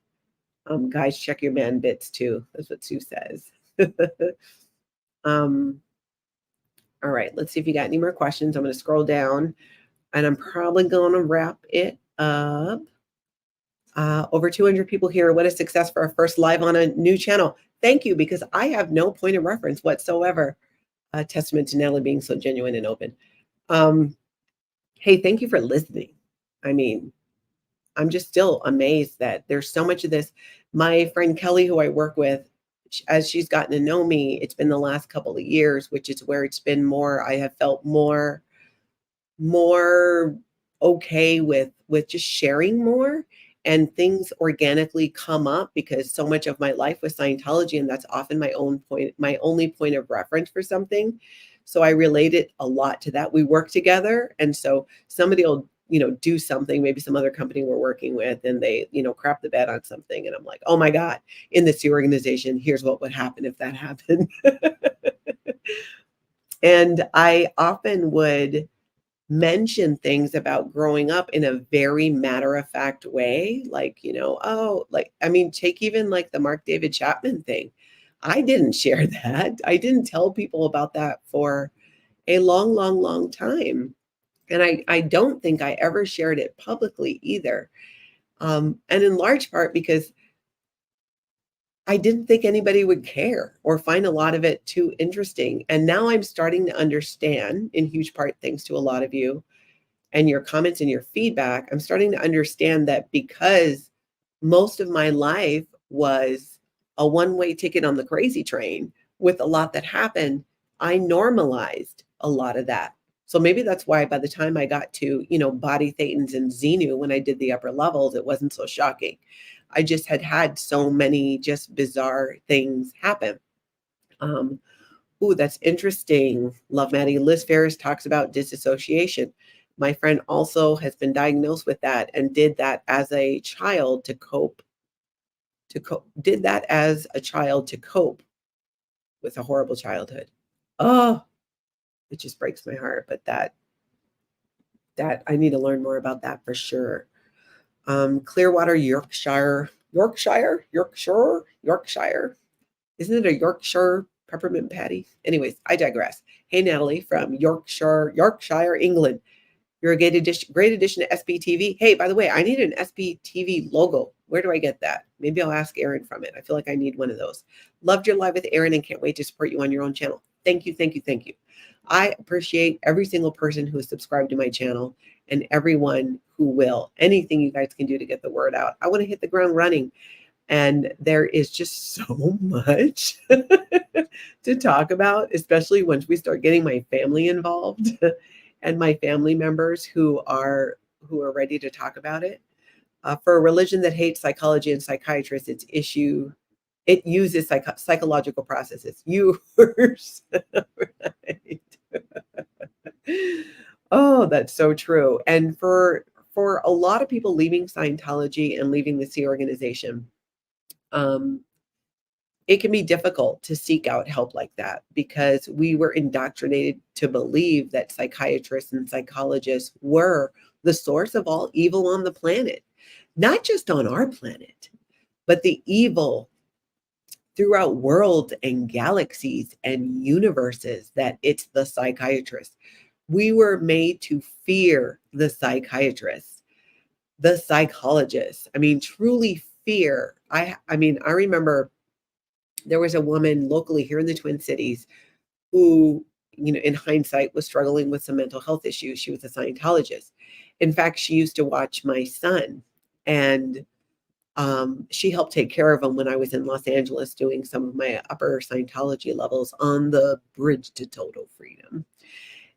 Guys, check your man bits too. That's what Sue says. um, all right, let's see if you got any more questions. I'm gonna scroll down and I'm probably gonna wrap it up. Over 200 people here. What a success for our first live on a new channel. Thank you, because I have no point of reference whatsoever. A testament to Natalie being so genuine and open. Um, hey, thank you for listening. I mean, I'm just still amazed that there's so much of this. My friend Kelly, who I work with, as she's gotten to know me, it's been the last couple of years, which is where it's been more, I have felt more okay with just sharing more, and things organically come up because so much of my life was Scientology, and that's often my only point of reference for something. So I relate it a lot to that. We work together, and so somebody will, do something, maybe some other company we're working with, and they, crap the bed on something, and I'm like, oh my God, in this organization, here's what would happen if that happened. And I often would mention things about growing up in a very matter-of-fact way, like, "Oh," like, I mean, take even, like, the Mark David Chapman thing. I didn't share that. I didn't tell people about that for a long, long, long time, and I don't think I ever shared it publicly either, and in large part because I didn't think anybody would care or find a lot of it too interesting, and now I'm starting to understand, in huge part thanks to a lot of you, and your comments and your feedback, I'm starting to understand that because most of my life was a one-way ticket on the crazy train with a lot that happened, I normalized a lot of that. So maybe that's why by the time I got to, body thetans and Xenu, when I did the upper levels, it wasn't so shocking. I just had had so many just bizarre things happen. Um, Ooh, that's interesting. Love Maddie. Liz Ferris talks about disassociation. My friend also has been diagnosed with that and did that as a child did that as a child to cope with a horrible childhood. Oh, it just breaks my heart. But that I need to learn more about that for sure. Clearwater, Yorkshire. Isn't it a Yorkshire peppermint patty? Anyways, I digress. Hey, Natalie from Yorkshire, England. You're a great addition to SBTV. Hey, by the way, I need an SBTV logo. Where do I get that? Maybe I'll ask Aaron from it. I feel like I need one of those. Loved your live with Aaron and can't wait to support you on your own channel. Thank you, thank you, thank you. I appreciate every single person who has subscribed to my channel and everyone who will. Anything you guys can do to get the word out. I want to hit the ground running. And there is just so much to talk about, especially once we start getting my family involved and my family members who are ready to talk about it. For a religion that hates psychology and psychiatrists, it uses psychological processes. Yours. Right. Oh, that's so true. And for a lot of people leaving Scientology and leaving the C organization, um, it can be difficult to seek out help like that because we were indoctrinated to believe that psychiatrists and psychologists were the source of all evil on the planet, not just on our planet, but the evil throughout worlds and galaxies and universes, that it's the psychiatrist. We were made to fear the psychiatrists, the psychologists. I mean, truly fear. I mean, I remember there was a woman locally here in the Twin Cities who, in hindsight, was struggling with some mental health issues. She was a Scientologist. In fact, she used to watch my son, and she helped take care of him when I was in Los Angeles doing some of my upper Scientology levels on the bridge to total freedom.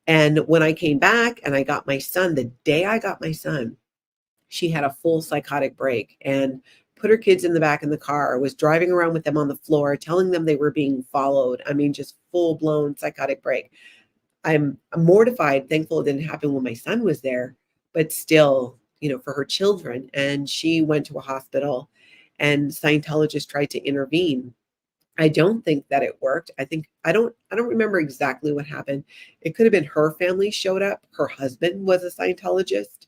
And when I came back and I got my son, the day I got my son, she had a full psychotic break and put her kids in the back of the car, was driving around with them on the floor, telling them they were being followed. I mean, just full blown psychotic break. I'm mortified, thankful it didn't happen when my son was there, but still, for her children. And she went to a hospital and Scientologists tried to intervene. I don't think that it worked. I don't remember exactly what happened. It could have been her family showed up. Her husband was a Scientologist,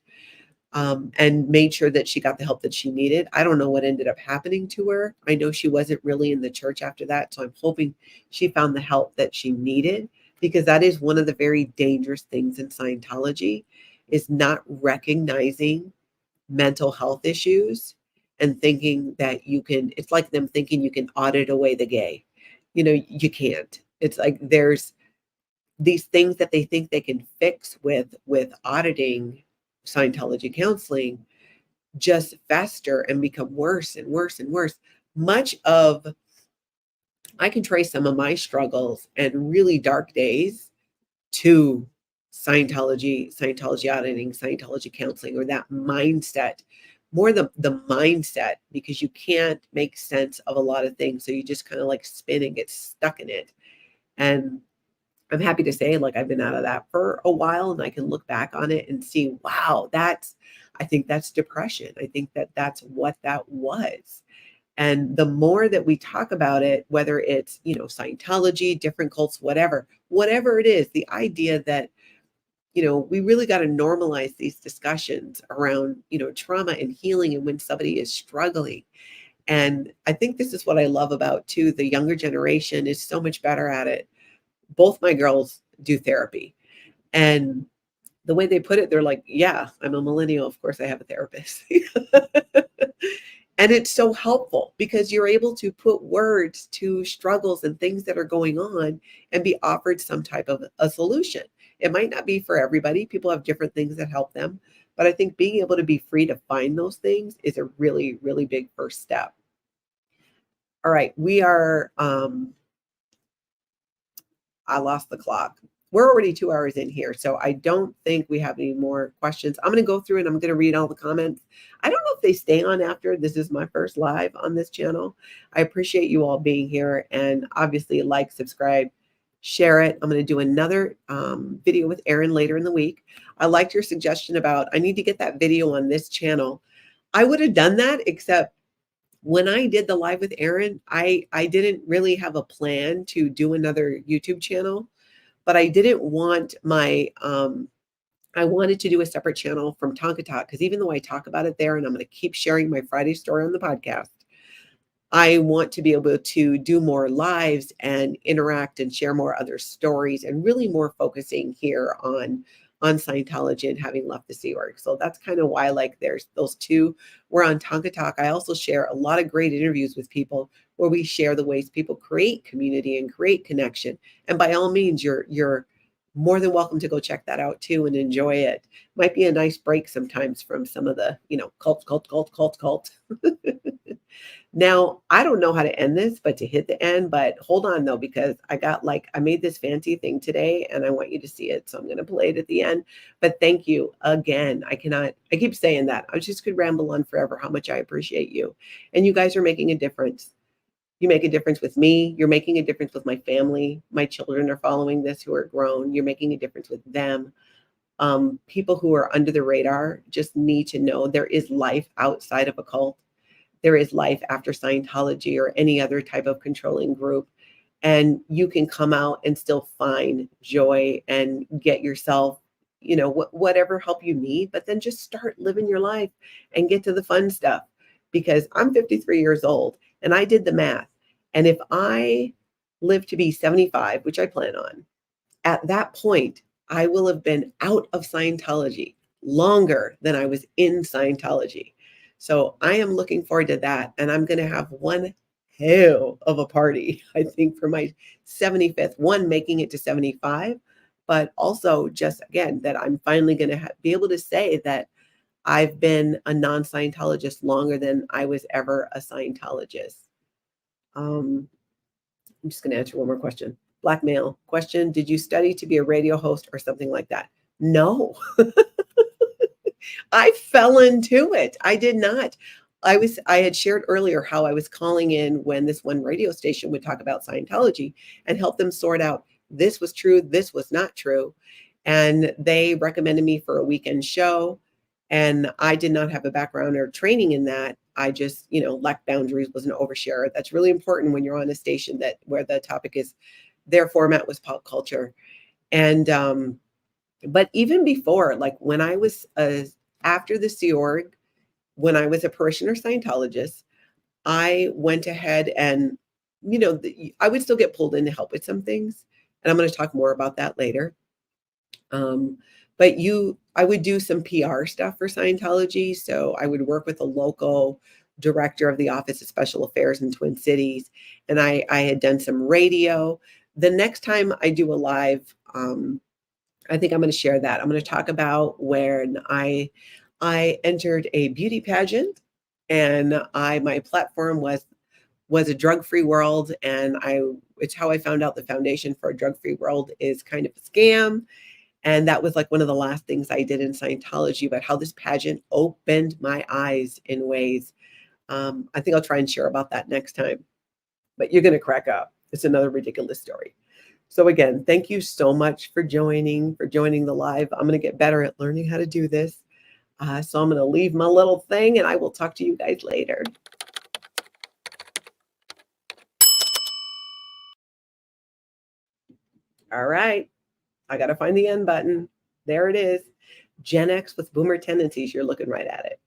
and made sure that she got the help that she needed. I don't know what ended up happening to her. I know she wasn't really in the church after that. So I'm hoping she found the help that she needed, because that is one of the very dangerous things in Scientology, is not recognizing mental health issues and thinking that it's like them thinking you can audit away the gay. You can't. It's like there's these things that they think they can fix with auditing Scientology counseling just fester and become worse and worse and worse. I can trace some of my struggles and really dark days to Scientology auditing, Scientology counseling, or that mindset, more the mindset, because you can't make sense of a lot of things. So you just kind of like spin and get stuck in it. And I'm happy to say, like, I've been out of that for a while and I can look back on it and see, wow, I think that's depression. I think that that's what that was. And the more that we talk about it, whether it's, Scientology, different cults, whatever it is, the idea that, we really got to normalize these discussions around, trauma and healing and when somebody is struggling. And I think this is what I love about, too, the younger generation is so much better at it. Both my girls do therapy. And the way they put it, they're like, yeah, I'm a millennial. Of course I have a therapist. And it's so helpful because you're able to put words to struggles and things that are going on and be offered some type of a solution. It might not be for everybody. People have different things that help them. But I think being able to be free to find those things is a really, really big first step. All right. I lost the clock. We're already 2 hours in here, so I don't think we have any more questions. I'm going to go through and I'm going to read all the comments. I don't know if they stay on after. This is my first live on this channel. I appreciate you all being here, and obviously like, subscribe, share it. I'm going to do another video with Erin later in the week. I liked your suggestion about I need to get that video on this channel. I would have done that, except when I did the live with Erin, I didn't really have a plan to do another YouTube channel, but I didn't want I wanted to do a separate channel from Tonka Talk, because even though I talk about it there and I'm going to keep sharing my Friday story on the podcast, I want to be able to do more lives and interact and share more other stories, and really more focusing here on Scientology and having left the Sea Org. So that's kind of why, like, there's those two. We're on Tonka Talk. I also share a lot of great interviews with people where we share the ways people create community and create connection. And by all means, you're more than welcome to go check that out too and enjoy it. Might be a nice break sometimes from some of the, cult. Now, I don't know how to end this, but to hit the end, but hold on though, because I made this fancy thing today and I want you to see it. So I'm going to play it at the end, but thank you again. I keep saying that. I just could ramble on forever how much I appreciate you. And you guys are making a difference. You make a difference with me. You're making a difference with my family. My children are following this who are grown. You're making a difference with them. People who are under the radar just need to know there is life outside of a cult. there is life after Scientology or any other type of controlling group. And you can come out and still find joy and get yourself, whatever help you need, but then just start living your life and get to the fun stuff. Because I'm 53 years old and I did the math. And if I live to be 75, which I plan on, at that point, I will have been out of Scientology longer than I was in Scientology. So I am looking forward to that. And I'm going to have one hell of a party, I think, for my 75th, one making it to 75, but also just again, that I'm finally going to be able to say that I've been a non-Scientologist longer than I was ever a Scientologist. I'm just going to answer one more question. Black male question. Did you study to be a radio host or something like that? No, I fell into it. I did not. I had shared earlier how I was calling in when this one radio station would talk about Scientology and help them sort out this was true, this was not true. And they recommended me for a weekend show. And I did not have a background or training in that. I just, lacked boundaries, was an overshare. That's really important when you're on a station that where the topic is, their format was pop culture. And but even before, like when I was after the Sea Org, when I was a parishioner Scientologist, I went ahead and, I would still get pulled in to help with some things. And I'm going to talk more about that later. But I would do some PR stuff for Scientology. So I would work with a local director of the Office of Special Affairs in Twin Cities. And I had done some radio. The next time I do a live, I think I'm going to share that. I'm going to talk about when I entered a beauty pageant, and my platform was a drug-free world, and it's how I found out the Foundation for a Drug-Free World is kind of a scam. And that was like one of the last things I did in Scientology, about how this pageant opened my eyes in ways. I think I'll try and share about that next time. But you're going to crack up. It's another ridiculous story. So again, thank you so much for joining the live. I'm going to get better at learning how to do this. So I'm going to leave my little thing, and I will talk to you guys later. All right. I got to find the end button. There it is. Gen X with boomer tendencies. You're looking right at it.